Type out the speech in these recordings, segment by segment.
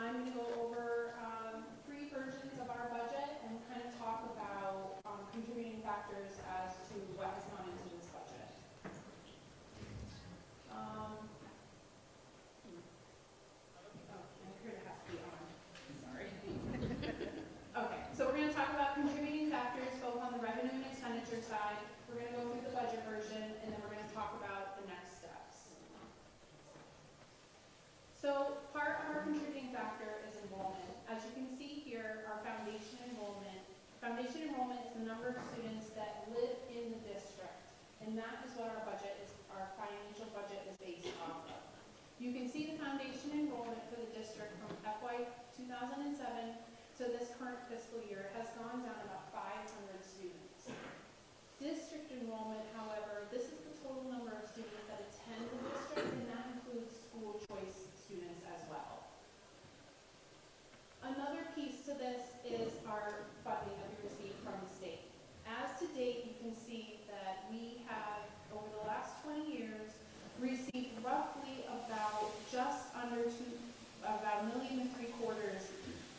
I'm going to go over three versions of our budget and kind of talk about contributing factors as to what has gone into this budget. Oh, my computer has to be on. Sorry. Okay, so we're going to talk about contributing factors both on the revenue and expenditure side. We're going to go through the budget version, and then we're going to talk about the next steps. So part of our contributing factor is enrollment. As you can see here, our foundation enrollment. Foundation enrollment is the number of students that live in the district, and that is what our budget is, our financial budget is based off of. You can see the foundation enrollment for the district from FY 2007 to this current fiscal year has gone down about 500 students. District enrollment, however, this is the total number of students that attend the district, and that includes school choice students as well. Another piece to this is our funding that we receive from the state. As to date, you can see that we have, over the last 20 years, received roughly about just under about $1.75 million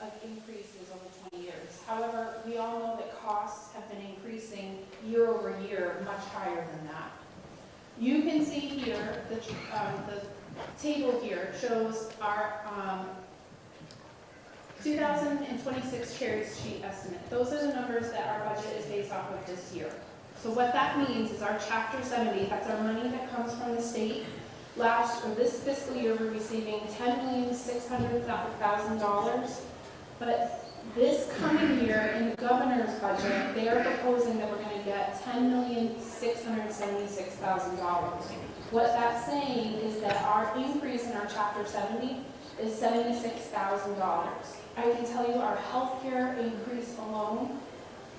of increases over 20 years. However, we all know that costs have been increasing year over year, much higher than that. You can see here, the table here shows our 2026 cherry sheet estimate. Those are the numbers that our budget is based off of this year. So what that means is our Chapter 70, that's our money that comes from the state. This fiscal year, we're receiving $10,600,000. But this coming year in the governor's budget, they are proposing that we're going to get $10,676,000. What that's saying is that our increase in our Chapter 70 is $76,000. I can tell you our healthcare increase alone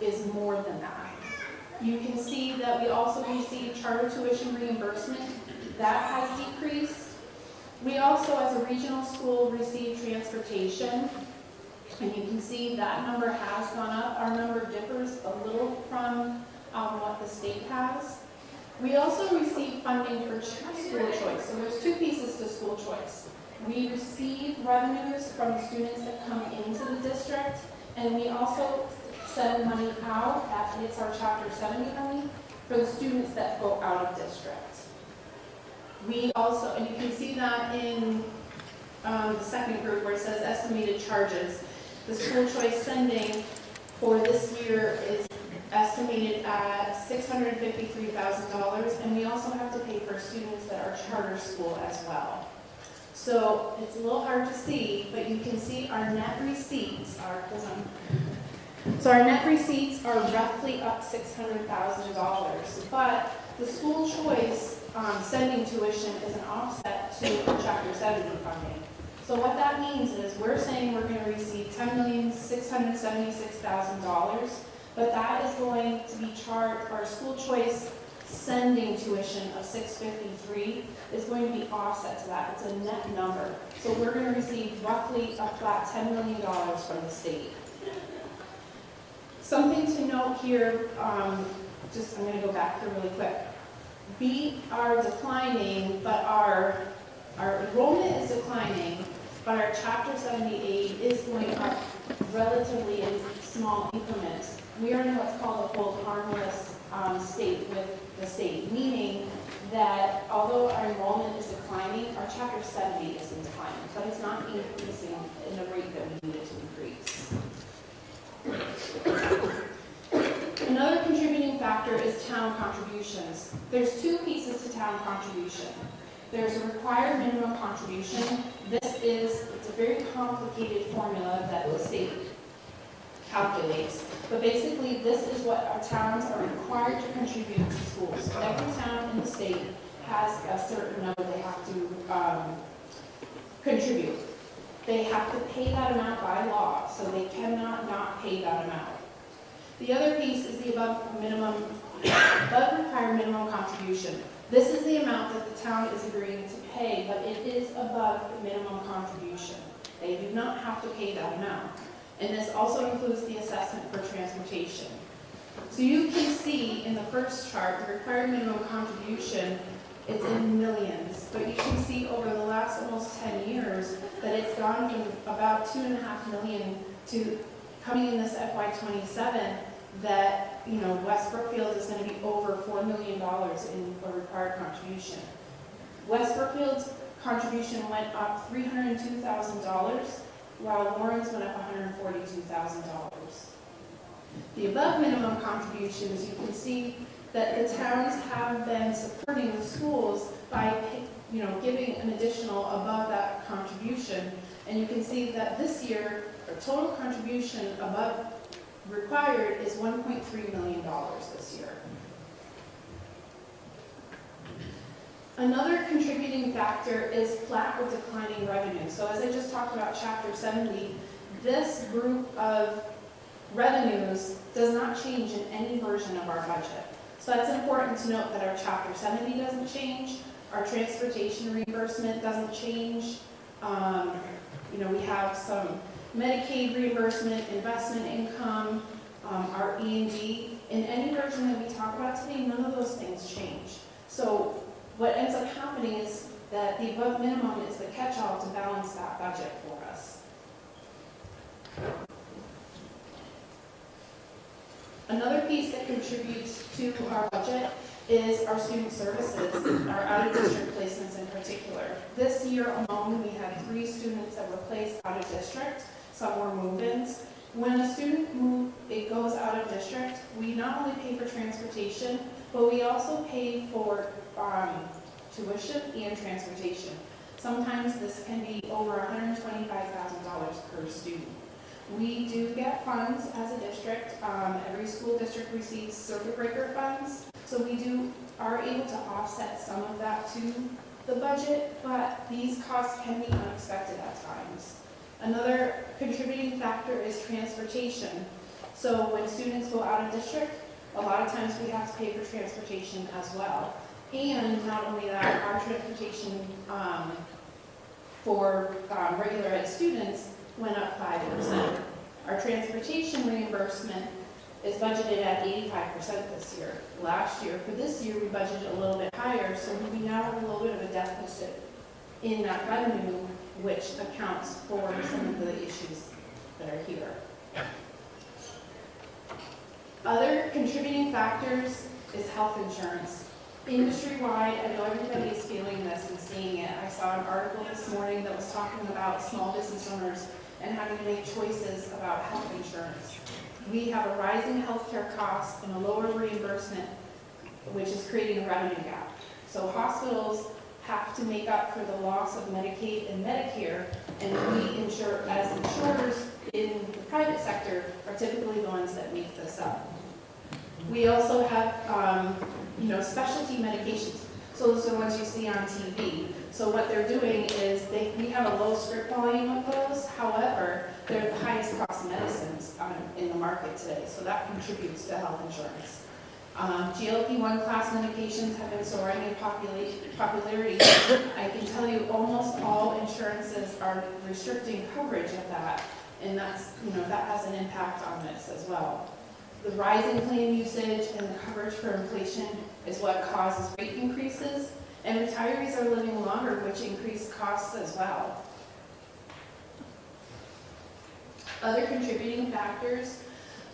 is more than that. You can see that we also receive charter tuition reimbursement. That has decreased. We also, as a regional school, receive transportation. And you can see that number has gone up. Our number differs a little from what the state has. We also receive funding for school choice. So there's two pieces to school choice. We receive revenues from the students that come into the district, and we also send money out, it's our Chapter 70 money, for the students that go out of district. We also, and you can see that in the second group where it says estimated charges. The school choice sending for this year is estimated at $653,000, and we also have to pay for students that are charter school as well. So it's a little hard to see, but you can see our net receipts are, our net receipts are roughly up $600,000, but the school choice sending tuition is an offset to our Chapter 70 funding. So what that means is we're saying we're going to receive $10,676,000, but that is going to be charged, our school choice sending tuition of $653 is going to be offset to that. It's a net number. So we're going to receive roughly a flat $10 million from the state. Something to note here, I'm going to go back here really quick. We are declining, but our enrollment is declining, but our Chapter 70 aid is going up relatively in small increments. We are in what's called a hold harmless state with the state, meaning that although our enrollment is declining, our Chapter 70 isn't declining, but it's not increasing in the rate that we need it to increase. Another contributing factor is town contributions. There's two pieces to town contribution. There's a required minimum contribution. It's a very complicated formula that the state calculates. But basically, this is what our towns are required to contribute to schools. Every town in the state has a certain number they have to contribute. They have to pay that amount by law, so they cannot not pay that amount. The other piece is the above required minimum contribution. This is the amount that the town is agreeing to pay, but it is above the minimum contribution. They do not have to pay that amount. And this also includes the assessment for transportation. So you can see in the first chart, the required minimum contribution It's in millions, but you can see over the last almost 10 years that it's gone from about $2.5 million to coming in this FY27 that, you know, West Brookfield is going to be over $4 million in a required contribution. West Brookfield's contribution went up $302,000, while Warren's went up $142,000. The above minimum contributions, you can see that the towns have been supporting the schools by, you know, giving an additional above that contribution. And you can see that this year, our total contribution above required is $1.3 million this year. Another contributing factor is flat or declining revenue. So as I just talked about Chapter 70, this group of revenues does not change in any version of our budget. So that's important to note that our Chapter 70 doesn't change, our transportation reimbursement doesn't change. You know, we have some Medicaid reimbursement, investment income, our E&D. In any version that we talk about today, none of those things change. So what ends up happening is that the above minimum is the catch-all to balance that budget for us. Another piece that contributes to our budget is our student services, our out-of-district placements in particular. This year alone, we had 3 students that were placed out of district. Some were move-ins. When a student goes out of district, we not only pay for transportation, but we also pay for tuition and transportation. Sometimes this can be over $125,000 per student. We do get funds as a district. Every school district receives circuit breaker funds, so we are able to offset some of that to the budget, but these costs can be unexpected at times. Another contributing factor is transportation. So when students go out of district, a lot of times we have to pay for transportation as well. And not only that, our transportation for regular ed students went up 5%. Our transportation reimbursement is budgeted at 85% this year. Last year, for this year, we budgeted a little bit higher, so we now have a little bit of a deficit in that revenue, which accounts for some of the issues that are here. Other contributing factors is health insurance. Industry-wide, I know everybody is feeling this and seeing it. I saw an article this morning that was talking about small business owners and having to make choices about health insurance. We have a rising healthcare cost and a lower reimbursement, which is creating a revenue gap. So hospitals have to make up for the loss of Medicaid and Medicare, and we as insurers in the private sector are typically the ones that make this up. We also have specialty medications. So those are the ones you see on TV. So what they're doing is we have a low script volume of those. However, they're the highest cost medicines in the market today. So that contributes to health insurance. GLP-1 class medications have been soaring in popularity. I can tell you almost all insurances are restricting coverage of that. And that has an impact on this as well. The rising claim usage and the coverage for inflation is what causes rate increases, and retirees are living longer, which increase costs as well. Other contributing factors,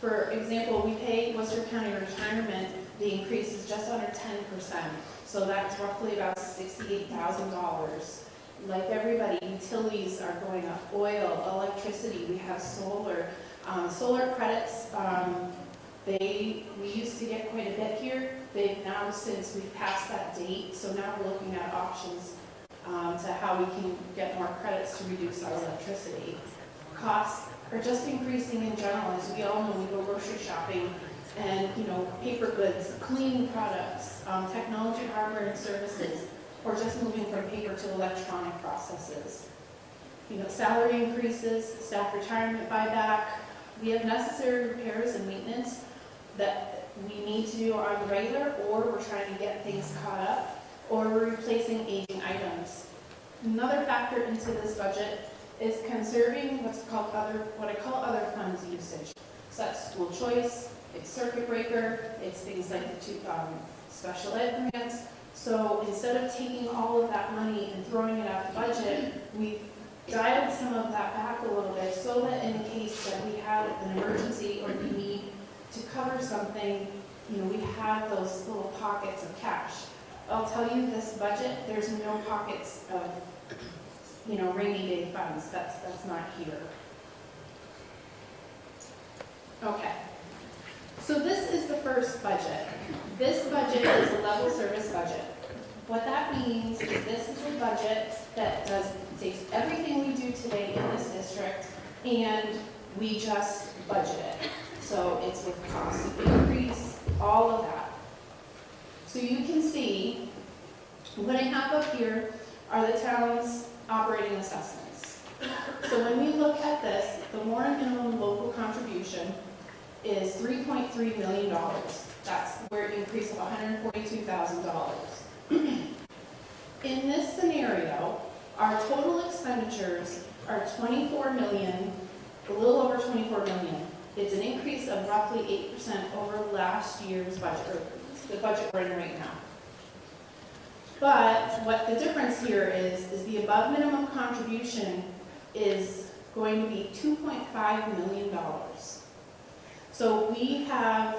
for example, we pay Worcester County Retirement, the increase is just under 10%, so that's roughly about $68,000. Like everybody, utilities are going up, oil, electricity, we have solar. Solar credits, we used to get quite a bit here. They've now, since we've passed that date, so now we're looking at options to how we can get more credits to reduce our electricity. Costs are just increasing in general. As we all know, we go grocery shopping and, paper goods, cleaning products, technology, hardware, and services, or just moving from paper to electronic processes. Salary increases, staff retirement buyback. We have necessary repairs and maintenance that we need to do on the regular, or we're trying to get things caught up, or we're replacing aging items. Another factor into this budget is conserving what I call other funds usage. So that's school choice, it's circuit breaker, it's things like the special ed grants, So instead of taking all of that money and throwing it out the budget, we've dialed some of that back a little bit so that in case that we have an emergency or we need to cover something, you know, we have those little pockets of cash. I'll tell you, this budget, there's no pockets of, you know, rainy day funds. That's not here. Okay. So this is the first budget. This budget is a level service budget. What that means is this is a budget that takes everything we do today in this district and we just budget it. So it's with cost increase, all of that. So you can see what I have up here are the town's operating assessments. So when we look at this, the Warren minimum local contribution is $3.3 million. That's where an increase of $142,000. In this scenario, our total expenditures are $24 million, a little over $24 million. It's an increase of roughly 8% over last year's budget, or the budget we're in right now. But what the difference here is the above minimum contribution is going to be $2.5 million. So we have,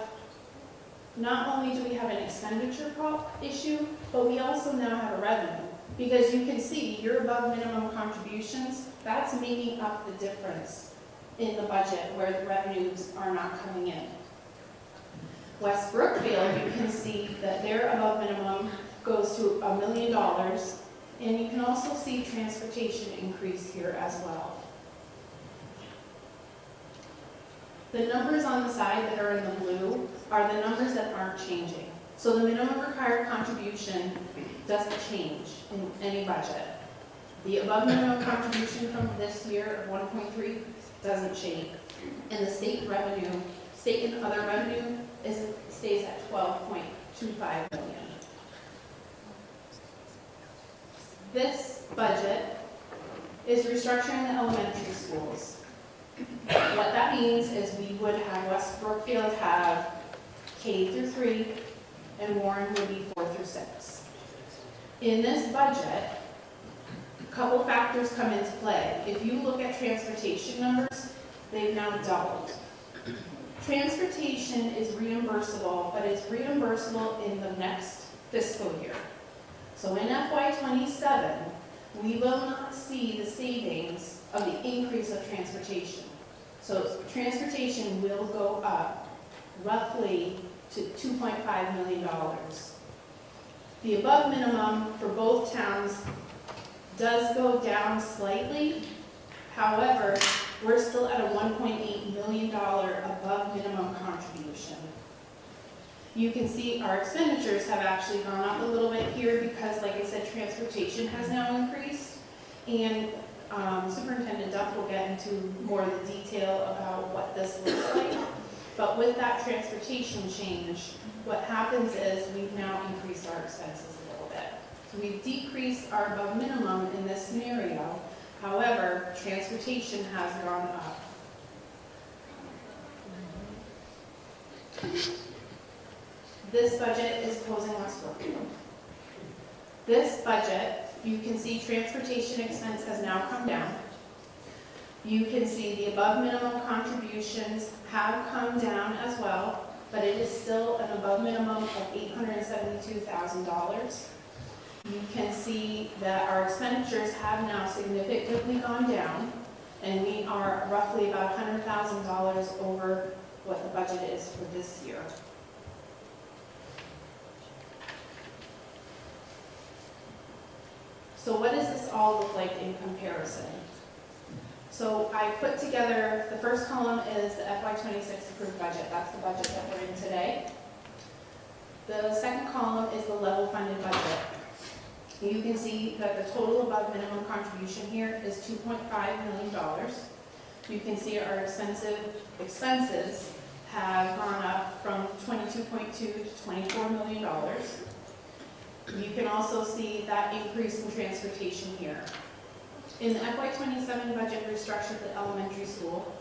not only do we have an expenditure issue, but we also now have a revenue. Because you can see your above minimum contributions, that's making up the difference in the budget where the revenues are not coming in. West Brookfield, you can see that their above minimum goes to $1 million, and you can also see transportation increase here as well. The numbers on the side that are in the blue are the numbers that aren't changing. So the minimum required contribution doesn't change in any budget. The above minimum contribution from this year of 1.3 doesn't change. And the state and other revenue stays at 12.25 million. This budget is restructuring the elementary schools. What that means is we would have West Brookfield have K through 3, and Warren would be 4 through 6. In this budget, a couple factors come into play. If you look at transportation numbers, they've now doubled. Transportation is reimbursable, but it's reimbursable in the next fiscal year. So in FY27, we will not see the savings of the increase of transportation. So transportation will go up roughly to $2.5 million. The above minimum for both towns does go down slightly. However, we're still at a $1.8 million above minimum contribution. You can see our expenditures have actually gone up a little bit here because, like I said, transportation has now increased. And Superintendent Duff will get into more of the detail about what this looks like. But with that transportation change, what happens is we've now increased our expenses a little bit. So we've decreased our above minimum in this scenario. However, transportation has gone up. This budget is closing West Brookfield. This budget, you can see transportation expense has now come down. You can see the above minimum contributions have come down as well, but it is still an above minimum of $872,000. You can see that our expenditures have now significantly gone down, and we are roughly about $100,000 over what the budget is for this year. So what does this all look like in comparison? So I put together, the first column is the FY26 approved budget. That's the budget that we're in today. The second column is the level funded budget. You can see that the total above minimum contribution here is $2.5 million. You can see our expenses have gone up from 22.2 to $24 million. You can also see that increase in transportation here. In the FY27 budget restructure for the elementary school,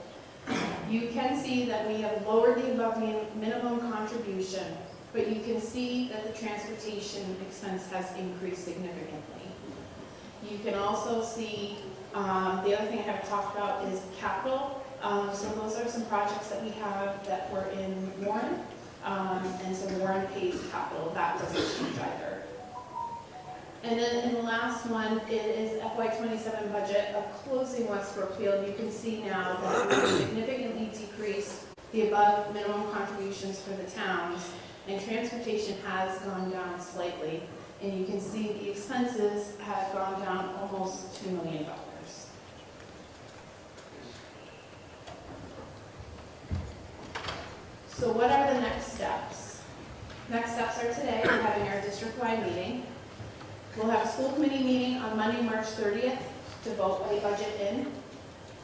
you can see that we have lowered the above minimum contribution but you can see that the transportation expense has increased significantly. You can also see, the other thing I haven't talked about is capital. So those are some projects that we have that were in Warren, and so Warren pays capital. That doesn't change either. And then in the last one, it is FY27 budget of closing West Brookfield. You can see now that we significantly decreased the above minimum contributions for the towns, and transportation has gone down slightly. And you can see the expenses have gone down almost $2 million. So what are the next steps? Next steps are today, we're having our district-wide meeting. We'll have a school committee meeting on Monday, March 30th to vote a budget in.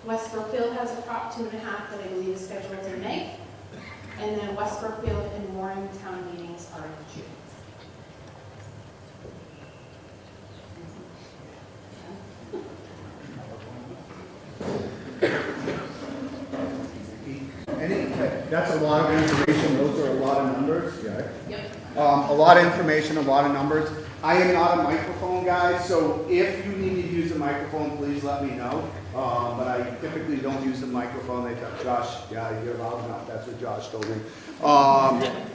West Brookfield has a Prop 2.5 that I believe is scheduled in May. And then West Brookfield and Warren town meetings are in June. That's a lot of information. Those are a lot of numbers. Yeah. Yep. A lot of information, a lot of numbers. I am not a microphone guy, so if you need to use a microphone, please let me know. But I typically don't use the microphone. They tell Josh, yeah, you're loud enough. That's what Josh told me.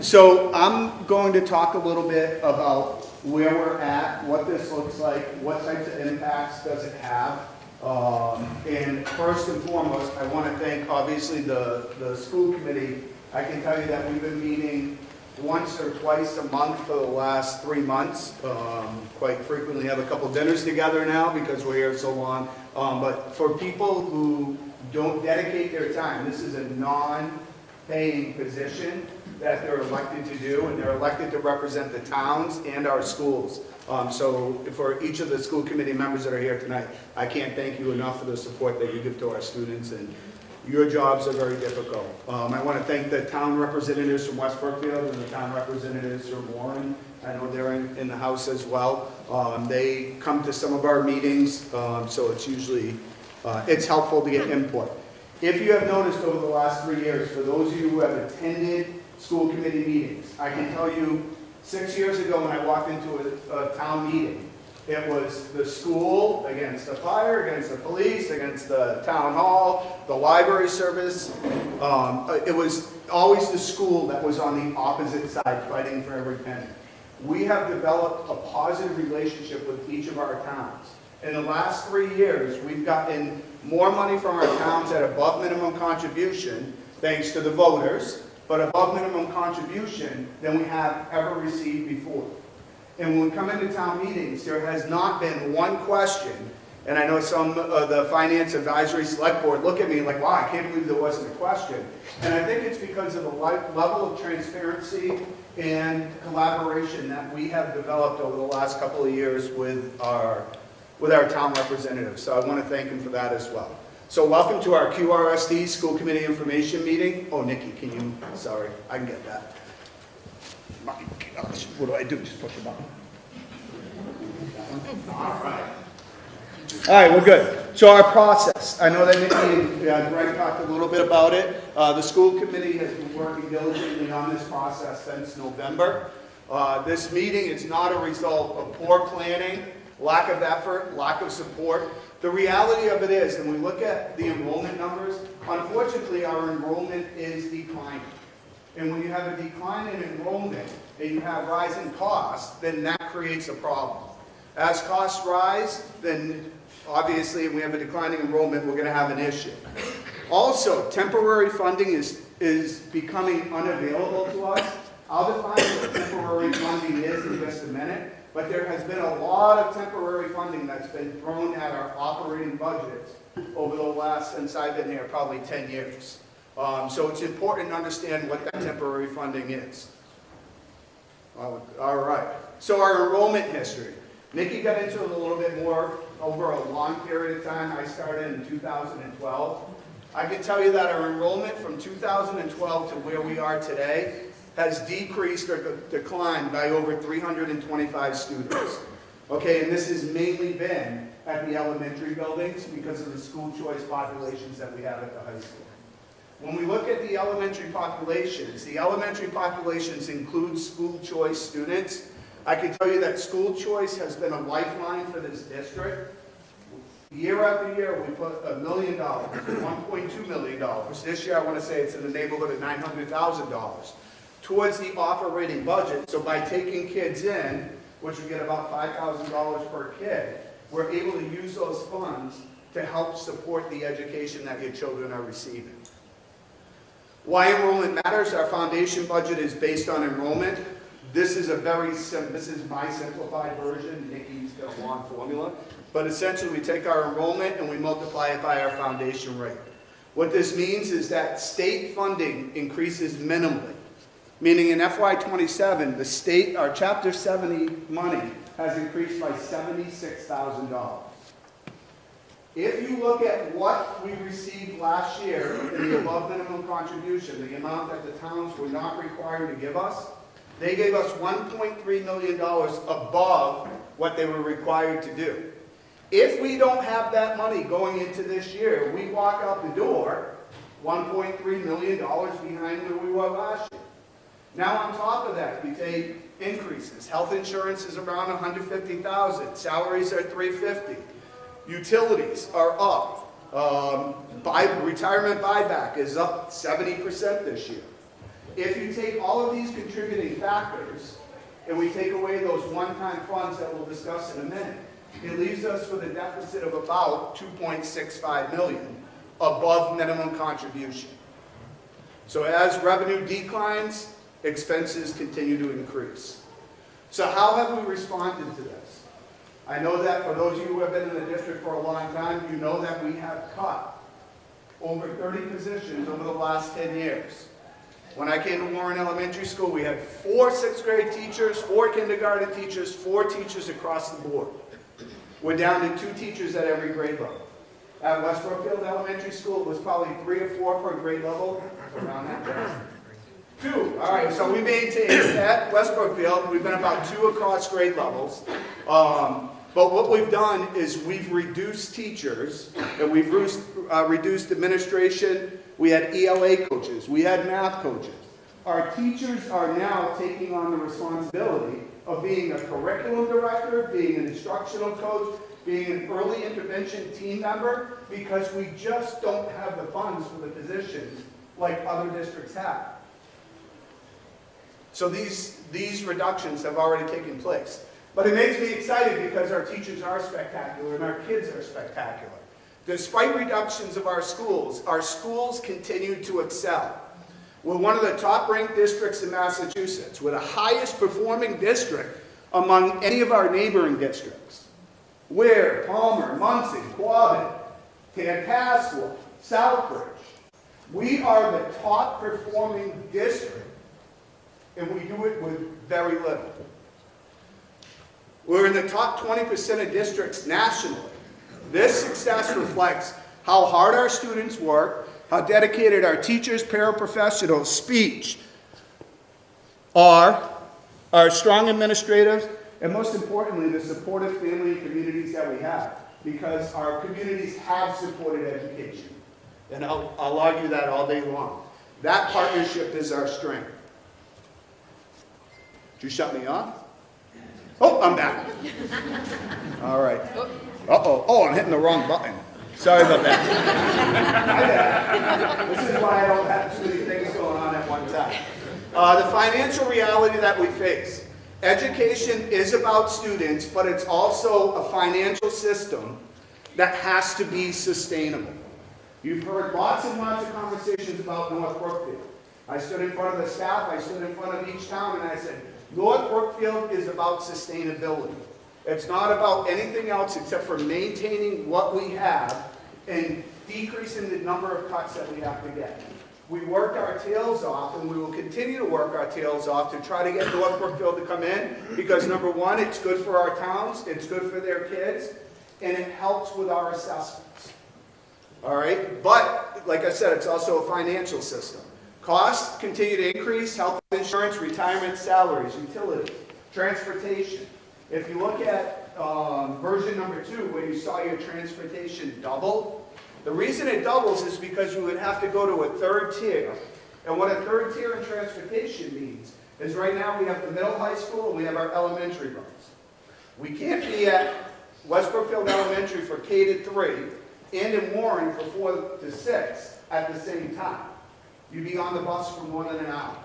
So I'm going to talk a little bit about where we're at, what this looks like, what types of impacts does it have. And first and foremost, I want to thank, obviously, the school committee. I can tell you that we've been meeting once or twice a month for the last 3 months. Quite frequently have a couple dinners together now because we're here so long. But for people who don't dedicate their time, this is a non-paying position that they're elected to do, and they're elected to represent the towns and our schools. So for each of the school committee members that are here tonight, I can't thank you enough for the support that you give to our students, and your jobs are very difficult. I want to thank the town representatives from West Brookfield and the town representatives from Warren. I know they're in the house as well. They come to some of our meetings, so it's usually, it's helpful to get input. If you have noticed over the last 3 years, for those of you who have attended school committee meetings, I can tell you 6 years ago when I walked into a town meeting, it was the school against the fire, against the police, against the town hall, the library service. It was always the school that was on the opposite side fighting for every penny. We have developed a positive relationship with each of our towns. In the last 3 years, we've gotten more money from our towns at above minimum contribution, thanks to the voters, but above minimum contribution than we have ever received before. And when we come into town meetings, there has not been one question, and I know some of the Finance Advisory Select Board look at me like, wow, I can't believe there wasn't a question. And I think it's because of the level of transparency and collaboration that we have developed over the last couple of years with our town representatives. So I want to thank them for that as well. So welcome to our QRSD School Committee Information Meeting. Oh, Nikki, can you, sorry, I can get that. My gosh, what do I do? Just push a button. All right. All right, we're good. So our process. I know that Nikki and Greg talked a little bit about it. The school committee has been working diligently on this process since November. This meeting is not a result of poor planning, lack of effort, lack of support. The reality of it is, when we look at the enrollment numbers, unfortunately our enrollment is declining. And when you have a decline in enrollment and you have rising costs, then that creates a problem. As costs rise, then obviously if we have a declining enrollment, we're going to have an issue. Also, temporary funding is becoming unavailable to us. I'll define what temporary funding is in just a minute. But there has been a lot of temporary funding that's been thrown at our operating budgets over the last, since I've been here, probably 10 years. So it's important to understand what that temporary funding is. All right. So our enrollment history. Nikki got into it a little bit more over a long period of time. I started in 2012. I can tell you that our enrollment from 2012 to where we are today has decreased or declined by over 325 students. Okay, and this has mainly been at the elementary buildings because of the school choice populations that we have at the high school. When we look at the elementary populations include school choice students. I can tell you that school choice has been a lifeline for this district. Year after year, we put $1 million, $1.2 million. This year, I want to say it's in the neighborhood of $900,000 towards the operating budget. So by taking kids in, which we get about $5,000 per kid, we're able to use those funds to help support the education that your children are receiving. Why enrollment matters? Our foundation budget is based on enrollment. This is my simplified version. Nikki's got a long formula. But essentially, we take our enrollment and we multiply it by our foundation rate. What this means is that state funding increases minimally, meaning in FY27, the state, our Chapter 70 money has increased by $76,000. If you look at what we received last year in the above minimum contribution, the amount that the towns were not required to give us, they gave us $1.3 million above what they were required to do. If we don't have that money going into this year, we walk out the door $1.3 million behind where we were last year. Now on top of that, we take increases. Health insurance is around $150,000. Salaries are $350,000. Utilities are up. Retirement buyback is up 70% this year. If you take all of these contributing factors and we take away those one-time funds that we'll discuss in a minute, it leaves us with a deficit of about $2.65 million above minimum contribution. So as revenue declines, expenses continue to increase. So how have we responded to this? I know that for those of you who have been in the district for a long time, you know that we have cut over 30 positions over the last 10 years. When I came to Warren Elementary School, we had 4 6th grade teachers, 4 kindergarten teachers, 4 teachers across the board. We're down to 2 teachers at every grade level. At West Brookfield Elementary School, it was probably 3 or 4 per grade level, around that time. 2. All right, so we maintained at West Brookfield, we've been about 2 across grade levels. But what we've done is we've reduced teachers, and we've reduced administration. We had ELA coaches. We had math coaches. Our teachers are now taking on the responsibility of being a curriculum director, being an instructional coach, being an early intervention team member, because we just don't have the funds for the positions like other districts have. So these reductions have already taken place. But it makes me excited because our teachers are spectacular and our kids are spectacular. Despite reductions of our schools continue to excel. We're one of the top-ranked districts in Massachusetts. We're the highest performing district among any of our neighboring districts. Ware, Palmer, Muncie, Quaboag, Tantascwa, Southbridge. We are the top performing district, and we do it with very little. We're in the top 20% of districts nationally. This success reflects how hard our students work, how dedicated our teachers, paraprofessionals, speech are, our strong administrators, and most importantly, the supportive family and communities that we have, because our communities have supported education. And I'll argue that all day long. That partnership is our strength. Did you shut me off? Oh, I'm back. All right. Uh-oh. Oh, I'm hitting the wrong button. Sorry about that. This is why I don't have too many things going on at one time. The financial reality that we face. Education is about students, but it's also a financial system that has to be sustainable. You've heard lots and lots of conversations about North Brookfield. I stood in front of the staff, I stood in front of each town, and I said, North Brookfield is about sustainability. It's not about anything else except for maintaining what we have and decreasing the number of cuts that we have to get. We worked our tails off, and we will continue to work our tails off to try to get North Brookfield to come in, because number one, it's good for our towns, it's good for their kids, and it helps with our assessments. All right? But, like I said, it's also a financial system. Costs continue to increase: health insurance, retirement, salaries, utilities, transportation. If you look at version number 2, where you saw your transportation double, The reason it doubles is because you would have to go to a third tier. And what a third tier in transportation means is right now we have the middle high school and we have our elementary roads. We can't be at West Brookfield Elementary for K-3 and in Warren for 4 to 6 at the same time. You'd be on the bus for more than an hour.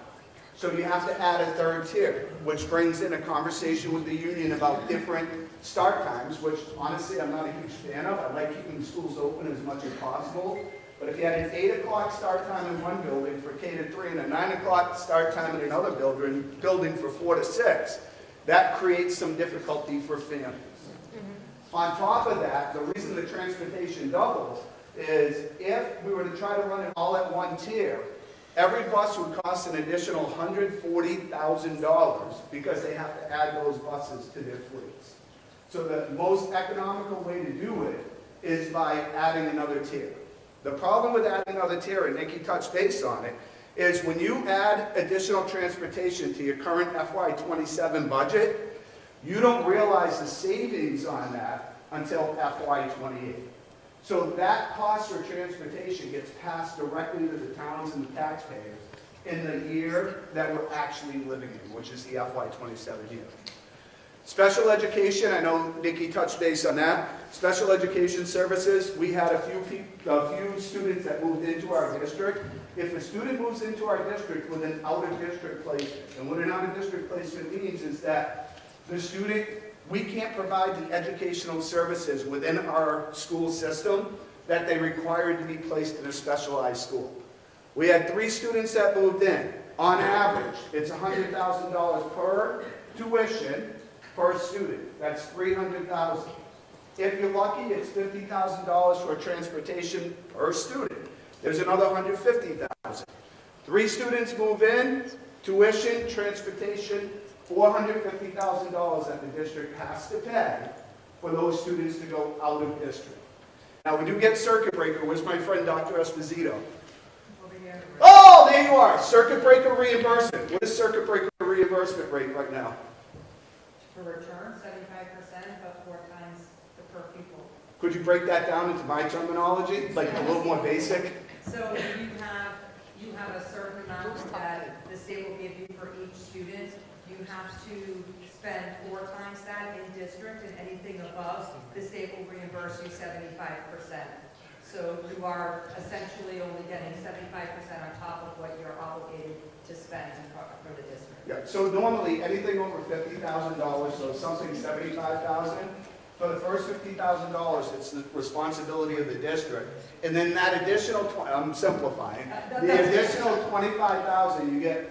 So you have to add a third tier, which brings in a conversation with the union about different start times, which honestly I'm not a huge fan of. I like keeping the schools open as much as possible. But if you had an 8 o'clock start time in one building for K-3 and a 9 o'clock start time in another building for 4 to 6, that creates some difficulty for families. On top of that, the reason the transportation doubles is if we were to try to run it all at one tier, every bus would cost an additional $140,000 because they have to add those buses to their fleets. So the most economical way to do it is by adding another tier. The problem with adding another tier, and Nikki touched base on it, is when you add additional transportation to your current FY27 budget, you don't realize the savings on that until FY28. So that cost for transportation gets passed directly to the towns and the taxpayers in the year that we're actually living in, which is the FY27 year. Special education, I know Nikki touched base on that. Special education services, we had a few students that moved into our district. If a student moves into our district with an out-of-district placement, and what an out-of-district placement means is that the student, we can't provide the educational services within our school system that they require to be placed in a specialized school. We had 3 students that moved in. On average, it's $100,000 per tuition per student. That's $300,000. If you're lucky, it's $50,000 for transportation per student. There's another $150,000. 3 students move in, tuition, transportation, $450,000 that the district has to pay for those students to go out of district. Now we do get circuit breaker. Where's my friend Dr. Esposito? Oh, there you are. Circuit breaker reimbursement. What is circuit breaker reimbursement rate right now? For return, 75%, but 4 times the per pupil. Could you break that down into my terminology, like a little more basic? So you have a certain amount that the state will give you for each student. You have to spend 4 times that in district, and anything above, the state will reimburse you 75%. So you are essentially only getting 75% on top of what you're obligated to spend for the district. Yeah, so normally anything over $50,000, so something $75,000, for the first $50,000, it's the responsibility of the district. And then that additional, I'm simplifying, the additional $25,000, you get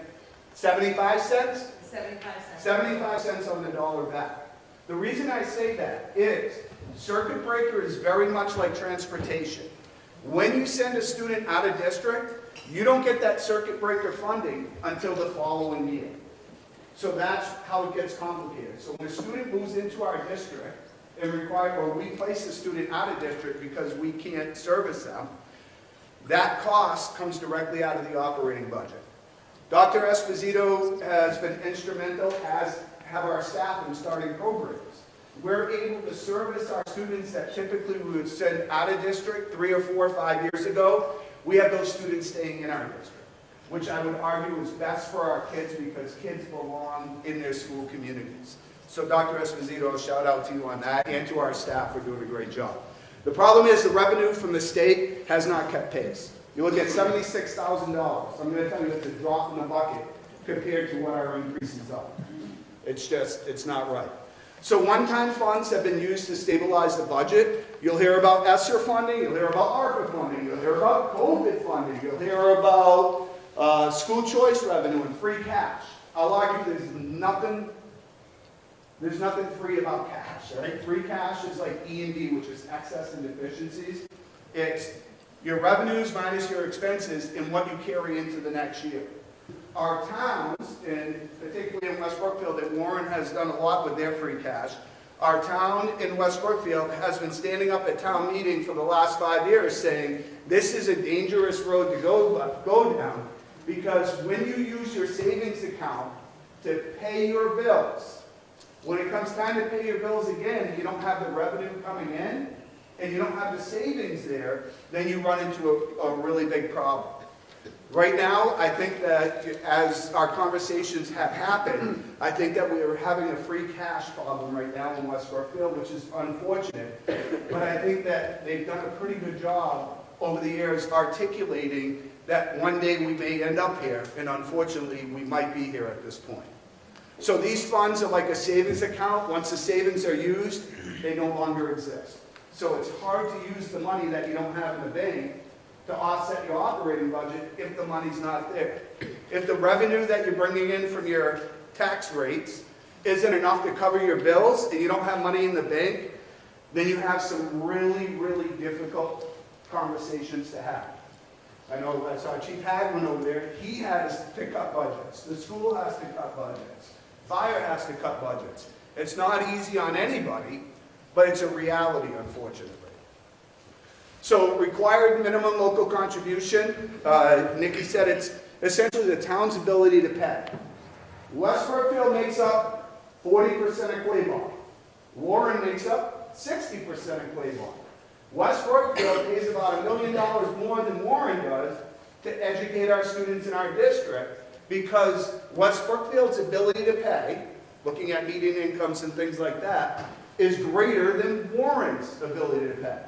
75 cents? 75 cents. 75 cents on the dollar back. The reason I say that is circuit breaker is very much like transportation. When you send a student out of district, you don't get that circuit breaker funding until the following year. So that's how it gets complicated. So when a student moves into our district and we place a student out of district because we can't service them, that cost comes directly out of the operating budget. Dr. Esposito has been instrumental, as have our staff, in starting programs. We're able to service our students that typically we would send out of district 3 or 4 or 5 years ago. We have those students staying in our district, which I would argue is best for our kids because kids belong in their school communities. So Dr. Esposito, shout out to you on that, and to our staff for doing a great job. The problem is the revenue from the state has not kept pace. You look at $76,000. I'm going to tell you it's a drop in the bucket compared to what our increases are. It's not right. So one-time funds have been used to stabilize the budget. You'll hear about ESSER funding, you'll hear about ARPA funding, you'll hear about COVID funding, you'll hear about school choice revenue and free cash. I'll argue there's nothing free about cash, right? Free cash is like E&D, which is excess and deficiencies. It's your revenues minus your expenses and what you carry into the next year. Our towns, and particularly in West Brookfield, and Warren has done a lot with their free cash. Our town in West Brookfield has been standing up at town meeting for the last 5 years saying, this is a dangerous road to go down, because when you use your savings account to pay your bills, when it comes time to pay your bills again, you don't have the revenue coming in, and you don't have the savings there, then you run into a really big problem. Right now, I think that as our conversations have happened, I think that we are having a free cash problem right now in West Brookfield, which is unfortunate. But I think that they've done a pretty good job over the years articulating that one day we may end up here, and unfortunately, we might be here at this point. So these funds are like a savings account. Once the savings are used, they no longer exist. So it's hard to use the money that you don't have in the bank to offset your operating budget if the money's not there. If the revenue that you're bringing in from your tax rates isn't enough to cover your bills and you don't have money in the bank, then you have some really, really difficult conversations to have. I know that's our chief had one over there. He has to cut budgets. The school has to cut budgets. Fire has to cut budgets. It's not easy on anybody, but it's a reality, unfortunately. So required minimum local contribution, Nikki said it's essentially the town's ability to pay. West Brookfield makes up 40% of Quaboag. Warren makes up 60% of Quaboag. West Brookfield pays about $1 million more than Warren does to educate our students in our district because West Brookfield's ability to pay, looking at median incomes and things like that, is greater than Warren's ability to pay.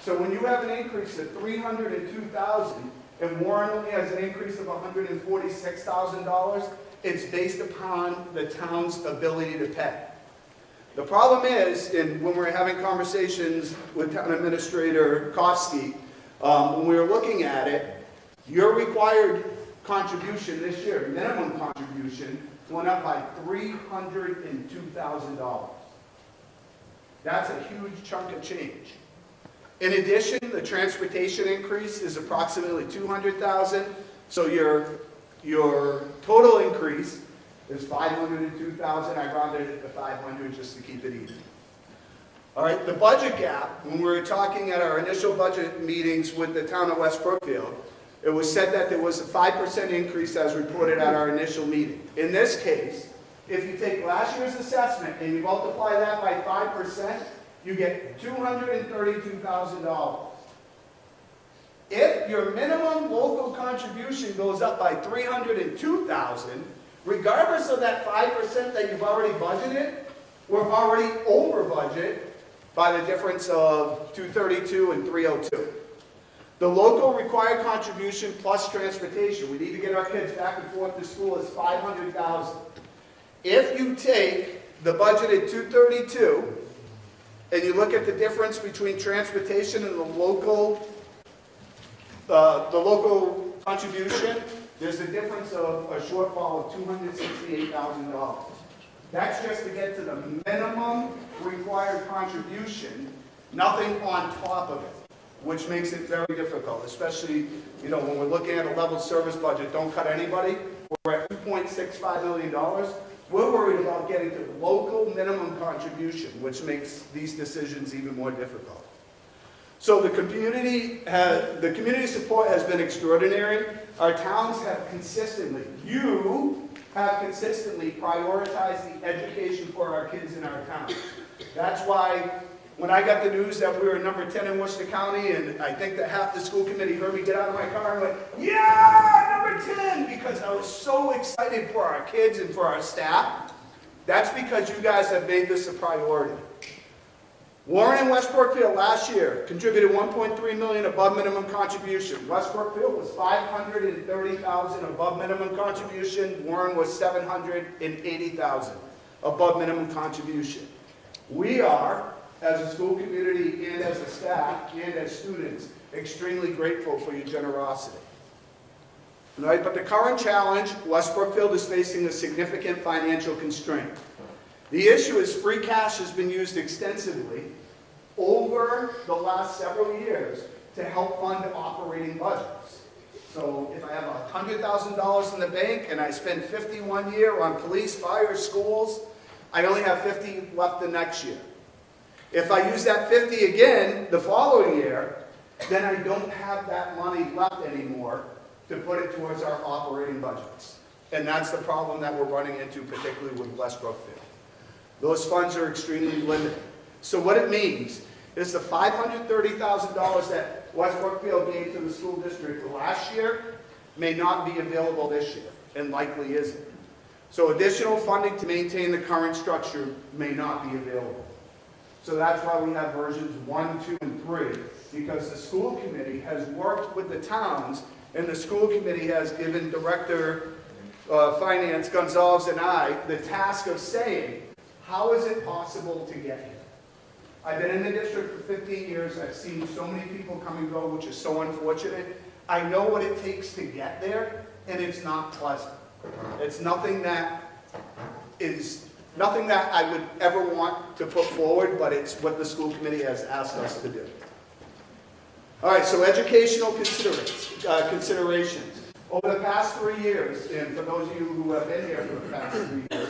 So when you have an increase of $302,000 and Warren only has an increase of $146,000, it's based upon the town's ability to pay. The problem is, and when we're having conversations with Town Administrator Kofsky, when we were looking at it, your required contribution this year, minimum contribution, went up by $302,000. That's a huge chunk of change. In addition, the transportation increase is approximately $200,000, so your total increase is $502,000. I rounded it to $500 just to keep it even. All right, the budget gap, when we were talking at our initial budget meetings with the town of West Brookfield, it was said that there was a 5% increase as reported at our initial meeting. In this case, if you take last year's assessment and you multiply that by 5%, you get $232,000. If your minimum local contribution goes up by $302,000, regardless of that 5% that you've already budgeted, we're already over budget by the difference of $232 and $302. The local required contribution plus transportation, we need to get our kids back and forth to school, is $500,000. If you take the budgeted $232 and you look at the difference between transportation and the local contribution, there's a difference of a shortfall of $268,000. That's just to get to the minimum required contribution, nothing on top of it, which makes it very difficult, especially, when we're looking at a level service budget, don't cut anybody. We're at $2.65 million. We're worried about getting to local minimum contribution, which makes these decisions even more difficult. So the community support has been extraordinary. Our towns have you have consistently prioritized the education for our kids in our town. That's why when I got the news that we were number 10 in Worcester County, and I think that half the school committee heard me get out of my car and went, yeah, number 10, because I was so excited for our kids and for our staff. That's because you guys have made this a priority. Warren and West Brookfield last year contributed $1.3 million above minimum contribution. West Brookfield was $530,000 above minimum contribution. Warren was $780,000 above minimum contribution. We are, as a school community and as a staff and as students, extremely grateful for your generosity. All right, but the current challenge, West Brookfield is facing a significant financial constraint. The issue is free cash has been used extensively over the last several years to help fund operating budgets. So if I have $100,000 in the bank and I spend $50 one year on police, fire, schools, I only have $50 left the next year. If I use that $50 again the following year, then I don't have that money left anymore to put it towards our operating budgets. And that's the problem that we're running into, particularly with West Brookfield. Those funds are extremely limited. So what it means is the $530,000 that West Brookfield gave to the school district last year may not be available this year, and likely isn't. So additional funding to maintain the current structure may not be available. So that's why we have versions 1, 2, and 3, because the school committee has worked with the towns, and the school committee has given Director Finance Gonzalez and I the task of saying, how is it possible to get here? I've been in the district for 15 years. I've seen so many people come and go, which is so unfortunate. I know what it takes to get there, and it's not pleasant. It's nothing that I would ever want to put forward, but it's what the school committee has asked us to do. All right, so educational considerations. Over the past 3 years, and for those of you who have been here for the past 3 years,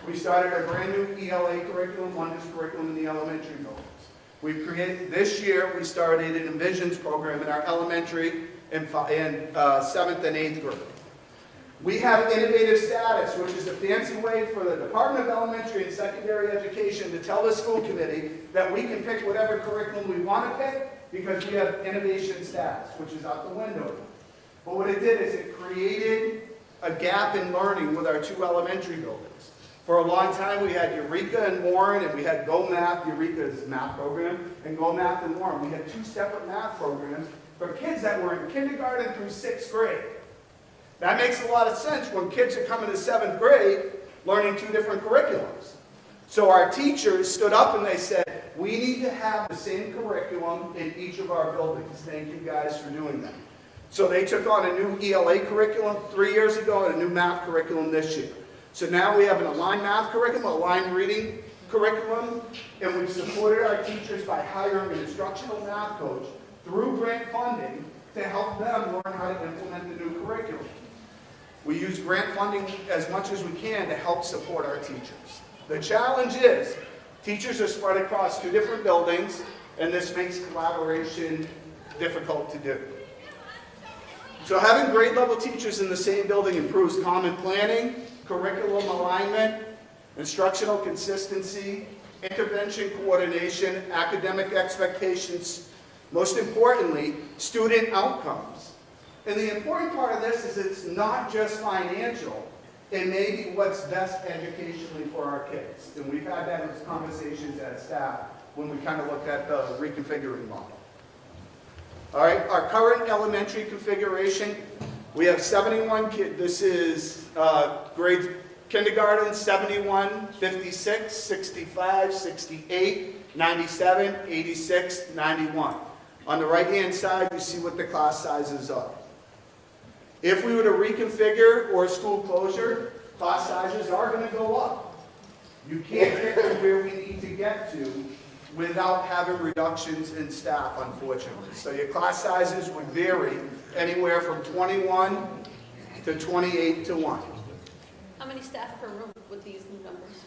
we started a brand new ELA curriculum, Wonders curriculum in the elementary buildings. This year, we started an Envisions program in our elementary and 7th and 8th grade. We have innovative status, which is a fancy way for the Department of Elementary and Secondary Education to tell the school committee that we can pick whatever curriculum we want to pick because we have innovation status, which is out the window. But what it did is it created a gap in learning with our 2 elementary buildings. For a long time, we had Eureka and Warren, and we had Go Math, Eureka's math program, and Go Math and Warren. We had 2 separate math programs for kids that were in kindergarten through 6th grade. That makes a lot of sense when kids are coming to 7th grade learning 2 different curriculums. So our teachers stood up and they said, we need to have the same curriculum in each of our buildings. Thank you guys for doing that. So they took on a new ELA curriculum 3 years ago and a new math curriculum this year. So now we have an aligned math curriculum, aligned reading curriculum, and we've supported our teachers by hiring an instructional math coach through grant funding to help them learn how to implement the new curriculum. We use grant funding as much as we can to help support our teachers. The challenge is teachers are spread across 2 different buildings, and this makes collaboration difficult to do. So having grade level teachers in the same building improves common planning, curriculum alignment, instructional consistency, intervention coordination, academic expectations, most importantly, student outcomes. And the important part of this is it's not just financial, it may be what's best educationally for our kids. And we've had that in conversations as staff when we kind of looked at the reconfiguring model. All right, our current elementary configuration, we have 71 kids. This is grade kindergarten, 71, 56, 65, 68, 97, 86, 91. On the right-hand side, you see what the class sizes are. If we were to reconfigure or school closure, class sizes are going to go up. You can't get to where we need to get to without having reductions in staff, unfortunately. So your class sizes would vary anywhere from 21 to 28 to 1. How many staff per room with these new numbers?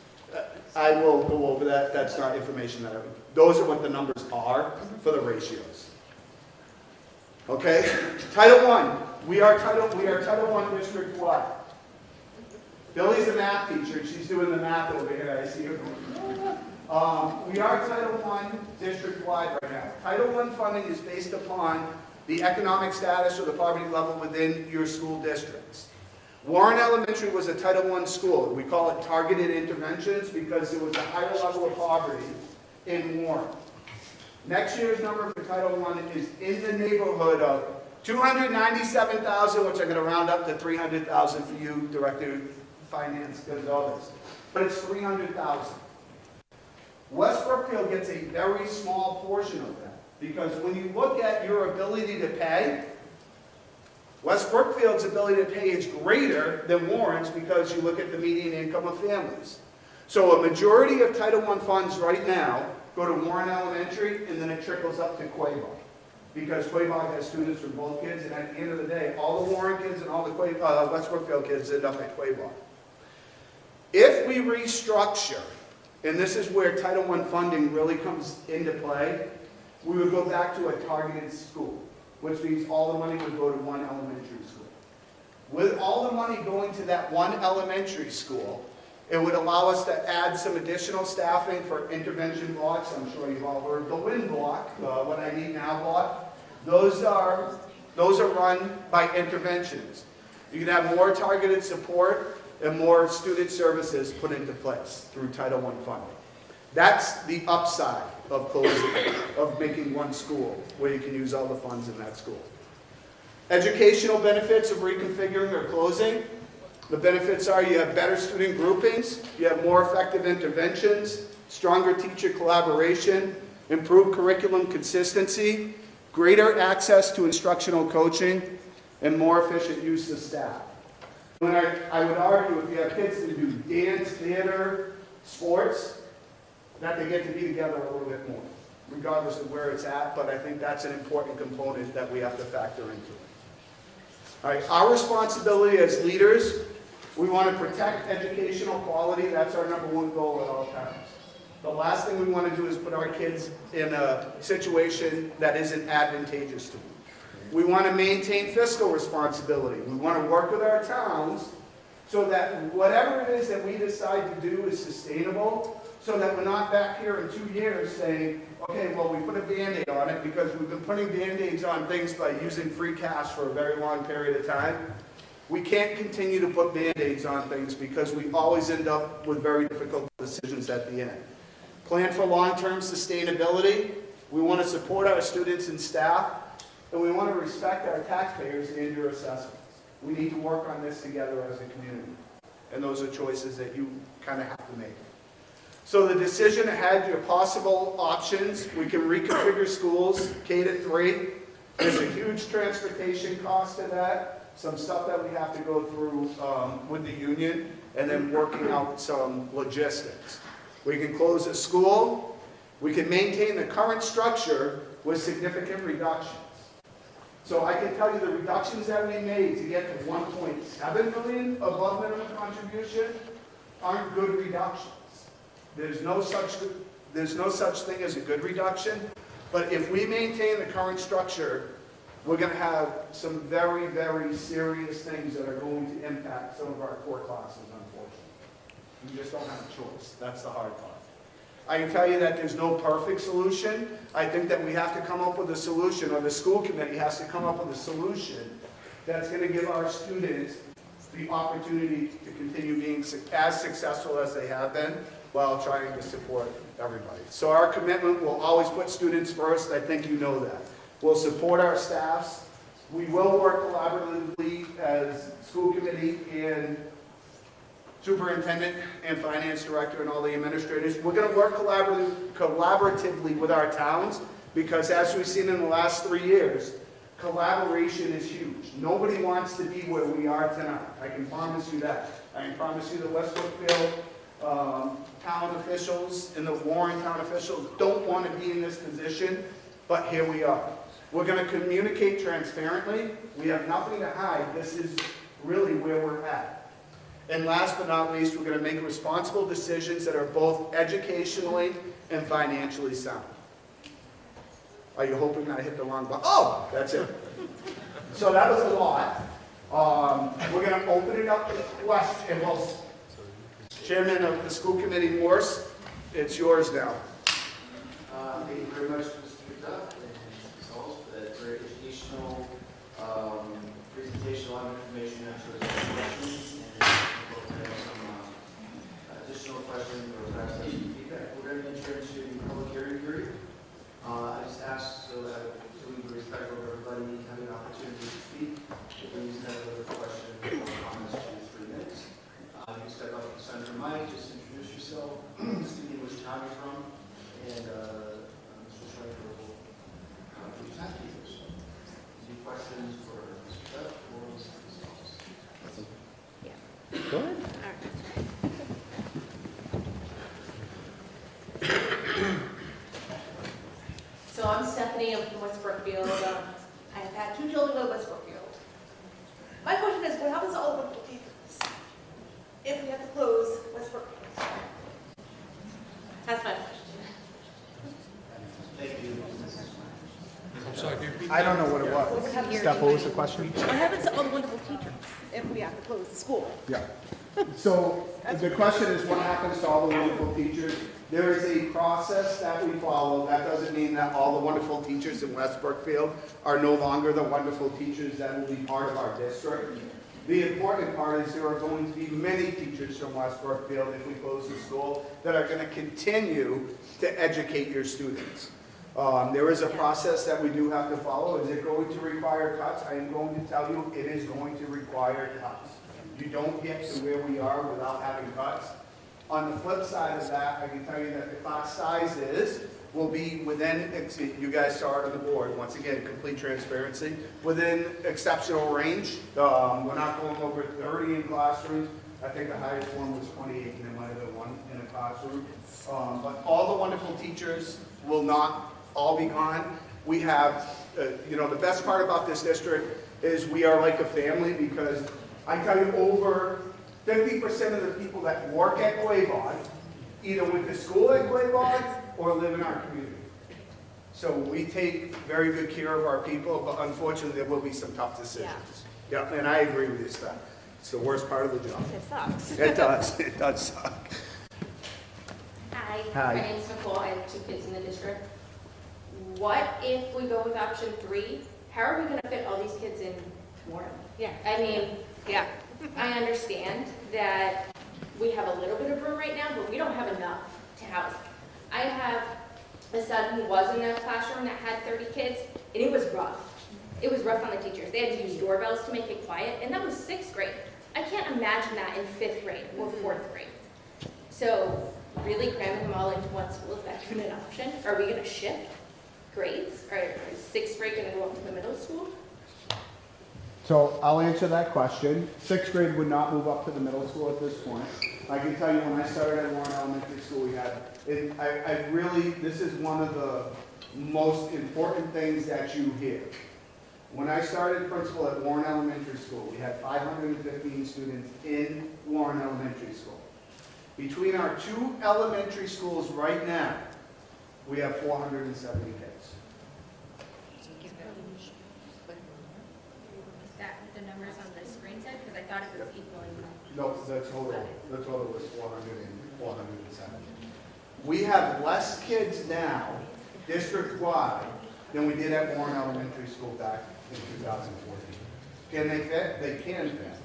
I will go over that. That's not information that those are what the numbers are for the ratios. Okay? Title I. We are Title I district-wide. Billy's a math teacher, and she's doing the math over here. I see her going. We are Title I district-wide right now. Title I funding is based upon the economic status or the poverty level within your school districts. Warren Elementary was a Title I school. We call it targeted interventions because there was a higher level of poverty in Warren. Next year's number for Title I is in the neighborhood of $297,000, which I'm going to round up to $300,000 for you, Director Finance Gonzalez. But it's $300,000. West Brookfield gets a very small portion of that because when you look at your ability to pay, West Brookfield's ability to pay is greater than Warren's because you look at the median income of families. So a majority of Title I funds right now go to Warren Elementary and then it trickles up to Quaboag because Quaboag has students from both kids, and at the end of the day, all the Warren kids and all the West Brookfield kids end up at Quaboag. If we restructure, and this is where Title I funding really comes into play, we would go back to a targeted school, which means all the money would go to one elementary school. With all the money going to that one elementary school, It would allow us to add some additional staffing for intervention blocks. I'm sure you've all heard the WIN block, What I Need Now block. Those are run by interventions. You can have more targeted support and more student services put into place through Title I funding. That's the upside of closing, of making one school where you can use all the funds in that school. Educational benefits of reconfiguring or closing. The benefits are you have better student groupings, you have more effective interventions, stronger teacher collaboration, improved curriculum consistency, greater access to instructional coaching, and more efficient use of staff. When I would argue if you have kids that do dance, theater, sports, that they get to be together a little bit more, regardless of where it's at, but I think that's an important component that we have to factor into it. All right, our responsibility as leaders, we want to protect educational quality. That's our number one goal at all times. The last thing we want to do is put our kids in a situation that isn't advantageous to them. We want to maintain fiscal responsibility. We want to work with our towns so that whatever it is that we decide to do is sustainable, so that we're not back here in 2 years saying, okay, well, we put a Band-Aid on it because we've been putting Band-Aids on things by using free cash for a very long period of time. We can't continue to put Band-Aids on things because we always end up with very difficult decisions at the end. Plan for long-term sustainability. We want to support our students and staff, and we want to respect our taxpayers and your assessments. We need to work on this together as a community, and those are choices that you kind of have to make. So the decision ahead, your possible options, we can reconfigure schools, K-3. There's a huge transportation cost to that, some stuff that we have to go through with the union, and then working out some logistics. We can close a school. We can maintain the current structure with significant reductions. So I can tell you the reductions that we made to get to 1.7 million above minimum contribution aren't good reductions. There's no such thing as a good reduction, but if we maintain the current structure, we're going to have some very, very serious things that are going to impact some of our core classes, unfortunately. We just don't have a choice. That's the hard part. I can tell you that there's no perfect solution. I think that we have to come up with a solution, or the school committee has to come up with a solution that's going to give our students the opportunity to continue being as successful as they have been, while trying to support everybody. So our commitment will always put students first. I think you know that. We'll support our staffs. We will work collaboratively as school committee and superintendent and finance director and all the administrators. We're going to work collaboratively with our towns because, as we've seen in the last 3 years, collaboration is huge. Nobody wants to be where we are tonight. I can promise you that. I can promise you that West Brookfield town officials and the Warren town officials don't want to be in this position, but here we are. We're going to communicate transparently. We have nothing to hide. This is really where we're at. And last but not least, we're going to make responsible decisions that are both educationally and financially sound. Are you hoping that I hit the wrong button? Oh, that's it. So that was a lot. We're going to open it up to questions. Well, Chairman of the School Committee, Morse, it's yours now. Thank you very much, Mr. McDuff and Ms. Halls, for that very educational presentation, a lot of information, answer some questions, and we'll have some additional questions or perhaps some feedback. We're going to enter into the public hearing period. I just asked so we be respectful of everybody having an opportunity to speak. If you have another question or comments, 2 to 3 minutes. You can step up to the center of the mic, just introduce yourself, speaking which town you're from, and Mr. Schreiber will do your speakers. Any questions for Mr. Duff or Ms. Halls? Yeah. Go ahead. So I'm Stephanie, I'm from West Brookfield. I've had 2 children in West Brookfield. My question is, what happens to all the local teachers if we have to close West Brookfield? That's my question. Thank you. I'm sorry, can you repeat I don't know what it was. Steph, what was the question? What happens to all the wonderful teachers if we have to close the school? Yeah. So the question is, what happens to all the wonderful teachers? There is a process that we follow. That doesn't mean that all the wonderful teachers in West Brookfield are no longer the wonderful teachers that will be part of our district. The important part is there are going to be many teachers from West Brookfield, if we close the school, that are going to continue to educate your students. There is a process that we do have to follow. Is it going to require cuts? I am going to tell you, it is going to require cuts. You don't get to where we are without having cuts. On the flip side of that, I can tell you that the class sizes will be within, you guys saw it on the board, once again, complete transparency, within exceptional range. We're not going over 30 in classrooms. I think the highest one was 28, and there might have been one in a classroom. But all the wonderful teachers will not all be gone. We have, the best part about this district is we are like a family, because I tell you, over 50% of the people that work at Quaboag either went to school at Quaboag or live in our community. So we take very good care of our people, but unfortunately there will be some tough decisions. Yeah, and I agree with you, Steph. It's the worst part of the job. It sucks. It does. It does suck. Hi. Hi. My name's Nicole. I have 2 kids in the district. What if we go with option 3? How are we going to fit all these kids in Warren? Yeah. I mean, Yeah. I understand that we have a little bit of room right now, but we don't have enough to house. I have a son who was in a classroom that had 30 kids, and it was rough. It was rough on the teachers. They had to use doorbells to make it quiet, and that was 6th grade. I can't imagine that in 5th grade or 4th grade. So really cramming them all into one school, is that even an option? Are we going to shift grades? Is 6th grade going to go up to the middle school? So I'll answer that question. 6th grade would not move up to the middle school at this point. I can tell you when I started at Warren Elementary School, we had, this is one of the most important things that you hear. When I started principal at Warren Elementary School, we had 515 students in Warren Elementary School. Between our 2 elementary schools right now, we have 470 kids. Is that the numbers on the screen said? Because I thought it was equaling. No, the total was 400 and 470. We have less kids now, district-wide, than we did at Warren Elementary School back in 2014. Can they fit? They can fit.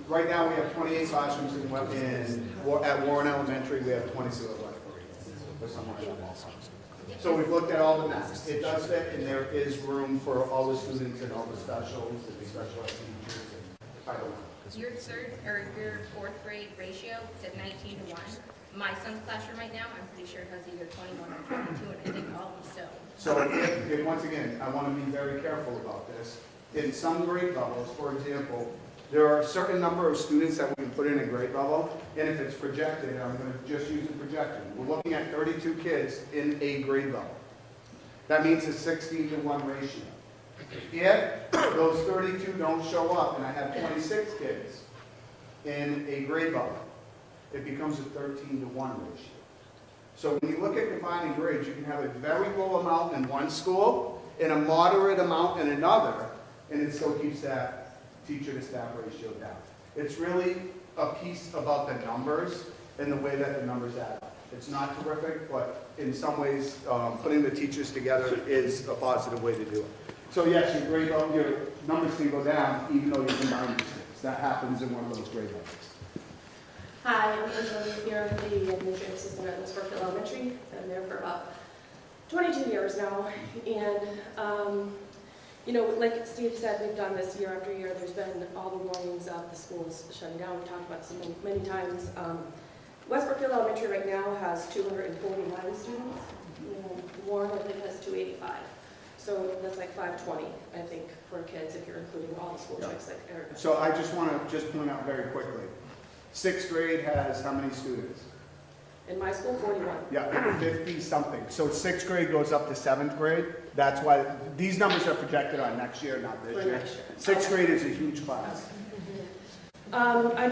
Right now we have 28 classrooms at Warren Elementary. We have 22 or somewhere like that. So we've looked at all the maps. It does fit, and there is room for all the students and all the specials and the special ed teachers. I don't know. Your 4th grade ratio said 19 to 1. My son's classroom right now, I'm pretty sure it has either 21 or 22, and I think all of them so. So if once again, I want to be very careful about this. In some grade levels, for example, there are a certain number of students that we can put in a grade level, and if it's projected, I'm going to just use the projection. We're looking at 32 kids in a grade level. That means a 16 to 1 ratio. If those 32 don't show up and I have 26 kids in a grade level, it becomes a 13 to 1 ratio. So when you look at combining grades, you can have a very low amount in one school and a moderate amount in another, and it still keeps that teacher to staff ratio down. It's really a piece about the numbers and the way that the numbers add up. It's not terrific, but in some ways, putting the teachers together is a positive way to do it. So yes, your grade level, your numbers can go down even though you combine these things. That happens in one of those grade levels. Hi, I'm Angela here, the administrative assistant at Brookfield Elementary. I've been there for about 22 years now. And, like Steve said, we've done this year after year. There's been all the warnings of the schools shutting down. We've talked about this many times. West Brookfield Elementary right now has 249 students. Warren, I think, has 285. So that's like 520, I think, for kids if you're including all the school checks like Erica. So I just want to point out very quickly. 6th grade has how many students? In my school, 41. Yeah, 50 something. So 6th grade goes up to 7th grade. That's why these numbers are projected on next year, not this year. 6th grade is a huge class. I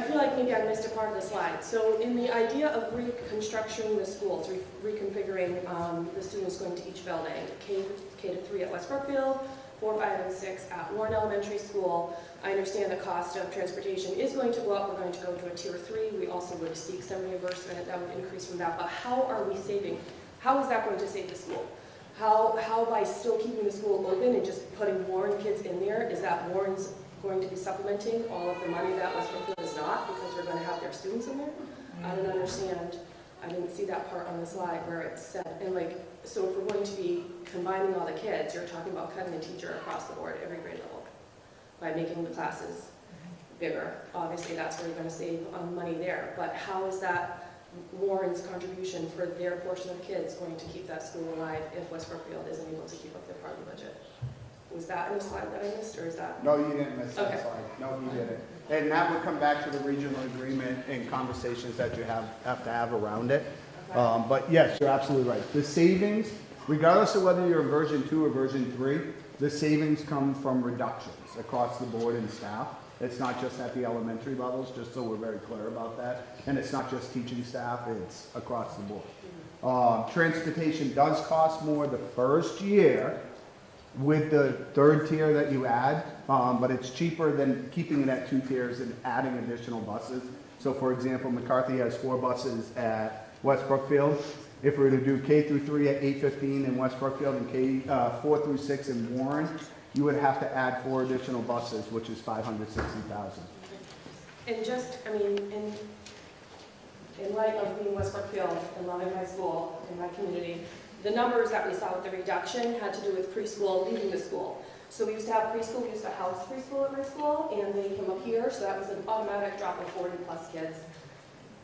feel like maybe I missed a part of the slide. So in the idea of reconstructing the schools, reconfiguring the students going to each building, K to 3 at West Brookfield, 4, 5, and 6 at Warren Elementary School. I understand the cost of transportation is going to go up. We're going to go to a tier 3. We also would seek some reimbursement that would increase from that. But how are we saving? How is that going to save the school? How by still keeping the school open and just putting Warren kids in there, is that Warren's going to be supplementing all of the money that West Brookfield is not because we're going to have their students in there? I don't understand. I didn't see that part on the slide where it said, and like, so if we're going to be combining all the kids, you're talking about cutting a teacher across the board, every grade level, by making the classes bigger. Obviously, that's where you're going to save money there. But how is that Warren's contribution for their portion of kids going to keep that school alive if West Brookfield isn't able to keep up their part of the budget? Was that in the slide that I missed, or is that? No, you didn't miss that Okay. slide. No, you didn't. And that would come back to the regional agreement and conversations that you have to have around it. Okay. But yes, you're absolutely right. The savings, regardless of whether you're in version 2 or version 3, the savings come from reductions across the board in staff. It's not just at the elementary levels, just so we're very clear about that. And it's not just teaching staff, it's across the board. Transportation does cost more the first year with the 3rd tier that you add, but it's cheaper than keeping it at 2 tiers and adding additional buses. So for example, McCarthy has 4 buses at West Brookfield. If we were to do K through 3 at 815 in West Brookfield and 4 through 6 in Warren, you would have to add 4 additional buses, which is $560,000. And just, I mean, in light of being West Brookfield and loving my school and my community, the numbers that we saw with the reduction had to do with preschool leaving the school. So we used to have preschool, we used to house preschool at my school, and they came up here, so that was an automatic drop of 40 plus kids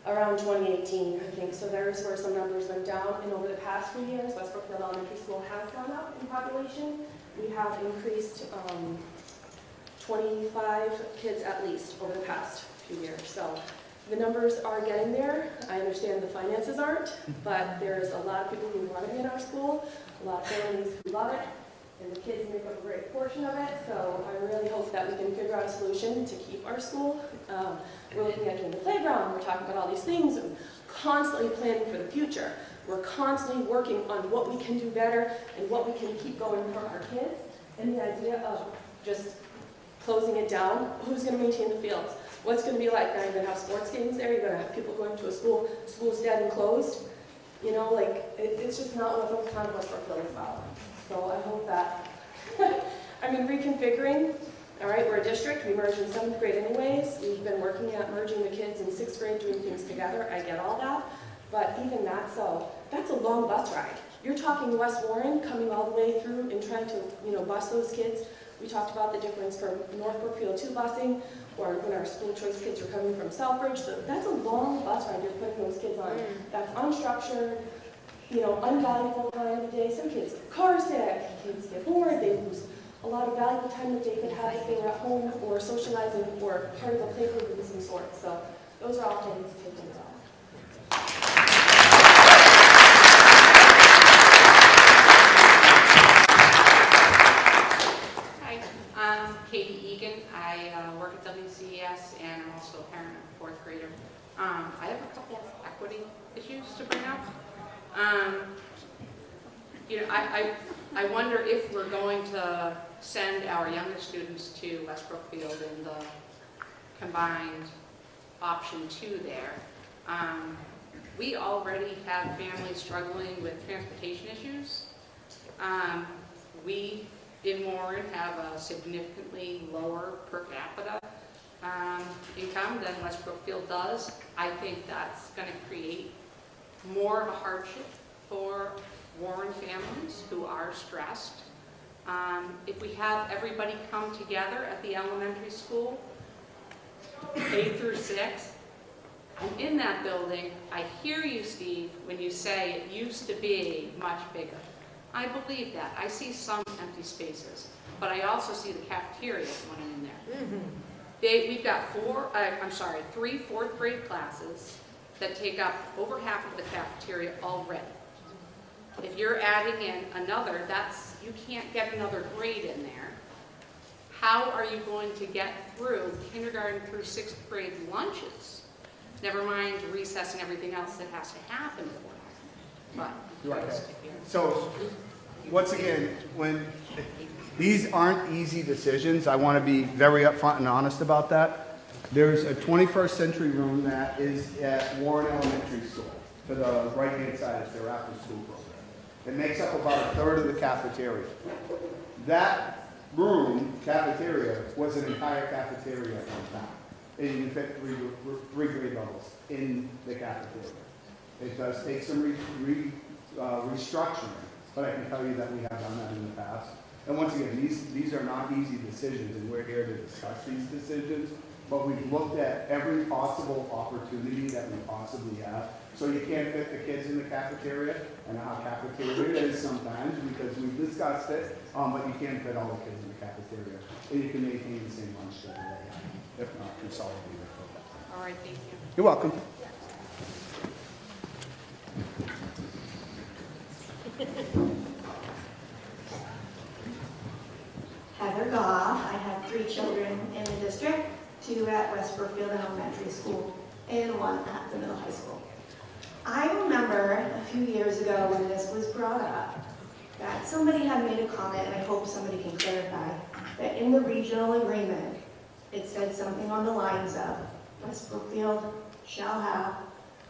around 2018, I think. So there's where some numbers went down, and over the past few years, West Brookfield Elementary School has gone up in population. We have increased 25 kids at least over the past few years. So the numbers are getting there. I understand the finances aren't, but there's a lot of people who want to be in our school, a lot of families who love it, and the kids make up a great portion of it. So I really hope that we can figure out a solution to keep our school. We're looking at doing the playground. We're talking about all these things and constantly planning for the future. We're constantly working on what we can do better and what we can keep going for our kids. And the idea of just closing it down, who's going to maintain the fields? What's going to be like? Now you're going to have sports games there. You're going to have people going to a school. School's dead and closed. You know, like it's just not what the town of West Brookfield is about. So I hope that. I mean, reconfiguring. All right, we're a district. We merged in 7th grade anyways. We've been working at merging the kids in 6th grade, doing things together. I get all that. But even that, so that's a long bus ride. You're talking West Warren coming all the way through and trying to, bus those kids. We talked about the difference from North Brookfield to busing, or when our school choice kids are coming from Southbridge. So that's a long bus ride you're putting those kids on. That's unstructured, unvaluable time of the day. Some kids get car sick, kids get bored, they lose a lot of valuable time that they could have if they were at home or socializing or part of a play group of some sort. So those are all things to take into account. Hi, I'm Katie Egan. I work at WCES and I'm also a parent of a 4th grader. I have a couple of equity issues to bring up. I wonder if we're going to send our youngest students to West Brookfield in the combined option 2 there. We already have families struggling with transportation issues. We in Warren have a significantly lower per capita income than West Brookfield does. I think that's going to create more of a hardship for Warren families who are stressed. If we have everybody come together at the elementary school, K through 6, and in that building, I hear you, Steve, when you say it used to be much bigger. I believe that. I see some empty spaces, but I also see the cafeteria going in there. We've got 3 4th grade classes that take up over half of the cafeteria already. If you're adding in another, you can't get another grade in there. How are you going to get through kindergarten through 6th grade lunches? Never mind recess and everything else that has to happen for them. But So once again, these aren't easy decisions, I want to be very upfront and honest about that. There's a 21st century room that is at Warren Elementary School. To the right-hand side is their after-school program. It makes up about a third of the cafeteria. That room, cafeteria, was an entire cafeteria at one time. And you fit three grade levels in the cafeteria. It does take some restructuring, but I can tell you that we have done that in the past. And once again, these are not easy decisions, and we're here to discuss these decisions, but we've looked at every possible opportunity that we possibly have. So you can't fit the kids in the cafeteria, and how cafeteria is sometimes, because we've discussed it, but you can't fit all the kids in the cafeteria. And you can maintain the same lunch schedule that you have, if not consolidate it. All right, thank you. You're welcome. Heather Goff. I have 3 children in the district, 2 at West Brookfield Elementary School and 1 at the middle high school. I remember a few years ago when this was brought up that somebody had made a comment, and I hope somebody can clarify, that in the regional agreement, it said something on the lines of West Brookfield shall have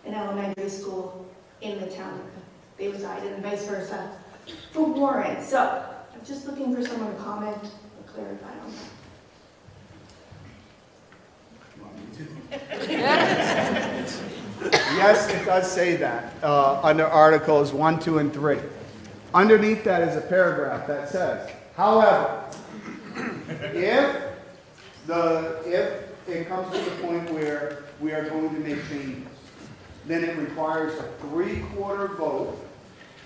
an elementary school in the town they reside in, and vice versa for Warren. So I'm just looking for someone to comment or clarify on that. Yes, it does say that under Articles 1, 2, and 3. Underneath that is a paragraph that says, however, if it comes to the point where we are going to make changes, then it requires a 3/4 vote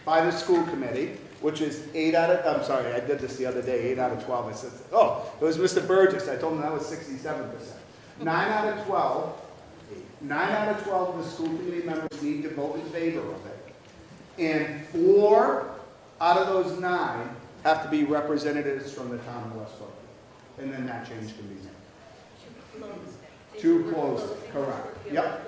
by the school committee, which is 8 out of, I'm sorry, I did this the other day, 8 out of 12. I said, oh, it was Mr. Burgess. I told him that was 67%. 9 out of 12 of the school committee members need to vote in favor of it. And 4 out of those 9 have to be representatives from the town of West Brookfield. And then that change can be made. To close it, correct. Yep.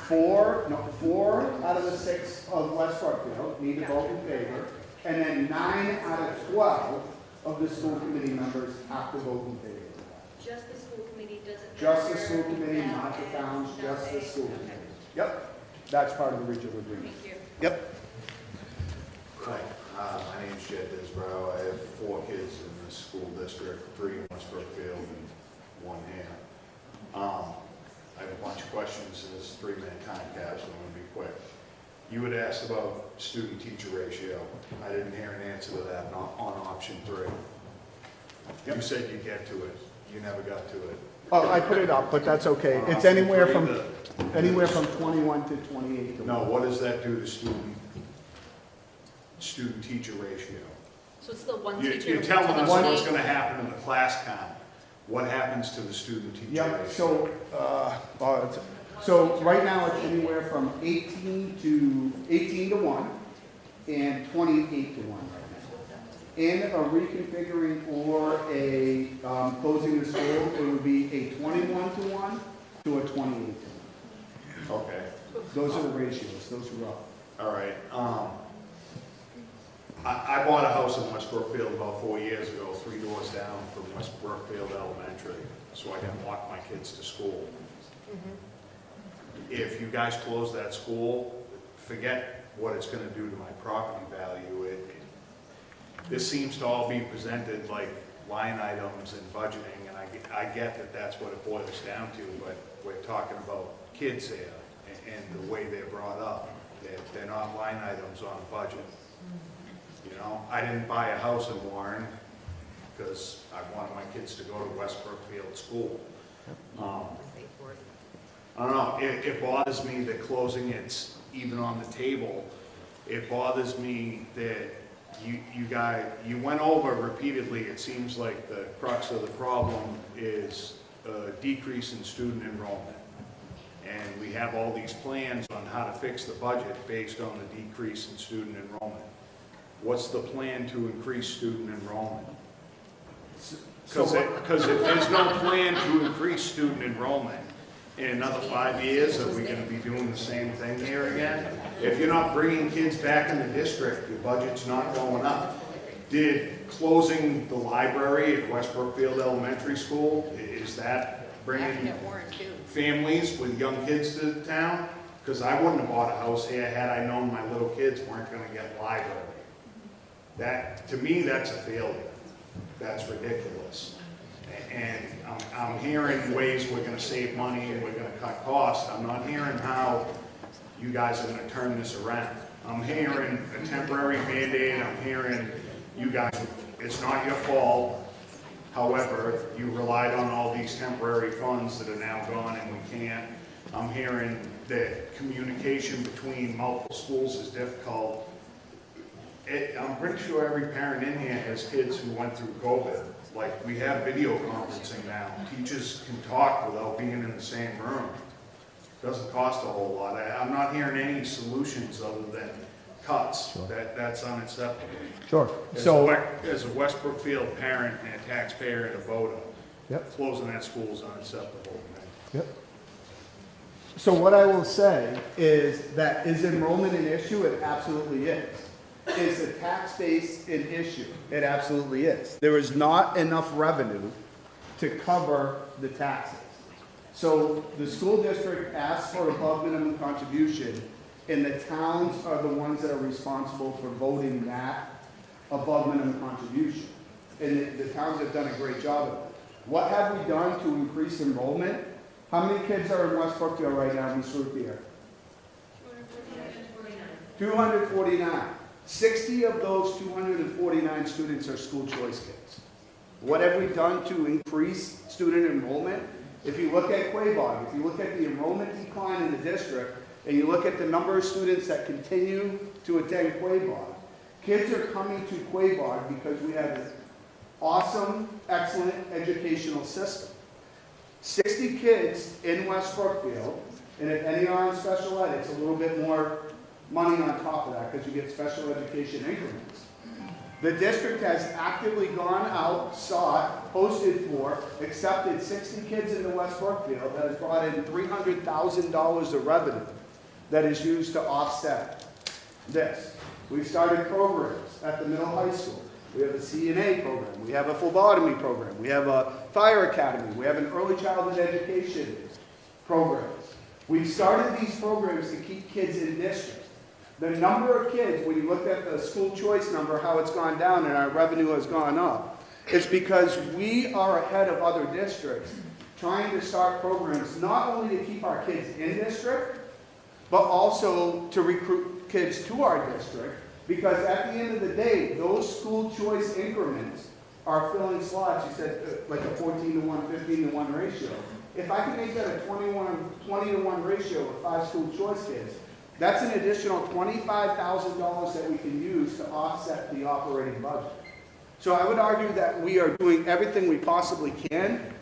4 out of the 6 of West Brookfield need to vote in favor. And then 9 out of 12 of the school committee members have to vote in favor. Just the school committee doesn't. Just the school committee, not the towns, just the school committee. Yep, that's part of the regional agreement. Thank you. Yep. Hi, my name's Jed Disbrow. I have 4 kids in the school district, 3 in West Brookfield and 1 here. I have a bunch of questions. There's 3-minute time cap, so I'm going to be quick. You had asked about student-teacher ratio. I didn't hear an answer to that on option 3. Yep. You said you'd get to it. You never got to it. Oh, I put it up, but that's okay. It's anywhere from 21 to 28 to 1. No, what does that do to student-teacher ratio? So it's the one You're teacher. telling us One- what's going to happen in the class count. What happens to the student-teacher Yep, ratio? so right now it's anywhere from 18 to 1 and 28 to 1 right now. In a reconfiguring or a closing the school, it would be a 21 to 1 to a 28 to 1. Okay, Those are the ratios, those are rough. all right. I bought a house in West Brookfield about 4 years ago, 3 doors down from West Brookfield Elementary, so I can walk my kids to school. If you guys close that school, forget what it's going to do to my property value. This seems to all be presented like line items and budgeting, and I get that that's what it boils down to, but we're talking about kids here and the way they're brought up. They're not line items on a budget. You know, I didn't buy a house in Warren because I wanted my kids to go to West Brookfield School. I don't know, it bothers me that closing it's even on the table. It bothers me that you went over repeatedly, it seems like the crux of the problem is a decrease in student enrollment. And we have all these plans on how to fix the budget based on the decrease in student enrollment. What's the plan to increase student enrollment? Because if there's no plan to increase student enrollment, in another 5 years, are we going to be doing doing the same thing here again. If you're not bringing kids back in the district, your budget's not going up. Did closing the library at West Brookfield Elementary School, is that bringing families with young kids to the town? Because I wouldn't have bought a house here had I known my little kids weren't going to get library. That, to me, that's a failure. That's ridiculous. And I'm hearing ways we're going to save money and we're going to cut costs. I'm not hearing how you guys are going to turn this around. I'm hearing a temporary Band-Aid. I'm hearing you guys, it's not your fault. However, you relied on all these temporary funds that are now gone and we can't. I'm hearing that communication between multiple schools is difficult. I'm pretty sure every parent in here has kids who went through COVID. Like, we have video conferencing now. Teachers can talk without being in the same room. Doesn't cost a whole lot. I'm not hearing any solutions other than cuts. Sure. That's unacceptable. Sure. As a West Brookfield parent and a taxpayer and a voter, Yep. closing that school is unacceptable. Yep. So what I will say is that is enrollment an issue? It absolutely is. Is the tax base an issue? It absolutely is. There is not enough revenue to cover the taxes. So the school district asks for above minimum contribution, and the towns are the ones that are responsible for voting that above minimum contribution. And the towns have done a great job of it. What have we done to increase enrollment? How many kids are in West Brookfield right now, Ms. Ruth here? 249. 60 of those 249 students are school choice kids. What have we done to increase student enrollment? If you look at Quaboag, if you look at the enrollment decline in the district, and you look at the number of students that continue to attend Quaboag, kids are coming to Quaboag because we have an awesome, excellent educational system. 60 kids in West Brookfield, and if any are on special ed, it's a little bit more money on top of that because you get special education increments. The district has actively gone out, sought, posted for, accepted 60 kids into West Brookfield that has brought in $300,000 of revenue that is used to offset this. We've started programs at the middle high school. We have a CNA program. We have a phlebotomy program. We have a fire academy. We have an early childhood education program. We've started these programs to keep kids in district. The number of kids, when you look at the school choice number, how it's gone down and our revenue has gone up, it's because we are ahead of other districts trying to start programs not only to keep our kids in district, but also to recruit kids to our district, because at the end of the day, those school choice increments are filling slots. You said like a 14 to 1, 15 to 1 ratio. If I can make that a 20 to 1 ratio with 5 school choice kids, that's an additional $25,000 that we can use to offset the operating budget. So I would argue that we are doing everything we possibly can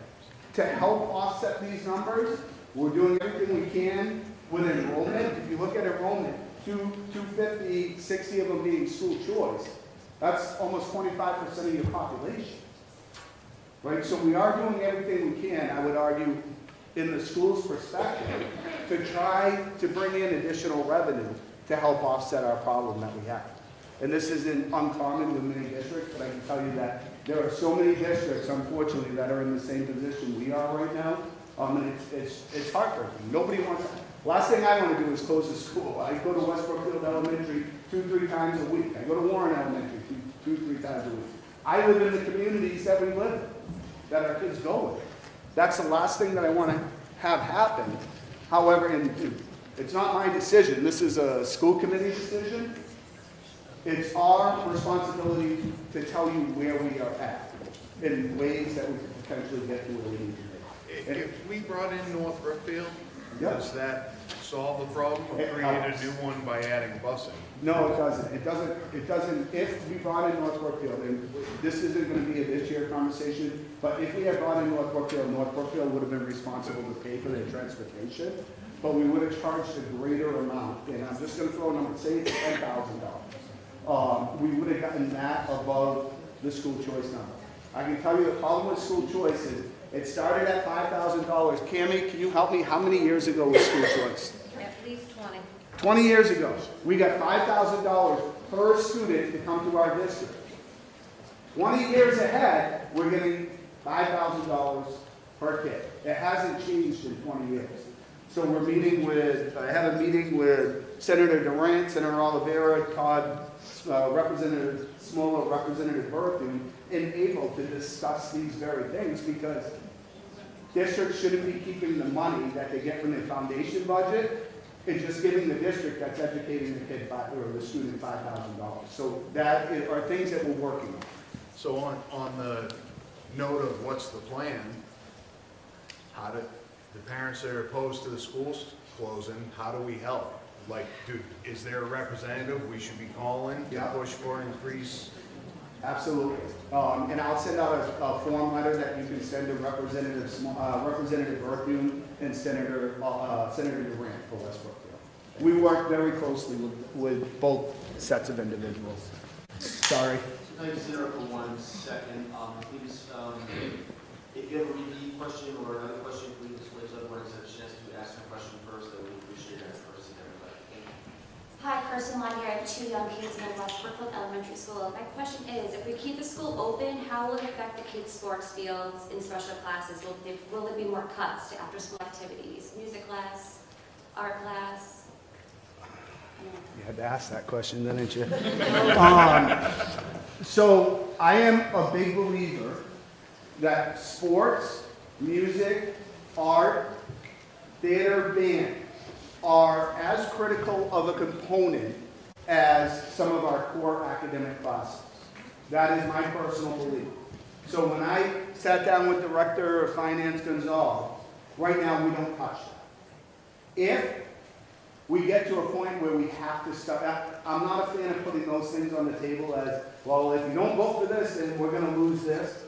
to help offset these numbers. We're doing everything we can with enrollment. If you look at enrollment, 250, 60 of them being school choice, that's almost 25% of your population. Right? So we are doing everything we can, I would argue, in the school's perspective, to try to bring in additional revenue to help offset our problem that we have. And this isn't uncommon with many districts, but I can tell you that there are so many districts, unfortunately, that are in the same position we are right now. And it's heartbreaking. Nobody wants to. Last thing I want to do is close the school. I go to West Brookfield Elementary 2-3 times a week. I go to Warren Elementary 2-3 times a week. I live in the communities that we live in, that our kids go with. That's the last thing that I want to have happen. However, it's not my decision. This is a school committee decision. It's our responsibility to tell you where we are at in ways that we can potentially get to where we need to be. If we brought in North Brookfield, Yep. does that solve the problem or It create helps. a new one by adding busing? No, it doesn't. It doesn't. If we brought in North Brookfield, and this isn't going to be a this year conversation, but if we had brought in North Brookfield would have been responsible to pay for their transportation, but we would have charged a greater amount. And I'm just going to throw a number, say it's $10,000. We would have gotten that above the school choice number. I can tell you the problem with school choice is it started at $5,000. Cammie, can you help me? How many years ago was school choice? At least 20 years ago, we got $5,000 per student to come to our district. 20 years ahead, we're getting $5,000 per kid. It hasn't changed in 20 years. So we're meeting with, I had a meeting with Senator Durant, Senator Oliveira, Todd, Representative Smola, Representative Berthoud in April to discuss these very things, because districts shouldn't be keeping the money that they get from their foundation budget and just giving the district that's educating the kid or the student $5,000. So that are things that we're working on. So on the note of what's the plan, how do the parents that are opposed to the schools closing, how do we help? Like, is there a representative we should be calling to push for increase? Absolutely. And I'll send out a form letter that you can send to Representative Berthoud and Senator Durant for West Brookfield. We work very closely with both sets of individuals. Sorry. Can I just interrupt for 1 second? Please, if you have a repeat question or another question, please just wait till everyone has a chance to ask a question first. That we appreciate that first and everybody. Thank you. Hi, Carson Lund here. I have 2 young kids in West Brookfield Elementary School. My question is, if we keep the school open, how will it affect the kids' sports fields in special classes? Will there be more cuts to after-school activities, music class, art class? You had to ask that question, didn't you? So I am a big believer that sports, music, art, theater, band are as critical of a component as some of our core academic classes. That is my personal belief. So when I sat down with Director of Finance Gonzalez, right now we don't touch that. If we get to a point where we have to start, I'm not a fan of putting those things on the table as, well, if you don't vote for this, then we're going to lose this.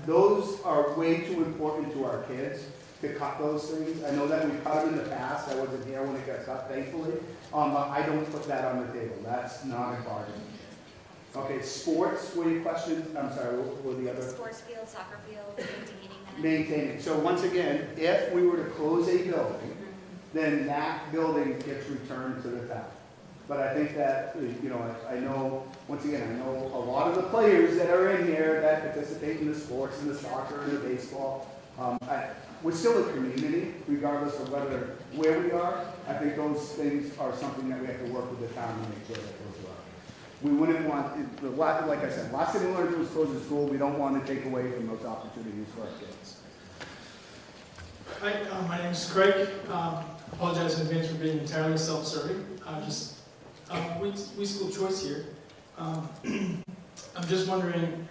Those are way too important to our kids to cut those things. I know that we've cut them in the past. I wasn't here when it got cut, thankfully. But I don't put that on the table. That's not a bargain. Okay, sports, what are your questions? I'm sorry, what were the other? Sports field, soccer field, maintaining that? Maintaining. So once again, if we were to close a building, then that building gets returned to the town. But I think that, I know, once again, I know a lot of the players that are in here that participate in the sports and the soccer and the baseball. We're still a community, regardless of where we are. I think those things are something that we have to work with the town to make sure that goes well. We wouldn't want, like I said, last thing we want to do is close the school. We don't want to take away from those opportunities for our kids. Hi, my name is Craig. Apologize in advance for being entirely self-serving. We school choice here. I'm just wondering,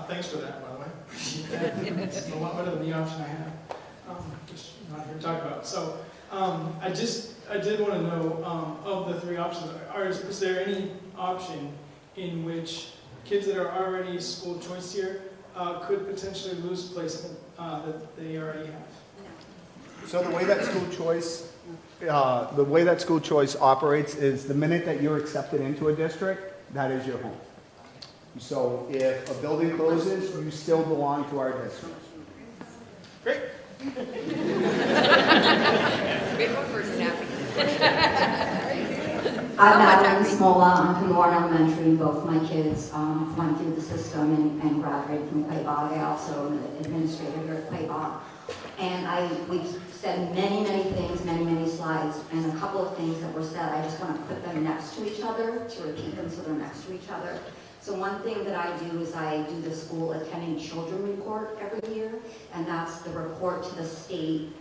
thanks for that, by the way. It's a lot better than the option I have, which I'm not here to talk about. So I did want to know, of the 3 options, is there any option in which kids that are already school choice here could potentially lose placement that they already have? So the way that school choice operates is the minute that you're accepted into a district, that is your home. So if a building closes, you still belong to our district. Great. I'm Madeline Smola. I'm from Warren Elementary. Both my kids went through the system and graduated from Quaboag. I also am an administrator here at Quaboag. And we've said many things, many slides, and a couple of things that were said, I just want to put them next to each other, to repeat them so they're next to each other. So one thing that I do is I do the school attending children report every year, and that's the report to the state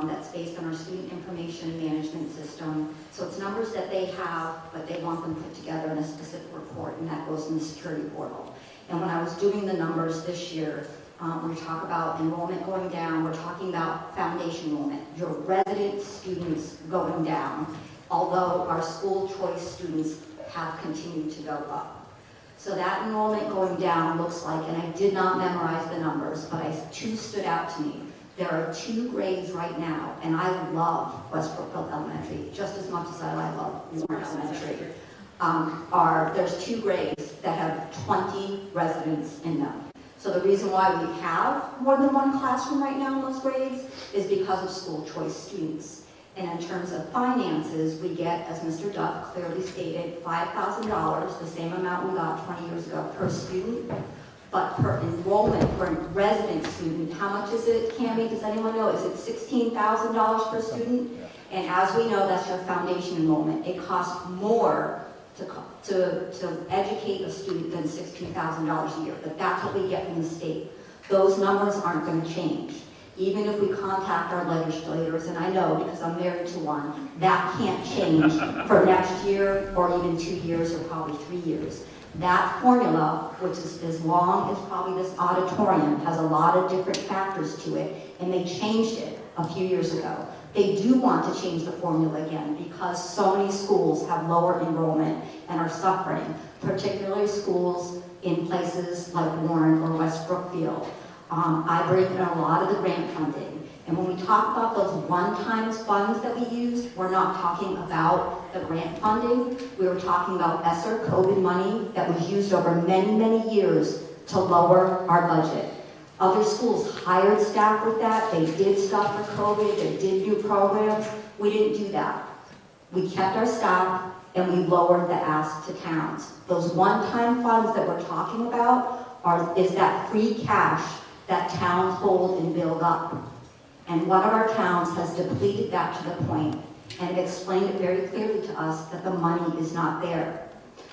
that's based on our student information management system. So it's numbers that they have, but they want them put together in a specific report, and that goes in the security portal. And when I was doing the numbers this year, we talk about enrollment going down, we're talking about foundation enrollment, your resident students going down, although our school choice students have continued to go up. So that enrollment going down looks like, and I did not memorize the numbers, but 2 stood out to me. There are 2 grades right now, and I love West Brookfield Elementary, just as much as I love Warren Elementary. There's 2 grades that have 20 residents in them. So the reason why we have more than 1 classroom right now in those grades is because of school choice students. And in terms of finances, we get, as Mr. Duff clearly stated, $5,000, the same amount we got 20 years ago per student. But per enrollment, for a resident student, how much is it, Cammie? Does anyone know? Is it $16,000 per student? And as we know, that's your foundation enrollment. It costs more to educate a student than $16,000 a year, but that's what we get from the state. Those numbers aren't going to change. Even if we contact our legislators, and I know because I'm married to one, that can't change for next year or even 2 years or probably 3 years. That formula, which is as long as probably this auditorium, has a lot of different factors to it, and they changed it a few years ago. They do want to change the formula again because so many schools have lower enrollment and are suffering, particularly schools in places like Warren or West Brookfield. I bring in a lot of the grant funding. And when we talk about those one-time funds that we used, we're not talking about the grant funding. We were talking about ESSER COVID money that was used over many, many years to lower our budget. Other schools hired staff with that. They did stuff for COVID. They did new programs. We didn't do that. We kept our staff and we lowered the ask to towns. Those one-time funds that we're talking about is that free cash that towns hold and build up. And one of our towns has depleted that to the point and it explained it very clearly to us that the money is not there.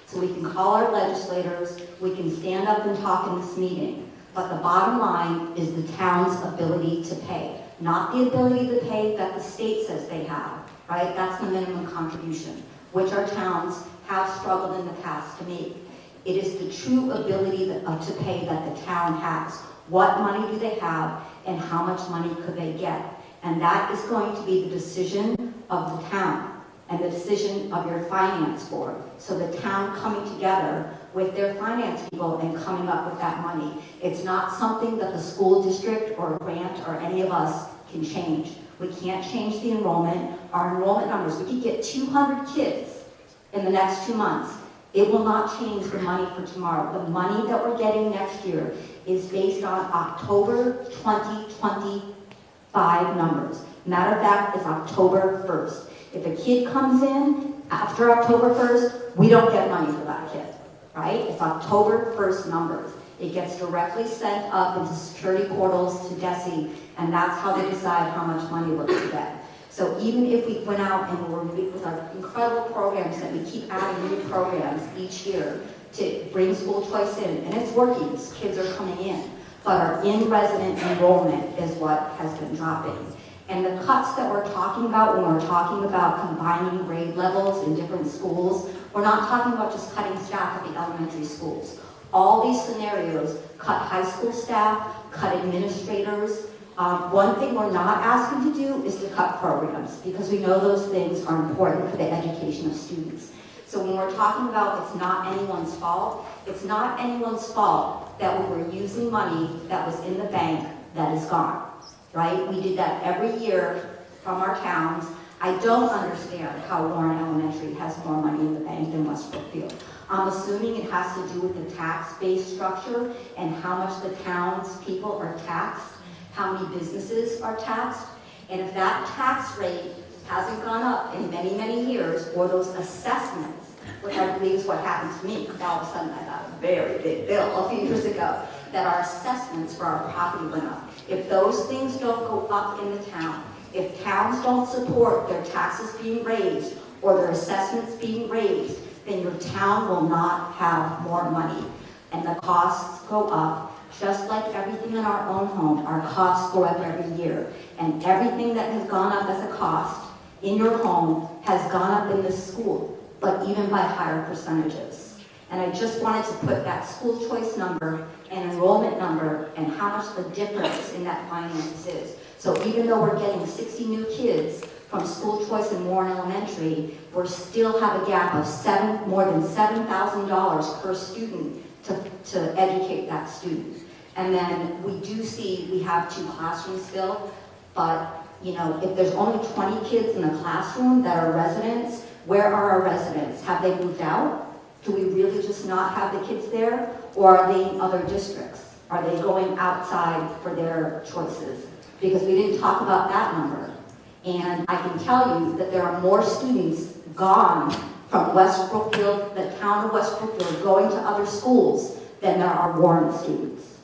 So we can call our legislators, we can stand up and talk in this meeting, but the bottom line is the town's ability to pay, not the ability to pay that the state says they have, right? That's the minimum contribution, which our towns have struggled in the past to make. It is the true ability to pay that the town has. What money do they have and how much money could they get? And that is going to be the decision of the town and the decision of your finance board. So the town coming together with their finance people and coming up with that money. It's not something that the school district or a grant or any of us can change. We can't change the enrollment. Our enrollment numbers, we could get 200 kids in the next 2 months. It will not change the money for tomorrow. The money that we're getting next year is based on October 2025 numbers. Matter of fact, it's October 1st. If a kid comes in after October 1st, we don't get money for that kid, right? It's October 1st numbers. It gets directly sent up into security portals to DESE, and that's how they decide how much money we're going to get. So even if we went out and we're with our incredible programs that we keep adding new programs each year to bring school choice in, and it's working, kids are coming in, but our in-resident enrollment is what has been dropping. And the cuts that we're talking about when we're talking about combining grade levels in different schools, we're not talking about just cutting staff at the elementary schools. All these scenarios cut high school staff, cut administrators. One thing we're not asking to do is to cut programs because we know those things are important for the education of students. So when we're talking about it's not anyone's fault, it's not anyone's fault that we were using money that was in the bank that is gone, right? We did that every year from our towns. I don't understand how Warren Elementary has more money in the bank than West Brookfield. I'm assuming it has to do with the tax-based structure and how much the town's people are taxed, how many businesses are taxed, and if that tax rate hasn't gone up in many, many years, or those assessments, which I believe is what happened to me, because all of a sudden I got a very big bill a few years ago, that our assessments for our property went up. If those things don't go up in the town, if towns don't support their taxes being raised or their assessments being raised, then your town will not have more money. And the costs go up. Just like everything in our own home, our costs go up every year. And everything that has gone up as a cost in your home has gone up in this school, but even by higher percentages. And I just wanted to put that school choice number and enrollment number and how much the difference in that finances is. So even though we're getting 60 new kids from school choice in Warren Elementary, we still have a gap of more than $7,000 per student to educate that student. And then we do see we have 2 classrooms filled, but you know, if there's only 20 kids in the classroom that are residents, where are our residents? Have they moved out? Do we really just not have the kids there? Or are they in other districts? Are they going outside for their choices? Because we didn't talk about that number. And I can tell you that there are more students gone from West Brookfield, the town of West Brookfield, going to other schools than there are Warren students.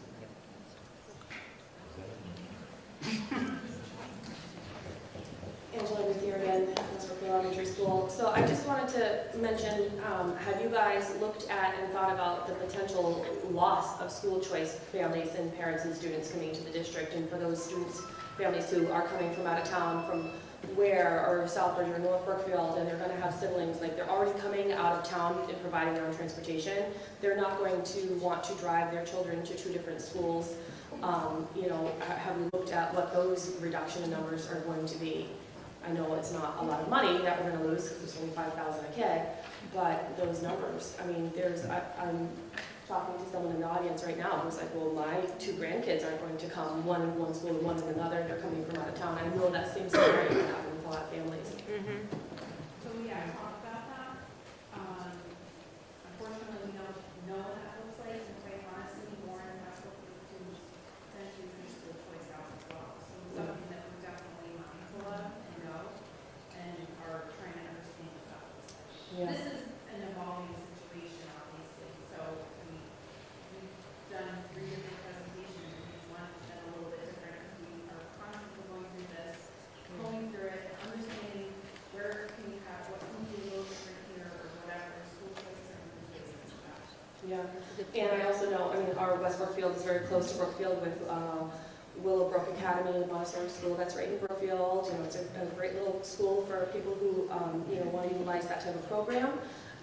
Angela with you again, West Brookfield Elementary School. So I just wanted to mention, have you guys looked at and thought about the potential loss of school choice families and parents and students coming to the district, and for those students, families who are coming from out of town, from Ware or Southbridge or North Brookfield, and they're going to have siblings, like they're already coming out of town and providing their own transportation. They're not going to want to drive their children to 2 different schools. You know, have we looked at what those reduction in numbers are going to be? I know it's not a lot of money that we're going to lose because there's only 5,000 a kid, but those numbers, I mean, I'm talking to someone in the audience right now who's like, well, my 2 grandkids aren't going to come, one in one school and one in another, they're coming from out of town. I know that same scenario can happen with a lot of families. So yeah, I talked about that. Unfortunately, we don't know what that looks like, and quite honestly, more and less of the students potentially finish school choice out as well. So it's something that we're definitely mindful of and know, and are trying to understand what that looks like. Yeah. This is an evolving situation, obviously, so we've done 3 different presentations, and each one has been a little bit different. We are constantly going through this, going through it, understanding where can we have, what can we do a little different here, or whatever, school choice or improvements and that. Yeah, and I also know, I mean, our West Brookfield is very close to Brookfield with Willowbrook Academy, Montessori school that's right in Brookfield. You know, it's a great little school for people who, you know, want to utilize that type of program.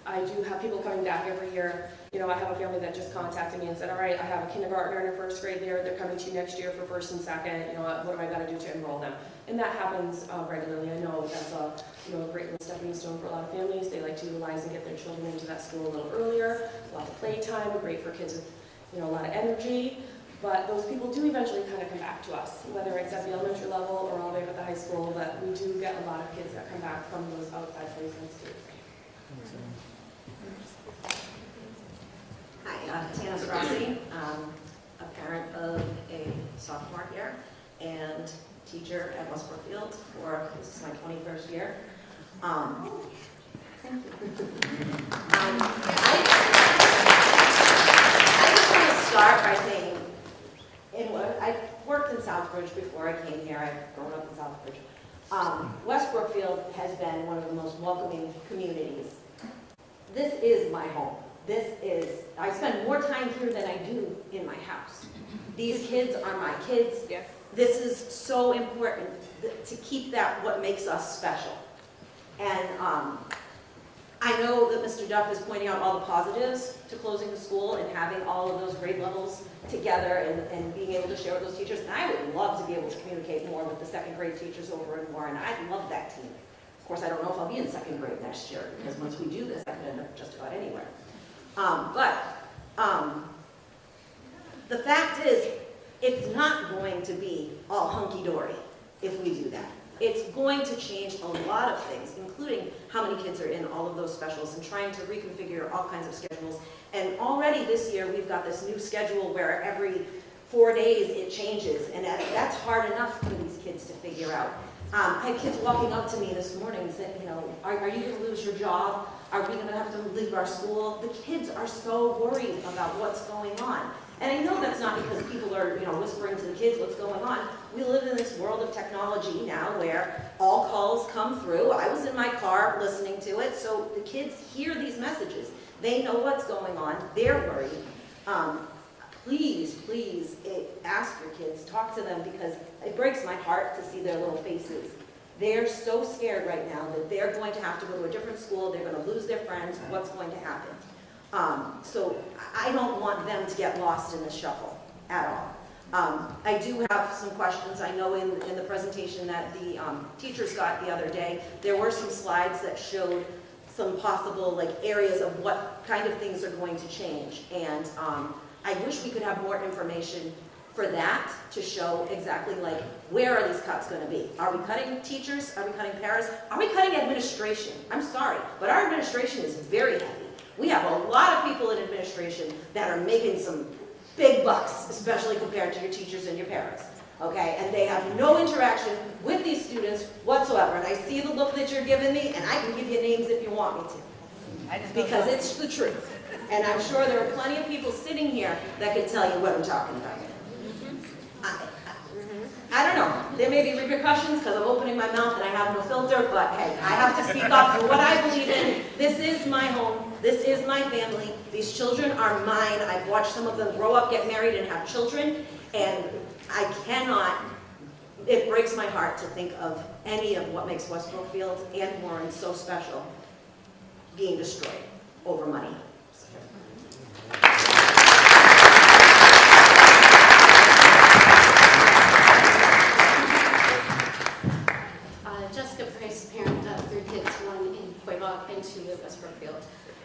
I do have people coming back every year. You know, I have a family that just contacted me and said, all right, I have a kindergartner in 1st grade there. They're coming to you next year for 1st and 2nd. You know, what do I got to do to enroll them? And that happens regularly. I know that's a, you know, a great little stepping stone for a lot of families. They like to utilize and get their children into that school a little earlier. A lot of playtime, great for kids with, you know, a lot of energy. But those people do eventually kind of come back to us, whether it's at the elementary level or all the way up at the high school. But we do get a lot of kids that come back from those outside placements too. Hi, Tana Strassi, a parent of a sophomore here and teacher at West Brookfield for, this is my 21st year. Thank you. I just want to start by saying, I worked in Southbridge before I came here. I've grown up in Southbridge. West Brookfield has been one of the most welcoming communities. This is my home. I spend more time here than I do in my house. These kids are my kids. Yes. This is so important to keep that what makes us special. And I know that Mr. Duff is pointing out all the positives to closing the school and having all of those grade levels together and being able to share with those teachers. And I would love to be able to communicate more with the 2nd grade teachers over in Warren. I love that team. Of course, I don't know if I'll be in 2nd grade next year, because once we do this, I could end up just about anywhere. The fact is, it's not going to be all hunky-dory if we do that. It's going to change a lot of things, including how many kids are in all of those specials and trying to reconfigure all kinds of schedules. And already this year, we've got this new schedule where every 4 days it changes, and that's hard enough for these kids to figure out. I had kids walking up to me this morning and saying, you know, are you going to lose your job? Are we going to have to leave our school? The kids are so worried about what's going on. And I know that's not because people are, you know, whispering to the kids what's going on. We live in this world of technology now where all calls come through. I was in my car listening to it, so the kids hear these messages. They know what's going on. They're worried. Please ask your kids, talk to them, because it breaks my heart to see their little faces. They're so scared right now that they're going to have to go to a different school, they're going to lose their friends, what's going to happen. So I don't want them to get lost in the shuffle at all. I do have some questions. I know in the presentation that the teachers got the other day, there were some slides that showed some possible areas of what kind of things are going to change. And I wish we could have more information for that to show exactly where are these cuts going to be. Are we cutting teachers? Are we cutting paras? Are we cutting administration? I'm sorry, but our administration is very heavy. We have a lot of people in administration that are making some big bucks, especially compared to your teachers and your paras. okay? And they have no interaction with these students whatsoever. And I see the look that you're giving me, and I can give you names if you want me to. Because it's the truth. And I'm sure there are plenty of people sitting here that can tell you what I'm talking about. I don't know. There may be repercussions because I'm opening my mouth and I have no filter, but hey, I have to speak up for what I believe in. This is my home. This is my family. These children are mine. I've watched some of them grow up, get married, and have children, and I cannot, it breaks my heart to think of any of what makes West Brookfield and Warren so special being destroyed over money. Jessica Price, parent of 3 kids, one in Quaboag and 2 at West Brookfield.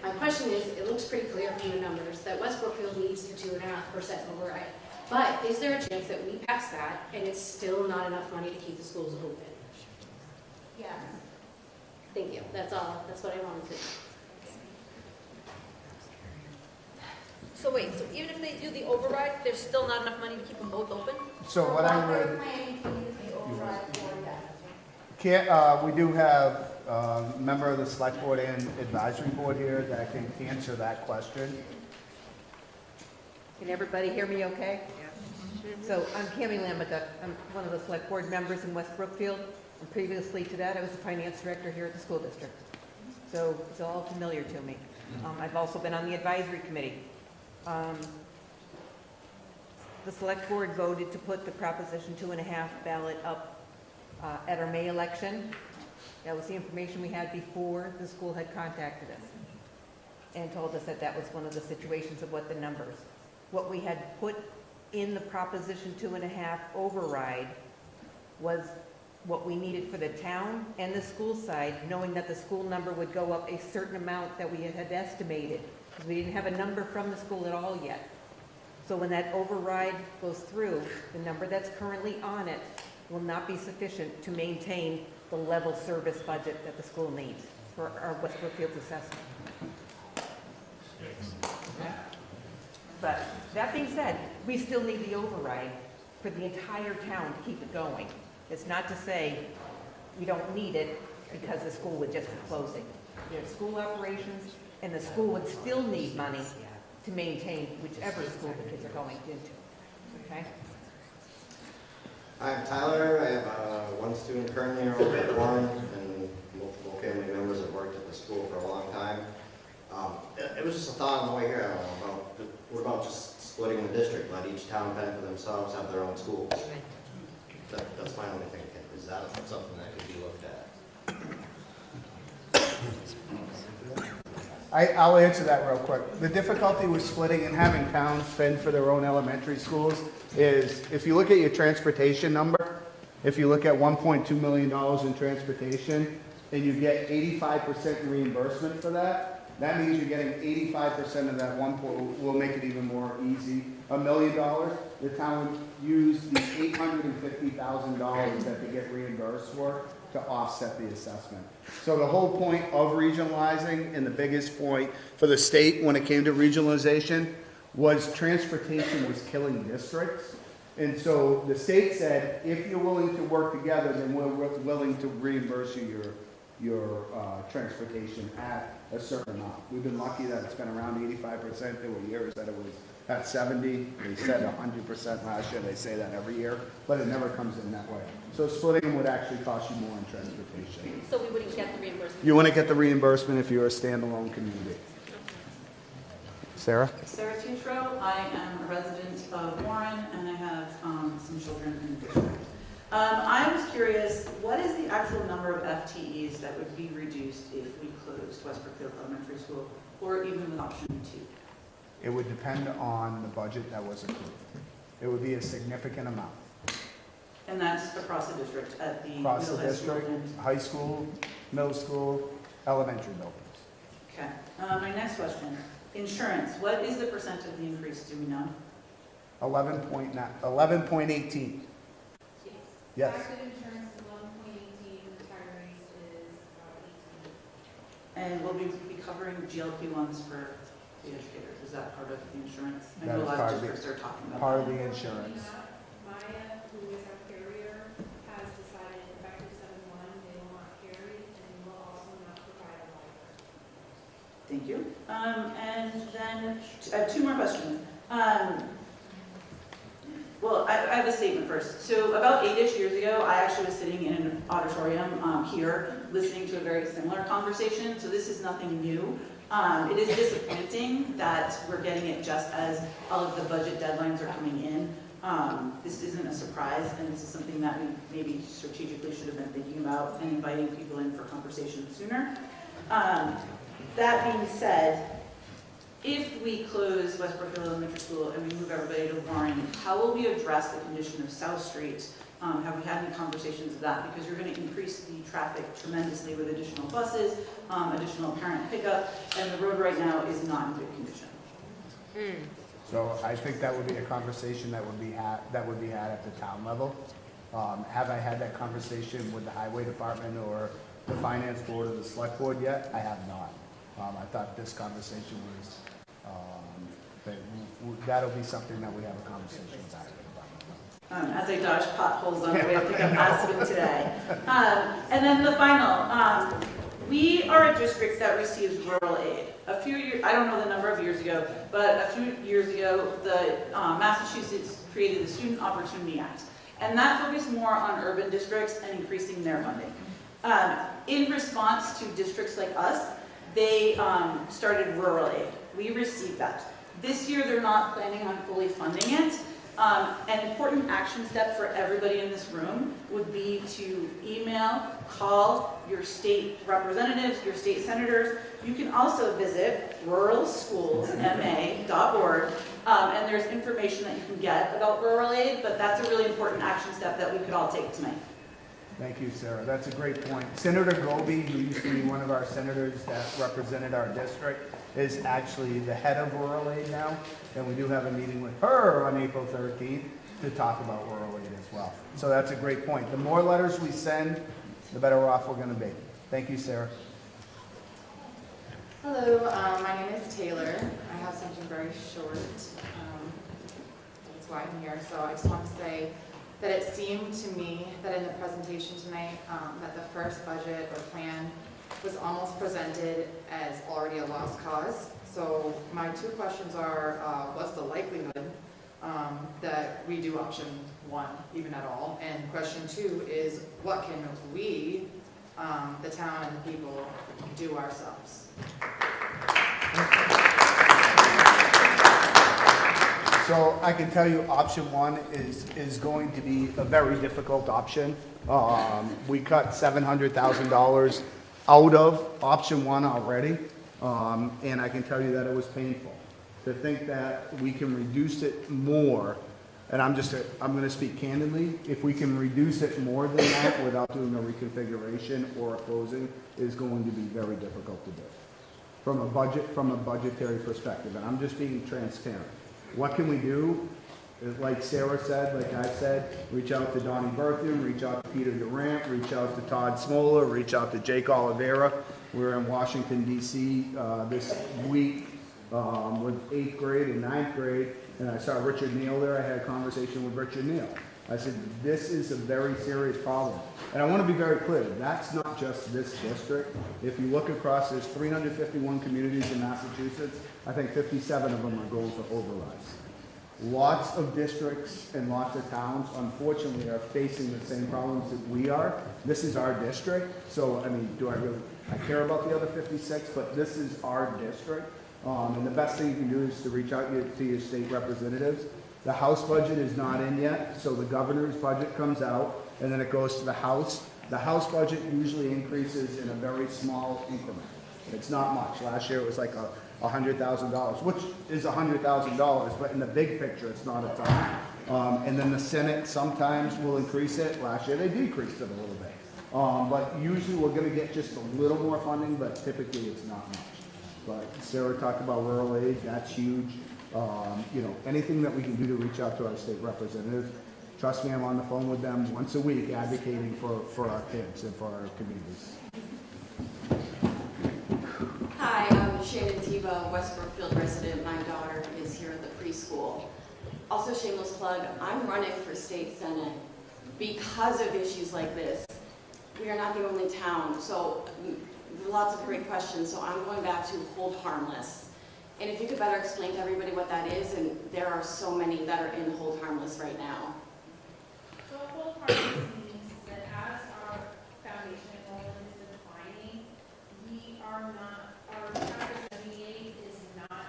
My question is, it looks pretty clear from the numbers that West Brookfield needs the 2.5% override. But is there a chance that we pass that and it's still not enough money to keep the schools open? Yes. Thank you. That's all. That's what I wanted to know. So wait, so even if they do the override, there's still not enough money to keep them both open? So what I would, They're planning to use the override for that. we do have a member of the select board and advisory board here that can answer that question. Can everybody hear me okay? So I'm Cammie Lamaduck. I'm one of the select board members in West Brookfield. And previously to that, I was the finance director here at the school district. So it's all familiar to me. I've also been on the advisory committee. The select board voted to put the Proposition 2.5 ballot up at our May election. That was the information we had before the school had contacted us and told us that that was one of the situations of what the numbers. What we had put in the Proposition 2.5 override was what we needed for the town and the school side, knowing that the school number would go up a certain amount that we had estimated, because we didn't have a number from the school at all yet. So when that override goes through, the number that's currently on it will not be sufficient to maintain the level service budget that the school needs for our West Brookfield's assessment. Okay? But that being said, we still need the override for the entire town to keep it going. It's not to say we don't need it because the school would just be closing. There's school operations, and the school would still need money to maintain whichever school the kids are going into. Okay? I'm Tyler. I have one student currently enrolled at Warren, and multiple family members have worked at the school for a long time. It was just a thought on the way here. I don't know about, what about just splitting the district, let each town fend for themselves, have their own schools? That's my only thing. Is that something that could be looked at? I'll answer that real quick. The difficulty with splitting and having towns fend for their own elementary schools is, if you look at your transportation number, if you look at $1.2 million in transportation, and you get 85% reimbursement for that, that means you're getting 85% of that we'll make it even more easy. $1 million, the town would use the $850,000 that they get reimbursed for to offset the assessment. So the whole point of regionalizing, and the biggest point for the state when it came to regionalization, was transportation was killing districts. And so the state said, if you're willing to work together, then we're willing to reimburse you your transportation at a certain amount. We've been lucky that it's been around 85%. There were years that it was at 70. They said 100% last year. They say that every year, but it never comes in that way. So splitting them would actually cost you more in transportation. So we wouldn't get the reimbursement? You want to get the reimbursement if you're a standalone community. Sarah? Sarah Tutro. I am a resident of Warren, and I have some children in the district. I was curious, what is the actual number of FTEs that would be reduced if we closed West Brookfield Elementary School, or even with option 2? It would depend on the budget that was approved. It would be a significant amount. And that's across the district at the Across the middle high school district, and- high school, middle school, elementary buildings. Okay. My next question, insurance. What is the percent of the increase? Do we know? 11.18. Yes. Active insurance is 11.18, retirees is 18. And will we be covering GLP-1s for the educators? Is that part of the insurance? I That know is a lot part of of the- districts are talking about part that. of the insurance. Maya who is our carrier, has decided effective 7/1, they will not carry and will also not provide a library. Thank you. And then I have two more questions. Well, I have a statement first. So about 8-ish years ago, I actually was sitting in an auditorium here, listening to a very similar conversation. So this is nothing new. It is disappointing that we're getting it just as all of the budget deadlines are coming in. This isn't a surprise, and this is something that we maybe strategically should have been thinking about and inviting people in for conversation sooner. That being said, if we close West Brookfield Elementary School and we move everybody to Warren, how will we address the condition of South Street? Have we had any conversations of that? Because you're going to increase the traffic tremendously with additional buses, additional parent pickup, and the road right now is not in good condition. So I think that would be a conversation that would be had at the town level. Have I had that conversation with the highway department or the finance board or the select board yet? I have not. I thought this conversation was, that'll be something that we have a conversation about. As I dodge potholes on the way to pick up Aspen today. And then the final, we are a district that receives rural aid. A few years, I don't know the number of years ago, but a few years ago, the Massachusetts created the Student Opportunity Act. And that focused more on urban districts and increasing their funding. In response to districts like us, they started rural aid. We received that. This year, they're not planning on fully funding it. An important action step for everybody in this room would be to email, call your state representatives, your state senators. You can also visit ruralschools.ma.org, and there's information that you can get about rural aid, but that's a really important action step that we could all take tonight. Thank you, Sarah. That's a great point. Senator Goby, who used to be one of our senators that represented our district, is actually the head of rural aid now, and we do have a meeting with her on April 13th to talk about rural aid as well. So that's a great point. The more letters we send, the better off we're going to be. Thank you, Sarah. Hello, my name is Taylor. I have something very short. That's why I'm here. So I just want to say that it seemed to me that in the presentation tonight that the first budget or plan was almost presented as already a lost cause. So my two questions are, what's the likelihood that we do option one even at all? And question two is, what can we, the town and the people, do ourselves? So I can tell you option one is going to be a very difficult option. We cut $700,000 out of option one already, and I can tell you that it was painful. To think that we can reduce it more, and I'm going to speak candidly, if we can reduce it more than that without doing a reconfiguration or a closing, is going to be very difficult to do. From a budgetary perspective, and I'm just being transparent. What can we do? Like Sarah said, like I said, reach out to Donnie Bertham, reach out to Peter Durant, reach out to Todd Smoller, reach out to Jake Oliveira. We're in Washington, D.C. This week with 8th grade and 9th grade, and I saw Richard Neal there. I had a conversation with Richard Neal. I said, this is a very serious problem. And I want to be very clear, that's not just this district. If you look across, there's 351 communities in Massachusetts. I think 57 of them are going for overrides. Lots of districts and lots of towns, unfortunately, are facing the same problems that we are. This is our district, so, I mean, I care about the other 56, but this is our district. And the best thing you can do is to reach out to your state representatives. The House budget is not in yet, so the governor's budget comes out, and then it goes to the House. The House budget usually increases in a very small increment. It's not much. Last year it was like $100,000, which is $100,000, but in the big picture, it's not a ton. And then the Senate sometimes will increase it. Last year they decreased it a little bit. But usually we're going to get just a little more funding, but typically it's not much. But Sarah talked about rural aid. That's huge. Anything that we can do to reach out to our state representatives. Trust me, I'm on the phone with them once a week advocating for our kids and for our communities. Hi, I'm Shannon Tebow, West Brookfield resident. My daughter is here at the preschool. Also, shameless plug, I'm running for state senate because of issues like this, we are not the only town. So lots of great questions. So I'm going back to hold harmless. And if you could better explain to everybody what that is, and there are so many that are in hold harmless right now. So hold harmless means that as our foundation enrollment is declining, our chapter 78 is not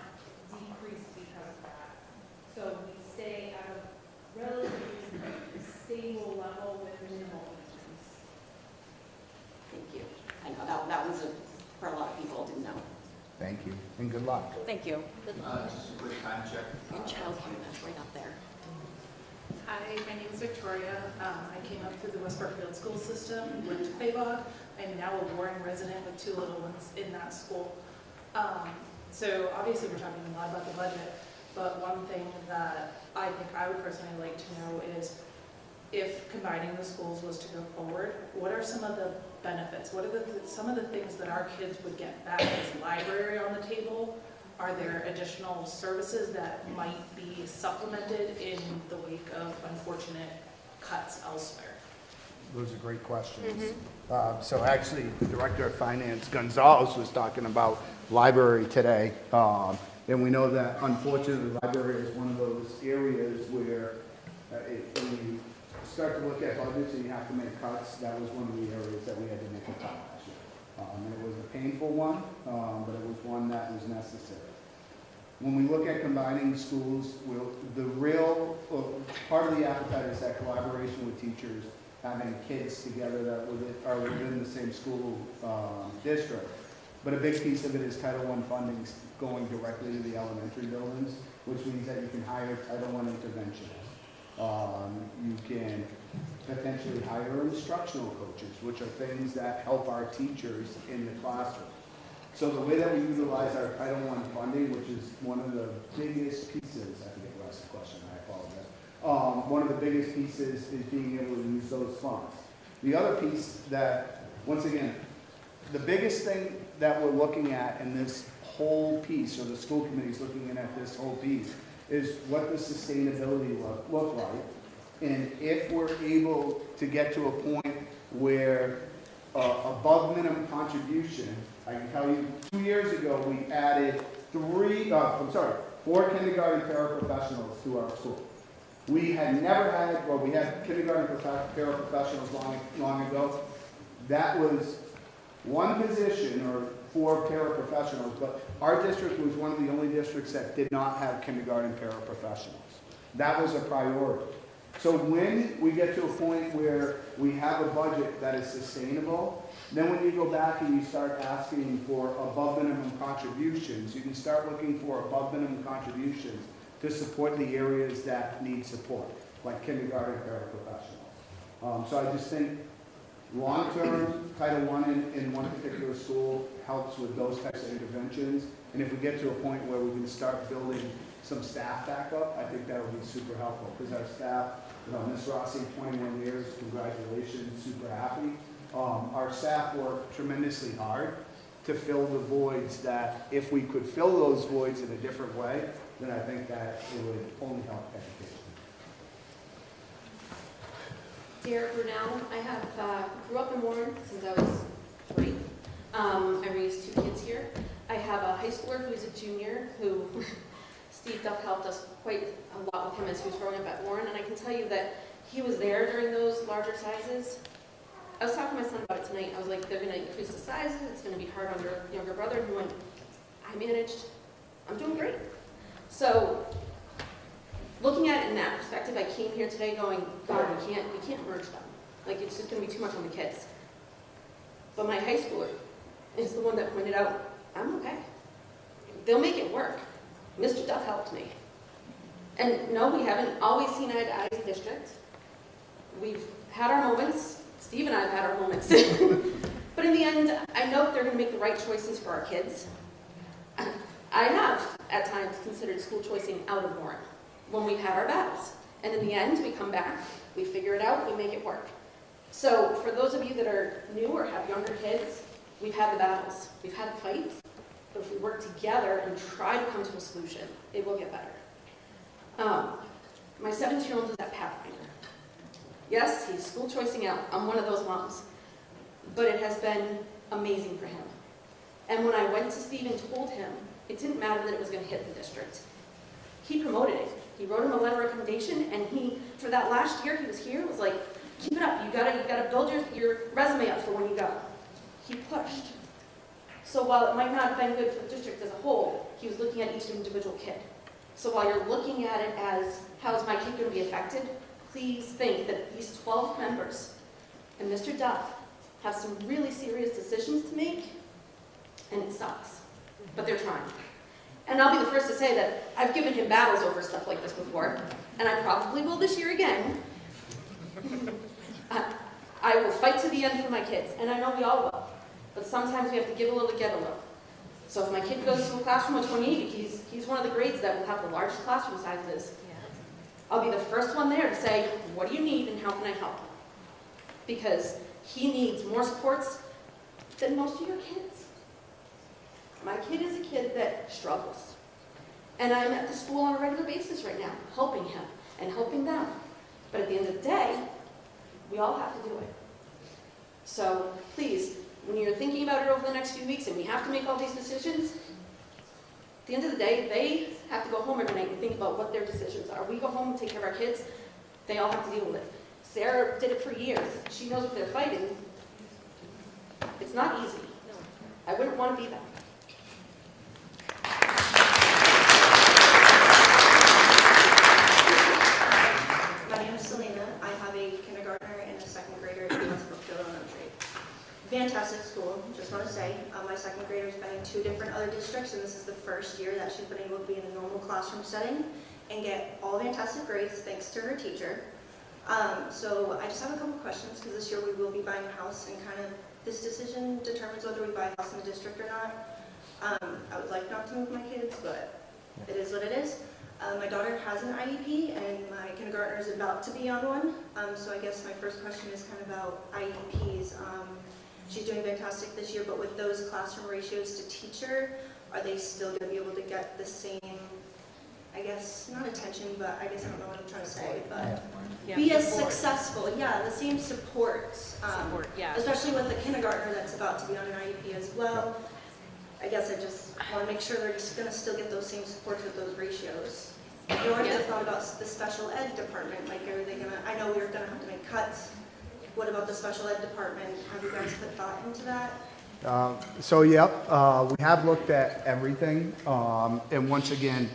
decreased because of that. So we stay at a relatively stable level with minimal increase. Thank you. I know that was for a lot of people didn't know. Thank you, and good luck. Thank you. Just a quick time check. And childcare, that's right up there. Hi, my name is Victoria. I came up through the West Brookfield school system, went to Quaboag. I'm now a Warren resident with 2 little ones in that school. So obviously we're talking a lot about the budget, but one thing that I think I would personally like to know is if combining the schools was to go forward, what are some of the benefits? What are some of the things that our kids would get back? Is library on the table? Are there additional services that might be supplemented in the wake of unfortunate cuts elsewhere? Those are great questions. So actually, the Director of Finance, Gonzalez, was talking about library today. And we know that unfortunately, the library is one of those areas where when you start to look at budgets and you have to make cuts, that was one of the areas that we had to make a cut last year. And it was a painful one, but it was one that was necessary. When we look at combining schools, the real part of the appetite is that collaboration with teachers, having kids together that are within the same school district. But a big piece of it is Title I funding going directly to the elementary buildings, which means that you can hire Title I interventionists. You can potentially hire instructional coaches, which are things that help our teachers in the classroom. So the way that we utilize our Title I funding, which is one of the biggest pieces, I forget the rest of the question, I apologize. One of the biggest pieces is being able to use those funds. The other piece that, once again, the biggest thing that we're looking at in this whole piece, or the school committee is looking at this whole piece, is what does sustainability look like? And if we're able to get to a point where above minimum contribution, I can tell you 2 years ago we added 4 kindergarten paraprofessionals to our school. We had never had, well, we had kindergarten paraprofessionals long ago. That was one position or 4 paraprofessionals, but our district was one of the only districts that did not have kindergarten paraprofessionals. That was a priority. So when we get to a point where we have a budget that is sustainable, then when you go back and you start asking for above minimum contributions, you can start looking for above minimum contributions to support the areas that need support, like kindergarten paraprofessionals. So I just think long-term, Title I in one particular school helps with those types of interventions. And if we get to a point where we can start building some staff back up, I think that will be super helpful. Because our staff, Ms. Rossi, 21 years, congratulations, super happy. Our staff work tremendously hard to fill the voids that, if we could fill those voids in a different way, then I think that it would only help education. Dear Brunel, I grew up in Warren since I was 3. I raised 2 kids here. I have a high schooler who's a junior who Steve Duff helped us quite a lot with him as he was growing up at Warren, and I can tell you that he was there during those larger sizes. I was talking to my son about it tonight. I was like, they're going to increase the sizes. It's going to be hard on your younger brother. And he went, I managed. I'm doing great. So looking at it in that perspective, I came here today going, God, we can't merge them. Like, it's just going to be too much on the kids. But my high schooler is the one that pointed out, I'm okay. They'll make it work. Mr. Duff helped me. And no, we haven't always seen eye to eye as a district. We've had our moments. Steve and I have had our moments. But in the end, I know they're going to make the right choices for our kids. I have, at times, considered school choicing out of Warren when we've had our battles. And in the end, we come back, we figure it out, we make it work. So for those of you that are new or have younger kids, we've had the battles, we've had the fights, but if we work together and try to come to a solution, it will get better. My 17-year-old is at Pathfinder. Yes, he's school choicing out. I'm one of those moms. But it has been amazing for him. And when I went to Steve and told him, it didn't matter that it was going to hit the district. He promoted it. He wrote him a letter of recommendation, and he, for that last year he was here, was like, keep it up. You gotta build your resume up for when you go. He pushed. So while it might not have been good for the district as a whole, he was looking at each individual kid. So while you're looking at it as, how is my kid going to be affected, please think that these 12 members and Mr. Duff have some really serious decisions to make, and it sucks, but they're trying. And I'll be the first to say that I've given him battles over stuff like this before, and I probably will this year again. I will fight to the end for my kids, and I know we all will, but sometimes we have to give a little to get a little. So if my kid goes to a classroom with 28, he's one of the grades that will have the largest classroom sizes. I'll be the first one there to say, what do you need and how can I help? Because he needs more supports than most of your kids. My kid is a kid that struggles. And I'm at the school on a regular basis right now, helping him and helping them. But at the end of the day, we all have to do it. So please, when you're thinking about it over the next few weeks and we have to make all these decisions, at the end of the day, they have to go home every night and think about what their decisions are. We go home and take care of our kids, they all have to deal with it. Sarah did it for years. She knows what they're fighting. It's not easy. I wouldn't want to be them. My name is Selena. I have a kindergartner and a second grader at Westbrook Elementary. Fantastic school, just want to say. My second grader has been in 2 different other districts, and this is the first year that she's been able to be in a normal classroom setting and get all fantastic grades thanks to her teacher. So I just have a couple questions, because this year we will be buying a house, and kind of this decision determines whether we buy a house in the district or not. I would like not to move my kids, but it is what it is. My daughter has an IEP, and my kindergartner is about to be on one. So I guess my first question is kind of about IEPs. She's doing fantastic this year, but with those classroom ratios to teacher, are they still going to be able to get the same, I guess, not attention, but I guess I don't know what I'm trying to say, but be as successful, the same support. Especially with the kindergartner that's about to be on an IEP as well. I guess I just want to make sure they're just going to still get those same supports with those ratios. Or have they thought about the special ed department? Like, are they going to, I know we're going to have to make cuts. What about the special ed department? Have you guys put thought into that? We have looked at everything. And once again,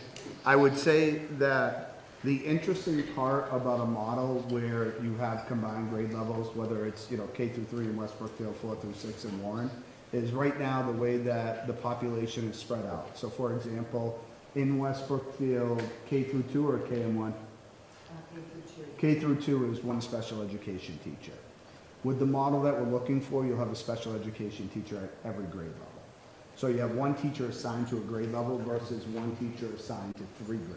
I would say that the interesting part about a model where you have combined grade levels, whether it's K through 3 in West Brookfield, 4 through 6 in Warren, is right now the way that the population is spread out. So for example, in West Brookfield, K through 2 or K and 1? K through 2 is one special education teacher. With the model that we're looking for, you'll have a special education teacher at every grade level. So you have one teacher assigned to a grade level versus one teacher assigned to 3 grade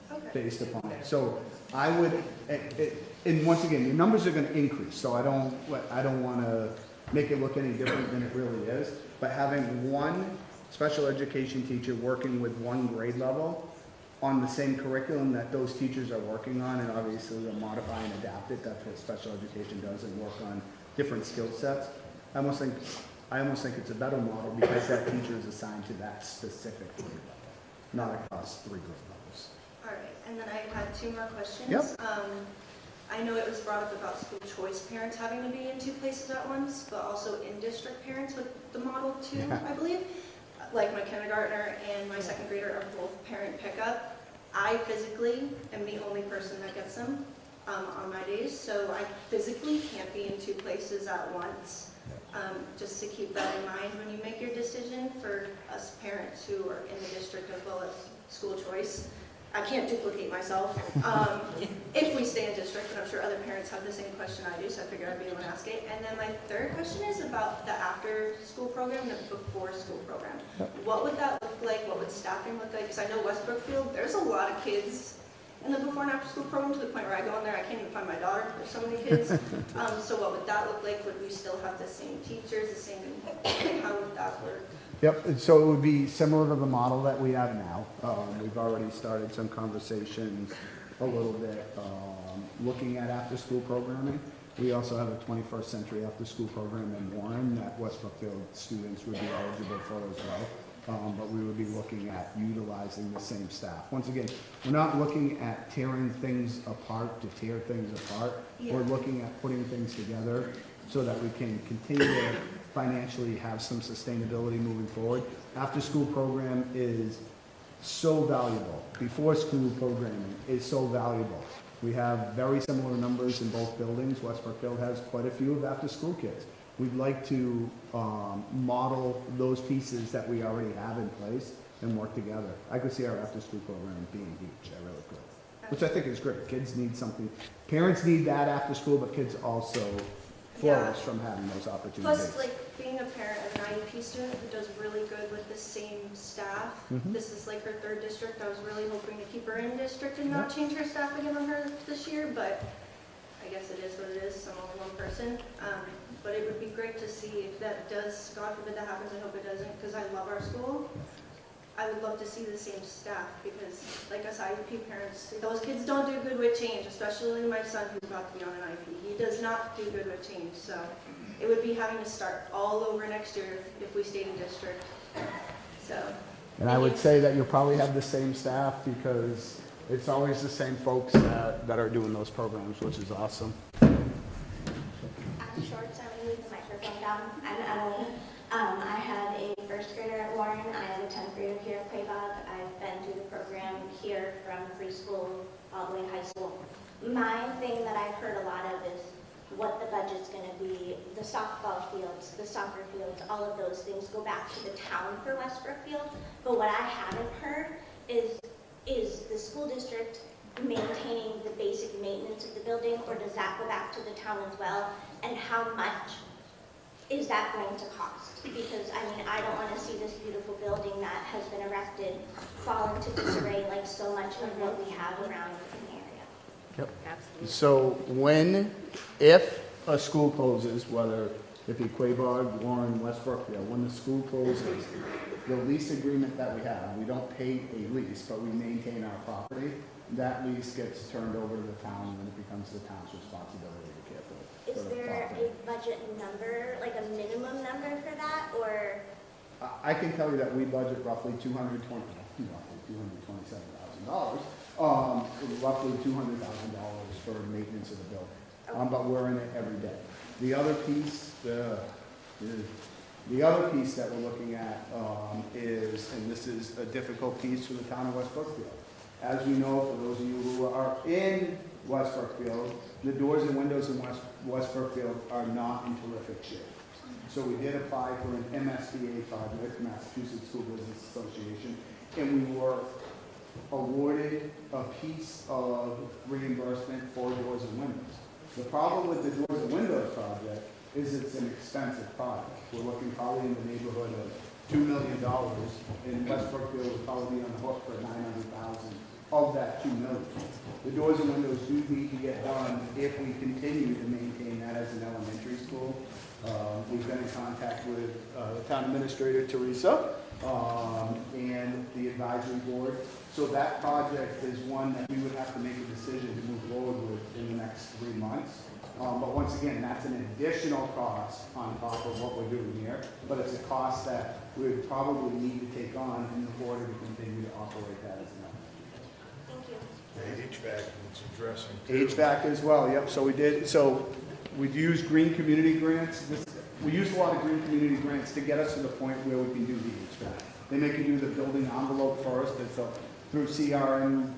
levels, based upon it. So I would, and once again, your numbers are going to increase. So I don't want to make it look any different than it really is. But having one special education teacher working with one grade level on the same curriculum that those teachers are working on, and obviously they'll modify and adapt it. That's what special education does, and work on different skill sets. I almost think it's a better model because that teacher is assigned to that specific grade level, not across 3 grade levels. All right, and then I had 2 more questions. Yep. I know it was brought up about school choice parents having to be in 2 places at once, but also in-district parents with the model too, I believe. Like my kindergartner and my second grader are both parent pickup. I physically am the only person that gets them on my days, so I physically can't be in 2 places at once. Just to keep that in mind when you make your decision for us parents who are in the district as well as school choice. I can't duplicate myself if we stay in district, but I'm sure other parents have the same question I do, so I figured I'd be able to ask it. And then my third question is about the after-school program, the before-school program. What would that look like? What would staffing look like? Because I know West Brookfield, there's a lot of kids in the before and after-school program, to the point where I go in there, I can't even find my daughter. There's so many kids. So what would that look like? Would we still have the same teachers, the same, how would that work? Yep, so it would be similar to the model that we have now. We've already started some conversations a little bit looking at after-school programming. We also have a 21st century after-school program in Warren that West Brookfield students would be eligible for as well. But we would be looking at utilizing the same staff. Once again, we're not looking at tearing things apart to tear things apart. Yeah. We're looking at putting things together so that we can continue to financially have some sustainability moving forward. After-school program is so valuable. Before-school programming is so valuable. We have very similar numbers in both buildings. West Brookfield has quite a few of after-school kids. We'd like to model those pieces that we already have in place and work together. I could see our after-school program being huge, I really could. Which I think is great. Kids need something. Parents need that after school, but kids also flourish from having those opportunities. Plus, like, being a parent of an IEP student who does really good with the same staff, this is like her third district. I was really hoping to keep her in district and not change her staff again on her this year, but I guess it is what it is. I'm only one person. But it would be great to see if that does, God forbid that happens, I hope it doesn't, because I love our school. I would love to see the same staff because, like us IEP parents, those kids don't do good with change, especially my son who's about to be on an IEP. He does not do good with change, so it would be having to start all over next year if we stayed in district. So. And I would say that you'll probably have the same staff because it's always the same folks that are doing those programs, which is awesome. I'm short, so I'm going to leave the microphone down. I'm Emily. I have a first grader at Warren. I have a 10th grader here at Quaboag. I've been through the program here from preschool all the way to high school. My thing that I've heard a lot of is what the budget's going to be, the softball fields, the soccer fields, all of those things go back to the town for West Brookfield. But what I haven't heard is the school district maintaining the basic maintenance of the building, or does that go back to the town as well? And how much is that going to cost? Because, I mean, I don't want to see this beautiful building that has been erected fall into disarray like so much of what we have around in the area. Yep. Absolutely. So if a school closes, whether it be Quaboag, Warren, West Brookfield, when the school closes, the lease agreement that we have, we don't pay a lease, but we maintain our property, that lease gets turned over to the town and it becomes the town's responsibility to care for it. Is there a budget number, like a minimum number for that, or? I can tell you that we budget roughly $227,000, roughly $200,000 for maintenance of the building. But we're in it every day. The other piece, the other piece that we're looking at is, and this is a difficult piece for the town of West Brookfield. As we know, for those of you who are in West Brookfield, the doors and windows in West Brookfield are not in terrific shape. So we did apply for an MSBA project, Massachusetts School Business Association, and we were awarded a piece of reimbursement for doors and windows. The problem with the doors and windows project is it's an expensive project. We're looking probably in the neighborhood of $2 million, and West Brookfield would probably be on the hook for $900,000 of that $2 million. The doors and windows do need to get done if we continue to maintain that as an elementary school. We've been in contact with the town administrator, Teresa, and the advisory board. So that project is one that we would have to make a decision to move forward with in the next 3 months. But once again, that's an additional cost on top of what we're doing here, but it's a cost that we would probably need to take on in order to continue to operate that as an elementary. HVAC needs addressing too. HVAC as well, yep. So we've used green community grants. We used a lot of green community grants to get us to the point where we can do the HVAC. They make you do the building envelope first. It's through CMRPC.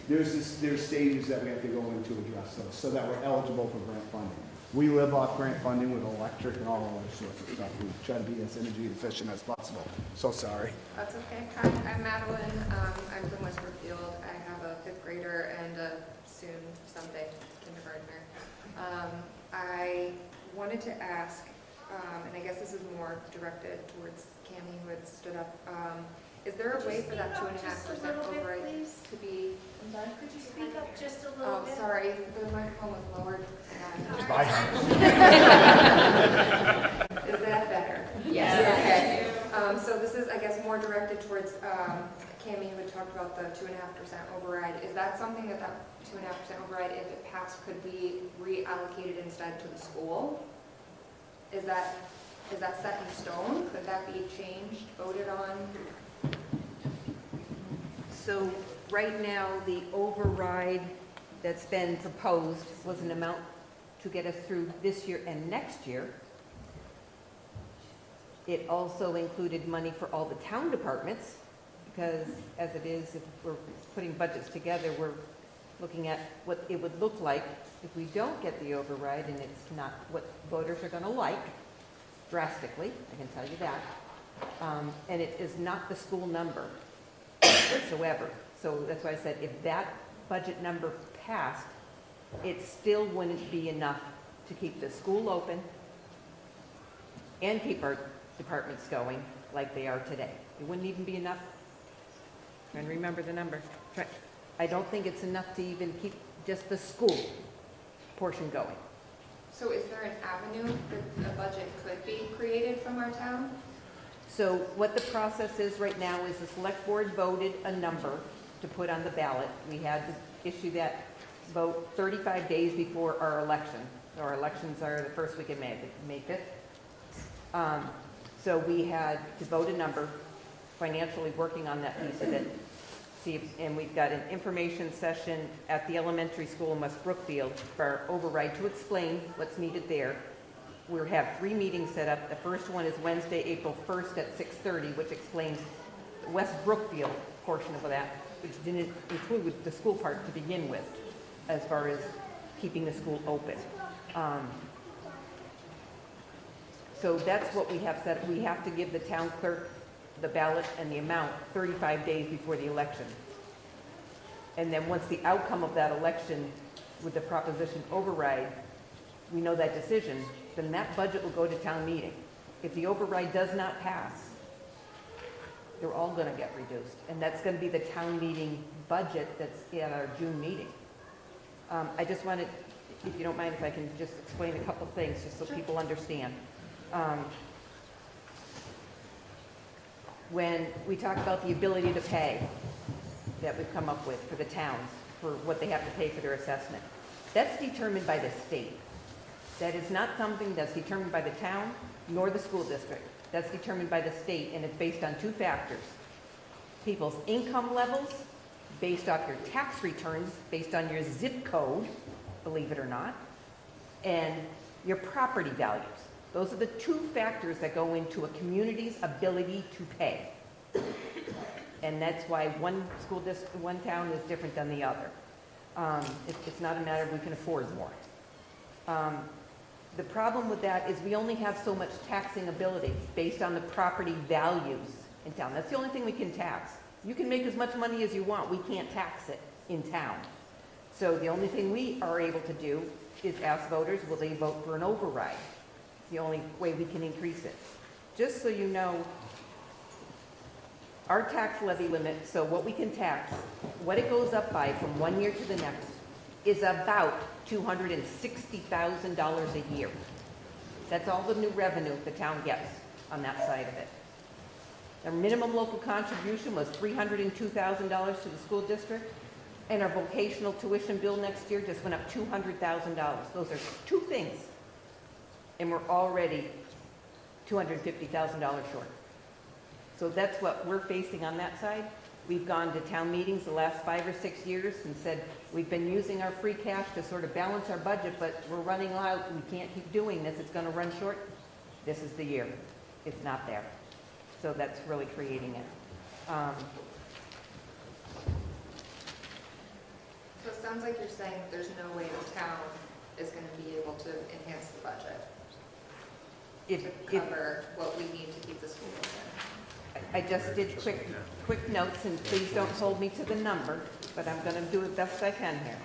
There's stages that we have to go in to address those so that we're eligible for grant funding. We live off grant funding with electric and all other sorts of stuff. We try to be as energy efficient as possible. So sorry. That's okay. Hi, I'm Madeline. I'm from West Brookfield. I have a 5th grader and a someday kindergartner. I wanted to ask, and I guess this is more directed towards Cammie who had stood up. Is there a way for that 2.5% override to be? I'm sorry, could you speak up just a little bit? Oh, sorry, the microphone was lowered. Just buy Is that better? Yes. Okay. So this is, I guess, more directed towards Tammy, you had talked about the 2.5% override. Is that something that 2.5% override, if it passed, could be reallocated instead to the school? Is that set in stone? Could that be changed, voted on? So right now, the override that's been proposed was an amount to get us through this year and next year. It also included money for all the town departments, because as it is, if we're putting budgets together, we're looking at what it would look like if we don't get the override, and it's not what voters are going to like drastically, I can tell you that. And it is not the school number whatsoever. So that's why I said if that budget number passed, it still wouldn't be enough to keep the school open and keep our departments going like they are today. It wouldn't even be enough. And remember the number. I don't think it's enough to even keep just the school portion going. So is there an avenue that a budget could be created from our town? So what the process is right now is the select board voted a number to put on the ballot. We had to issue that vote 35 days before our election. Our elections are the first week of May 5th. So we had to vote a number, financially working on that piece of it. And we've got an information session at the elementary school in West Brookfield for our override to explain what's needed there. We have 3 meetings set up. The first one is Wednesday, April 1st at 6:30, which explains the West Brookfield portion of that, which didn't include the school part to begin with, as far as keeping the school open. So that's what we have set. We have to give the town clerk the ballot and the amount 35 days before the election. And then once the outcome of that election with the proposition override, we know that decision, then that budget will go to town meeting. If the override does not pass, they're all going to get reduced. And that's going to be the town meeting budget that's at our June meeting. I just wanted, if you don't mind, if I can just explain a couple things just so people understand. When we talk about the ability to pay that we've come up with for the towns, for what they have to pay for their assessment, that's determined by the state. That is not something that's determined by the town nor the school district. That's determined by the state, and it's based on 2 factors. People's income levels, based off your tax returns, based on your zip code, believe it or not, and your property values. Those are the 2 factors that go into a community's ability to pay. And that's why one school district, one town is different than the other. It's not a matter of we can afford more. The problem with that is we only have so much taxing ability based on the property values in town. That's the only thing we can tax. You can make as much money as you want. We can't tax it in town. So the only thing we are able to do is ask voters, will they vote for an override? It's the only way we can increase it. Just so you know, our tax levy limit, so what we can tax, what it goes up by from one year to the next, is about $260,000 a year. That's all the new revenue the town gets on that side of it. Our minimum local contribution was $302,000 to the school district, and our vocational tuition bill next year just went up $200,000. Those are 2 things, and we're already $250,000 short. So that's what we're facing on that side. We've gone to town meetings the last 5 or 6 years and said, we've been using our free cash to sort of balance our budget, but we're running out, we can't keep doing this, it's gonna run short. This is the year. It's not there. So that's really creating it. So it sounds like you're saying that there's no way the town is going to be able to enhance the budget to cover what we need to keep the school open. I just did quick notes, and please don't hold me to the number, but I'm going to do the best I can here.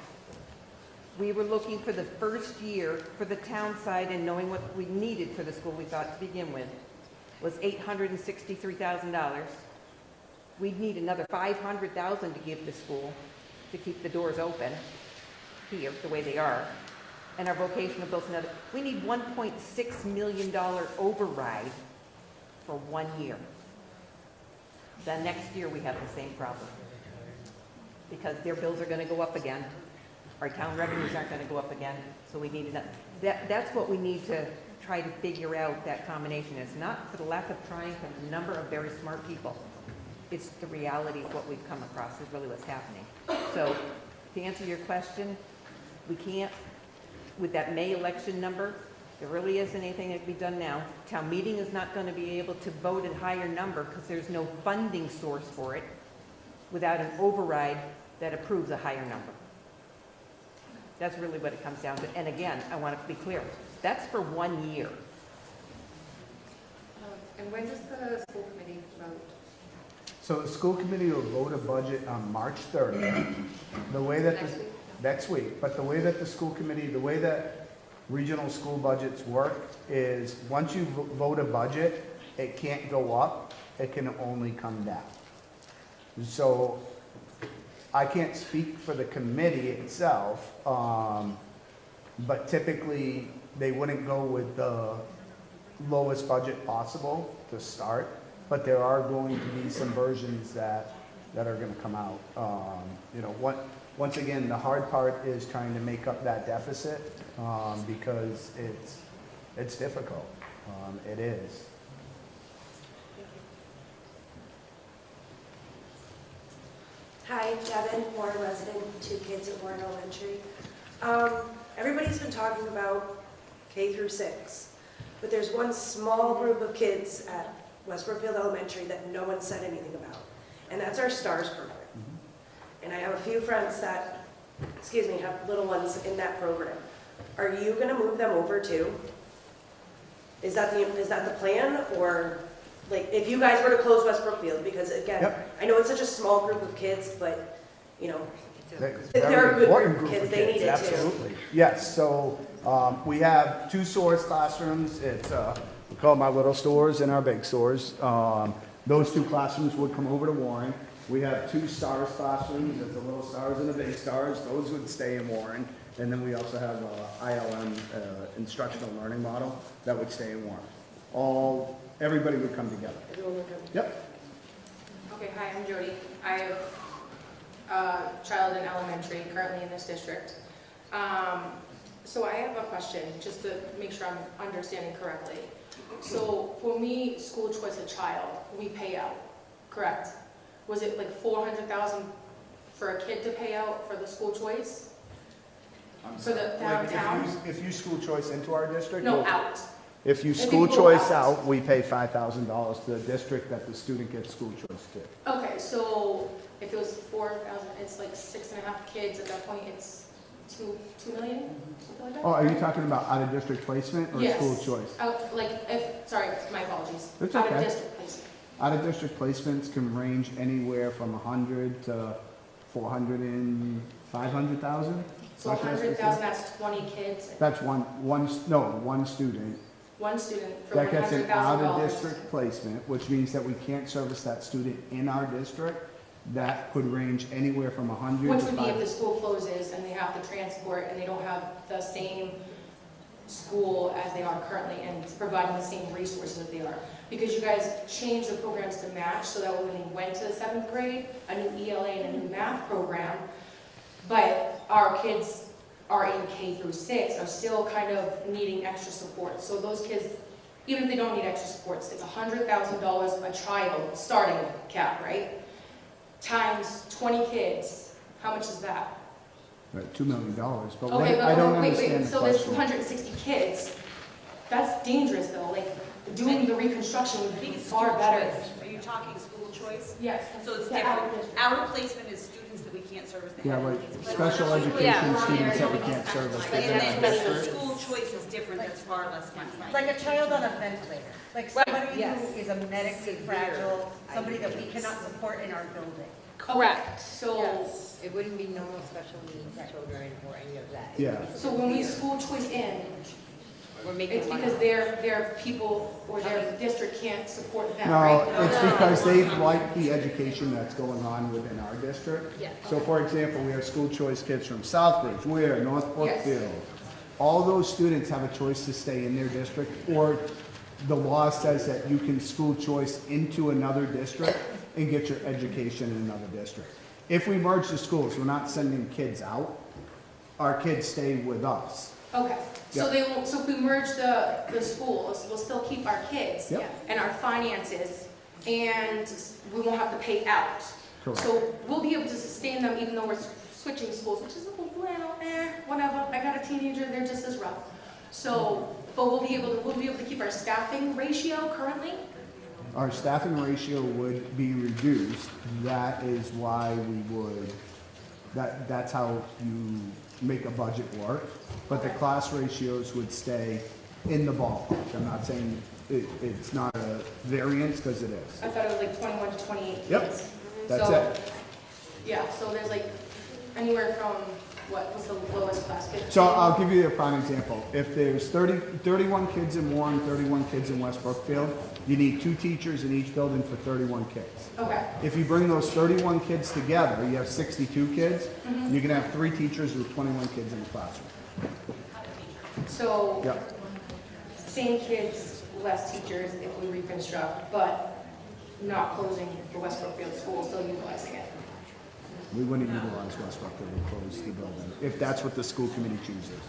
We were looking for the first year for the town side, and knowing what we needed for the school we thought to begin with was $863,000. We'd need another $500,000 to give the school to keep the doors open here the way they are. And our vocational bill's another. We need $1.6 million override for 1 year. then next year we have the same problem. Because their bills are gonna go up again, our town revenues aren't gonna go up again, so we need that's what we need to try to figure out, that combination. It's not for the lack of trying from a number of very smart people. It's the reality of what we've come across is really what's happening. So to answer your question, we can't, with that May election number, there really isn't anything that can be done now. Town meeting is not going to be able to vote a higher number because there's no funding source for it without an override that approves a higher number. That's really what it comes down to. And again, I want to be clear, that's for 1 year. And when does the school committee vote? So the school committee will vote a budget on March 30th. The way that next week, but the way that the school committee, the way that regional school budgets work is once you vote a budget, it can't go up, it can only come down. So I can't speak for the committee itself, but typically they wouldn't go with the lowest budget possible to start, but there are going to be some versions that are going to come out. You know, once again, the hard part is trying to make up that deficit because it's difficult. It is. Hi, Devin, Warren resident, 2 kids at Warren Elementary. Everybody's been talking about K through 6, but there's one small group of kids at West Brookfield Elementary that no one said anything about, and that's our STARS program. And I have a few friends that, have little ones in that program. Are you going to move them over too? Is that the plan, or like if you guys were to close West Brookfield? Because again, I know it's such a small group of kids, but you know, they're a good group of kids. They need it Absolutely. too. Yes. So we have 2 SOARS classrooms. It's we call them our little stores and our big stores. Those 2 classrooms would come over to Warren. We have 2 STARS classrooms. It's the little stars and the big stars. Those would stay in Warren. And then we also have ILM, instructional learning model, that would stay in Warren. Everybody would come together. Everyone would come. Yep. Okay, hi, I'm Jody. I have a child in elementary, currently in this district. So I have a question, just to make sure I'm understanding correctly. So when we school choice a child, we pay out, correct? Was it like $400,000 for a kid to pay out for the school choice? For the downtown? If you school choice into our district? No, out. If you school choice out, we pay $5,000 to the district that the student gets school choice to. Okay, so if it was 4,000, it's like 6.5 kids at that point, it's 2 million, something like that? Oh, are you talking about out-of-district placement or school choice? Sorry, my apologies. It's okay. Out-of-district placement. Out-of-district placements can range anywhere from 100 to 400 and 500,000. So 100,000, that's 20 kids. That's one student. One student for That gets an $100,000. out-of-district placement, which means that we can't service that student in our district. That could range anywhere from 100 Which to would be if 500. the school closes and they have to transport and they don't have the same school as they are currently and providing the same resources that they are. Because you guys changed the programs to match so that when they went to the 7th grade, a new ELA and a new math program, but our kids are in K through 6 are still kind of needing extra support. So those kids, even if they don't need extra supports, it's $100,000 a child starting cap, right? Times 20 kids, how much is that? $2 million, but Okay, I don't wait, understand the so there's question. 260 kids. That's dangerous though, like doing the reconstruction would be far better. Are you talking school choice? Yes. So it's Yeah, different. Out of placement is students that we can't service. Yeah, like special education students that we can't service. And then school choice is different, that's far less money. Like a child on a ventilator, like somebody who is a medically fragile, somebody that we cannot support in our building. Correct. So it wouldn't be normal special needs children or any of that. Yeah. So when we school choice in, We're making it's money. because their people or their district can't support them, No, right? it's because they like the education that's going on within our district. Yeah. So for example, we have school choice kids from Southbridge, Ware, North Brookfield. All those students have a choice to stay in their district or the law says that you can school choice into another district and get your education in another district. If we merge the schools, we're not sending kids out. Our kids stay with us. Okay, so Yep. they won't, so if we merge the schools, we'll still keep our kids Yep. and our finances, and we won't have to pay out. Correct. So we'll be able to sustain them even though we're switching schools, which is, well, whatever. I got a teenager, they're just as rough. So, but we'll be able to keep our staffing ratio currently? Our staffing ratio would be reduced. That is why we would, that's how you make a budget work. But the class ratios would stay in the ballpark. I'm not saying it's not a variance, because it is. I thought it was like 21 to 28 kids. Yep, that's So, it. Yeah, so there's like anywhere from, what's the lowest class? 15? So I'll give you a prime example. If there's 31 kids in Warren, 31 kids in West Brookfield, you need 2 teachers in each building for 31 kids. Okay. If you bring those 31 kids together, you have 62 kids. Mhm. You can have 3 teachers with 21 kids in the classroom. So, Yep. same kids, less teachers if we reconstruct, but not closing the West Brookfield school, still utilizing it. We wouldn't utilize West Brookfield and close the building, if that's what the school committee chooses.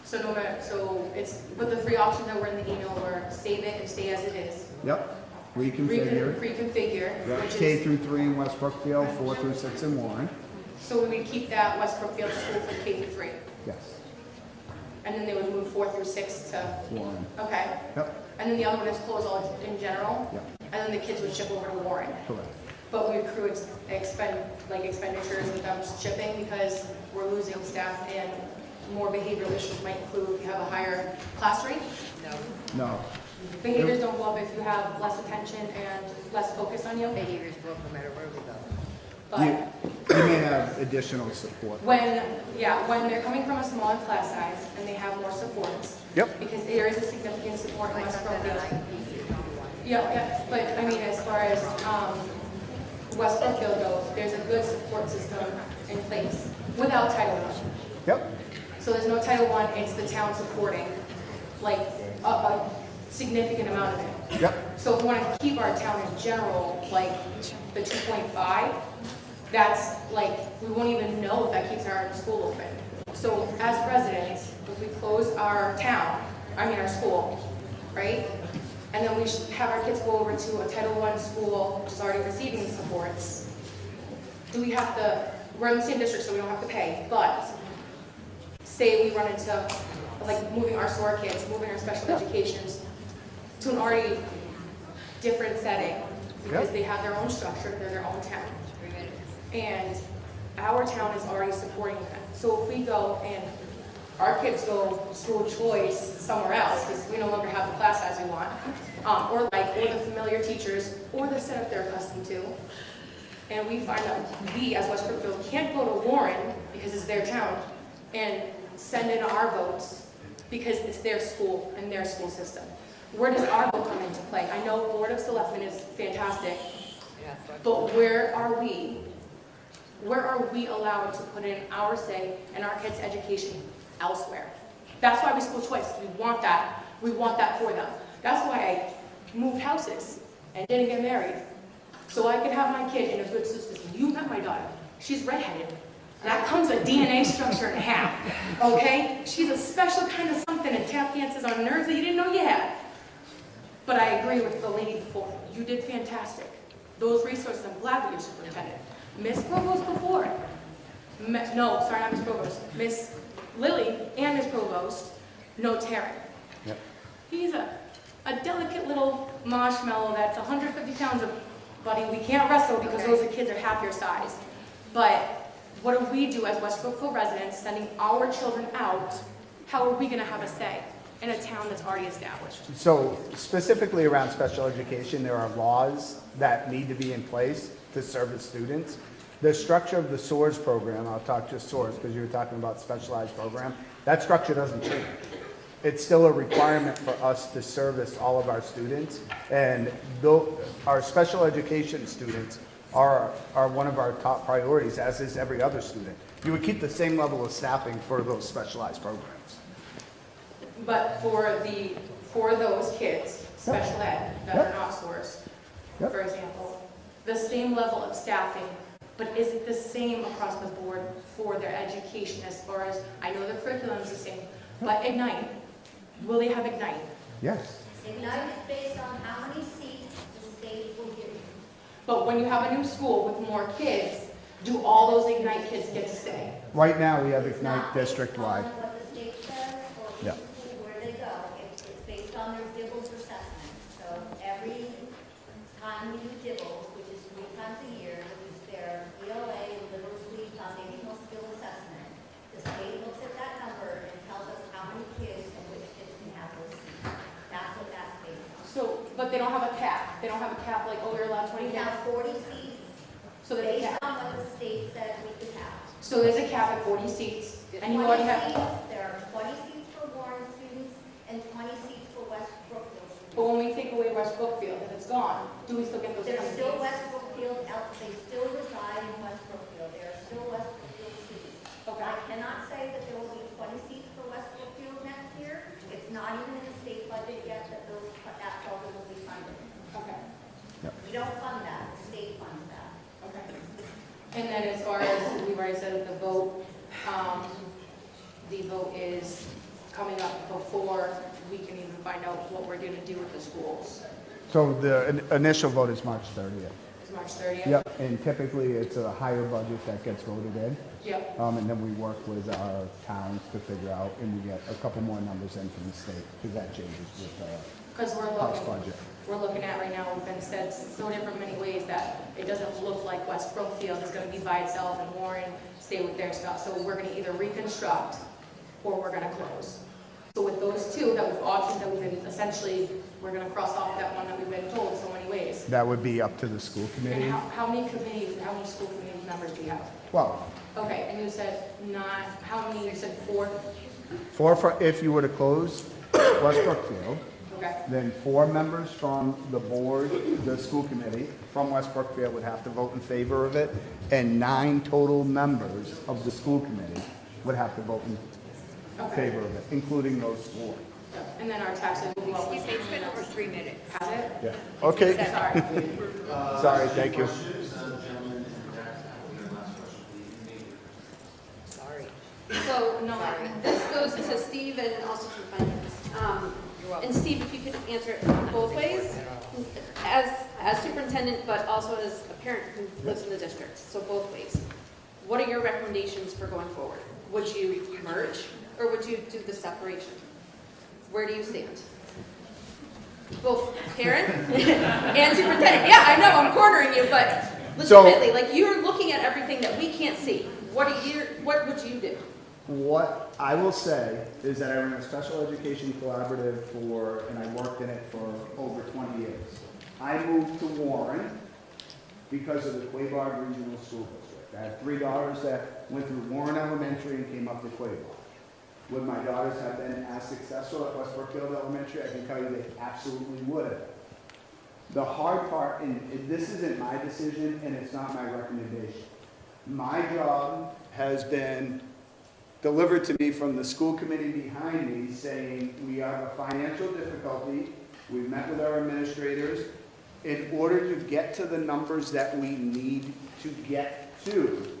So no matter, so it's, but the 3 options that were in the email were save it and stay as it is. Yep, reconfigure. Reconfigure, Yep. which K is, through 3 in West Brookfield, 4 through 6 in Warren. so we would keep that West Brookfield school for K through 3. Yes, And then they would move 4 through 6 to, Warren. okay. Yep, And then the other one is close all in general. Yep. And then the kids would ship over to Warren. correct. But we accrue expenditures with them shipping because we're losing staff and more behavioral issues might include if you have a higher class rate. No, Behaviors don't go up if you have less attention and less focus on you. Behaviors go up no matter where we go. But you may have additional support. when they're coming from a smaller class size and they have more supports. Yep. Because there is a significant support in West Brookfield. Yeah, but I mean, as far as West Brookfield goes, there's a good support system in place without Title I. Yep, So there's no Title I, it's the town supporting, like, a significant amount of it. yep. So if we want to keep our town in general, like, the 2.5, that's, like, we won't even know if that keeps our school open. So as residents, if we close our town, our school, right? And then we should have our kids go over to a Title I school, which is already receiving the supports. Do we have to, we're in the same district, so we don't have to pay, but say we run into, like, moving our SOAR kids, moving our special educations to an already different setting, because Yep. they have their own structure, they're their own town. And our town is already supporting that. So if we go and our kids go school choice somewhere else, because we no longer have the class size we want, or the familiar teachers, or the setup they're accustomed to, and we find that we, as West Brookfield, can't go to Warren, because it's their town, and send in our votes, because it's their school and their school system. Where does our vote come into play? I know Board of Selectmen is fantastic, but where are we? Where are we allowed to put in our say in our kids' education elsewhere? That's why we school choice. We want that. We want that for them. That's why I moved houses and didn't get married. So I could have my kid in a good school system. You met my daughter. She's redheaded. That comes a DNA structure and a half. Okay? She's a special kind of something and tap dances on nerves that you didn't know you had. But I agree with the lady before. You did fantastic. Those resources, I'm glad that you're superintendent. Miss Provost before. No, sorry, not Miss Provost. Miss Lily and Miss Provost, no Taryn. Yep. He's a delicate little marshmallow that's 150 pounds of, buddy, we can't wrestle because those kids are half your size. But what do we do as West Brookfield residents, sending our children out? How are we going to have a say in a town that's already established? So specifically around special education, there are laws that need to be in place to service students. The structure of the SOARS program, I'll talk just SOARS because you were talking about specialized program, that structure doesn't change. It's still a requirement for us to service all of our students, and our special education students are one of our top priorities, as is every other student. You would keep the same level of staffing for those specialized programs. But for those kids, special ed, that are not SOARs, for example, the same level of staffing, but is it the same across the board for their education as far as, I know the curriculum is the same, but Ignite, will they have Ignite? Yes. Ignite is based on how many seats the state will give you. But when you have a new school with more kids, do all those Ignite kids get to stay? Right now, we have Ignite district-wide. It's not based on what the state says or Yeah. where they go. It's based on their DIBELS assessment. So every time we do DIBELS, which is 3 times a year, which is their ELA, literacy, foundational skill assessment, the state looks at that number and tells us how many kids and which kids can have those seats. That's what that's based on. So, but they don't have a cap. They don't have a cap like, oh, you're allowed 20 We kids. have 40 seats So there's a based cap. on what the state said we could have. So there's a cap at 40 seats, and you 20 already have. seats, there are 20 seats for Warren students and 20 seats for West Brookfield students. But when we take away West Brookfield and it's gone, do we still get those? There's 20 still seats? West Brookfield, they still reside in West Brookfield. There are still West Brookfield students. I cannot say that there will be 20 seats for West Brookfield next year. It's not even in the state budget yet that that program will be funded. Okay. We don't fund that, the state funds that. Okay. And then as far as, we've already said the vote is coming up before we can even find out what we're going to do with the schools. So the initial vote is March 30th. It's March 30th? Yep, and typically it's a higher budget that gets voted in. Yep. And then we work with our towns to figure out, and we get a couple more numbers in from the state, because that changes with Because the House budget. we're looking at right now, we've been said so different many ways that it doesn't look like West Brookfield is going to be by itself and Warren stay with their stuff. So we're going to either reconstruct or we're going to close. So with those two options that we've been essentially, we're going to cross off that one that we've been told so many ways. That would be up to the school And committee. how many committees, how many school committee members do you have? 12. Okay, and you said not, how many, you said 4? 4 if you were to close West Brookfield. Okay. Then 4 members from the board, the school committee, from West Brookfield would have to vote in favor of it, and 9 total members of the school committee would have to vote in favor of it, including those 4. And then our taxes will be. Excuse me, it's been over 3 minutes. Has it? Yeah. Okay. Sorry. Sorry, thank you. Sorry. So, no, this goes to Steve and also to finance. And Steve, if you could answer it both ways, as superintendent, but also as a parent who lives in the district, so both ways. What are your recommendations for going forward? Would you merge, or would you do the separation? Where do you stand? Both parent and superintendent. Yeah, I know, I'm cornering you, but legitimately, like, you're looking at everything that we can't see. What would you do? What I will say is that I ran a special education collaborative and I worked in it for over 20 years. I moved to Warren because of the Quaboag Regional School District. I have 3 daughters that went through Warren Elementary and came up to Quaboag. Would my daughters have been as successful at West Brookfield Elementary? I can tell you they absolutely would have. The hard part, and this isn't my decision and it's not my recommendation. My job has been delivered to me from the school committee behind me saying we have a financial difficulty. We've met with our administrators. In order to get to the numbers that we need to get to,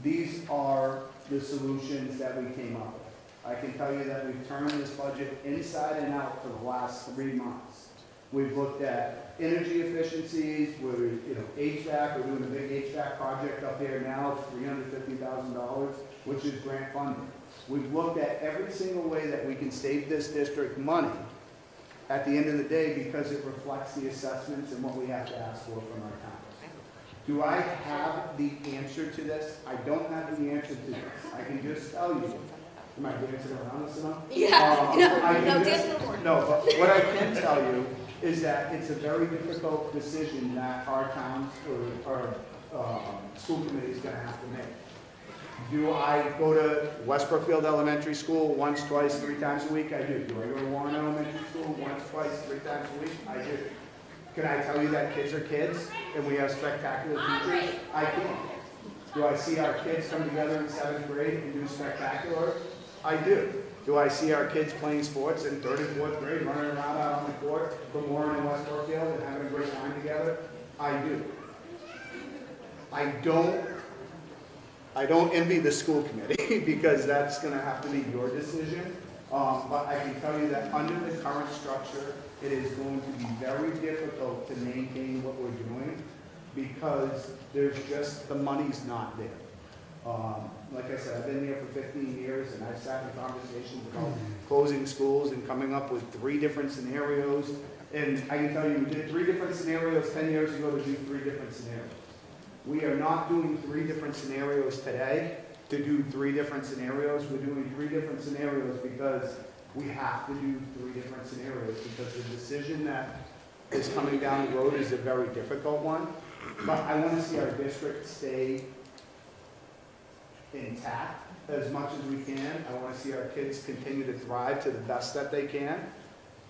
these are the solutions that we came up with. I can tell you that we've turned this budget inside and out for the last 3 months. We've looked at energy efficiencies, we're, HVAC, we're doing a big HVAC project up there now, $350,000, which is grant funded. We've looked at every single way that we can save this district money at the end of the day because it reflects the assessments and what we have to ask for from our towns. Do I have the answer to this? I don't have the answer to this. I can just tell you. Am I dancing around this enough? No, but what I can tell you is that it's a very difficult decision that our towns or our school committee is going to have to make. Do I go to West Brookfield Elementary School once, twice, 3 times a week? I do. Do I go to Warren Elementary School once, twice, 3 times a week? I do. Can I tell you that kids are kids and we have spectacular teachers? I can. Do I see our kids come together in 7th grade and do spectacular? I do. Do I see our kids playing sports in third and fourth grade, running around out on the court from Warren and West Brookfield and having a great time together? I do. I don't envy the school committee because that's going to have to be your decision. But I can tell you that under the current structure, it is going to be very difficult to maintain what we're doing because there's just, the money's not there. Like I said, I've been here for 15 years and I've sat in conversations about closing schools and coming up with 3 different scenarios. And I can tell you, we did 3 different scenarios 10 years ago to do 3 different scenarios. We are not doing 3 different scenarios today to do 3 different scenarios. We're doing 3 different scenarios because we have to do 3 different scenarios because the decision that is coming down the road is a very difficult one. But I want to see our district stay intact as much as we can. I want to see our kids continue to thrive to the best that they can.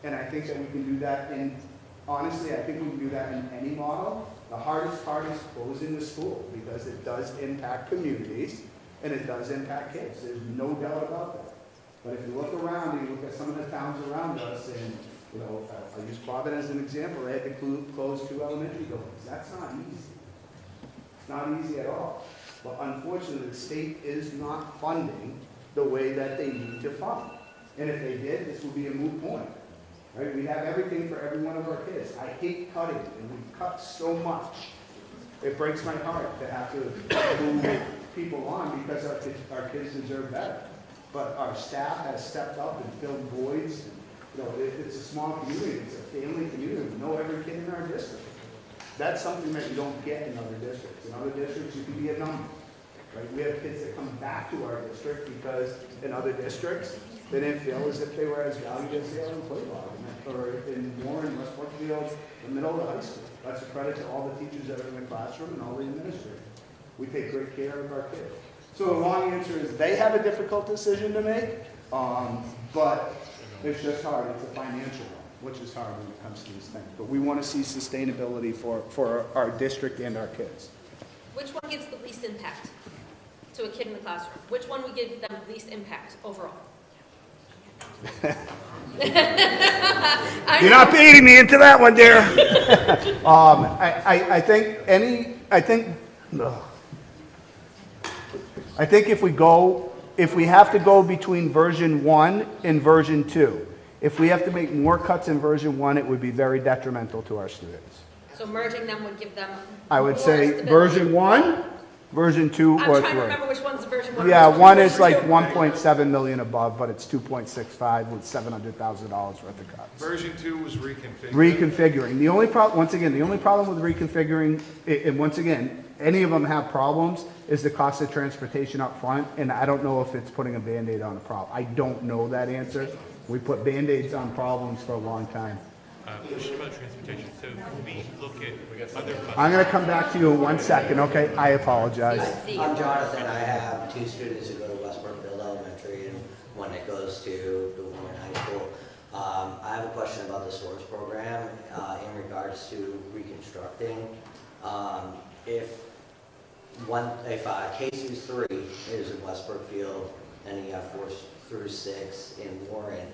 And I think that we can do that in, honestly, I think we can do that in any model. The hardest part is closing the school because it does impact communities and it does impact kids. There's no doubt about that. But if you look around and you look at some of the towns around us and, you know, I'll use Quaboag as an example. They had to close 2 elementary buildings. That's not easy. It's not easy at all. But unfortunately, the state is not funding the way that they need to fund. And if they did, this would be a moot point. Right? We have everything for every one of our kids. I hate cutting, and we've cut so much. It breaks my heart to have to move people on because our kids deserve better. But our staff has stepped up and filled voids. You know, it's a small community. It's a family community. We know every kid in our district. That's something that you don't get in other districts. In other districts, you can be a number. Right? We have kids that come back to our district because in other districts, they didn't feel as if they were as valued as they are in Quaboag, or in Warren, West Brookfield, the middle of the high school. That's a credit to all the teachers that are in the classroom and all the administrators. We take great care of our kids. So the long answer is they have a difficult decision to make, but it's just hard. It's a financial one, which is hard when it comes to these things. But we want to see sustainability for our district and our kids. Which one gives the least impact to a kid in the classroom? Which one would give them the least impact overall? You're not baiting me into that one, dear. I think if we have to go between version 1 and version 2, if we have to make more cuts in version 1, it would be very detrimental to our students. So merging them would give them I would more say stability. version 1, version 2, I'm or trying 3. to remember which one's version 1. Yeah, version one two, is version like two. 1.7 million above, but it's 2.65 with $700,000 worth of cuts. Version 2 was reconfigured. Reconfiguring. The only problem, once again, the only problem with reconfiguring, and once again, any of them have problems, is the cost of transportation up front, and I don't know if it's putting a Band-Aid on a problem. I don't know that answer. We put Band-Aids on problems for a long time. Question about transportation. So can we look at other buses? I'm going to come back to you in 1 second, okay? I apologize. I'm Jonathan. I have 2 students who go to West Brookfield Elementary and one that goes to the Warren High School. I have a question about the SOARS program in regards to reconstructing. If K through 3 is in West Brookfield and you have 4 through 6 in Warren,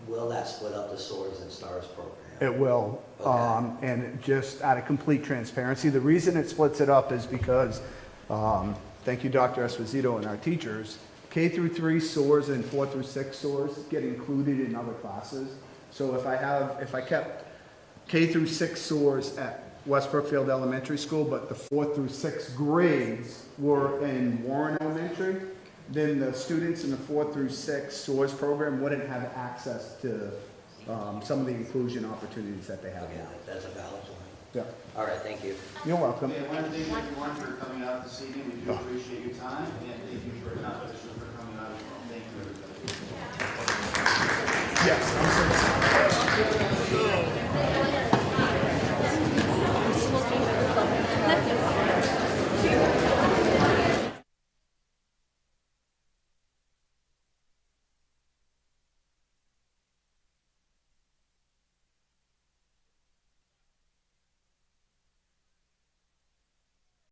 will that split up the SOARS and STARS program? It will, Okay. and just out of complete transparency, the reason it splits it up is because, thank you, Dr. Esposito and our teachers, K through 3 SOARS and 4 through 6 SOARS get included in other classes. So if I kept K through 6 SOARS at West Brookfield Elementary School, but the 4th through 6th grades were in Warren Elementary, then the students in the 4th through 6th SOARS program wouldn't have access to some of the inclusion opportunities that they have now. That's a valid point. Yeah. All right, thank you. You're welcome. Okay, I want to thank everyone for coming out this evening. We do appreciate your time, and thank you for not for coming out as well. Thank you, everybody. Yes, I'm sorry.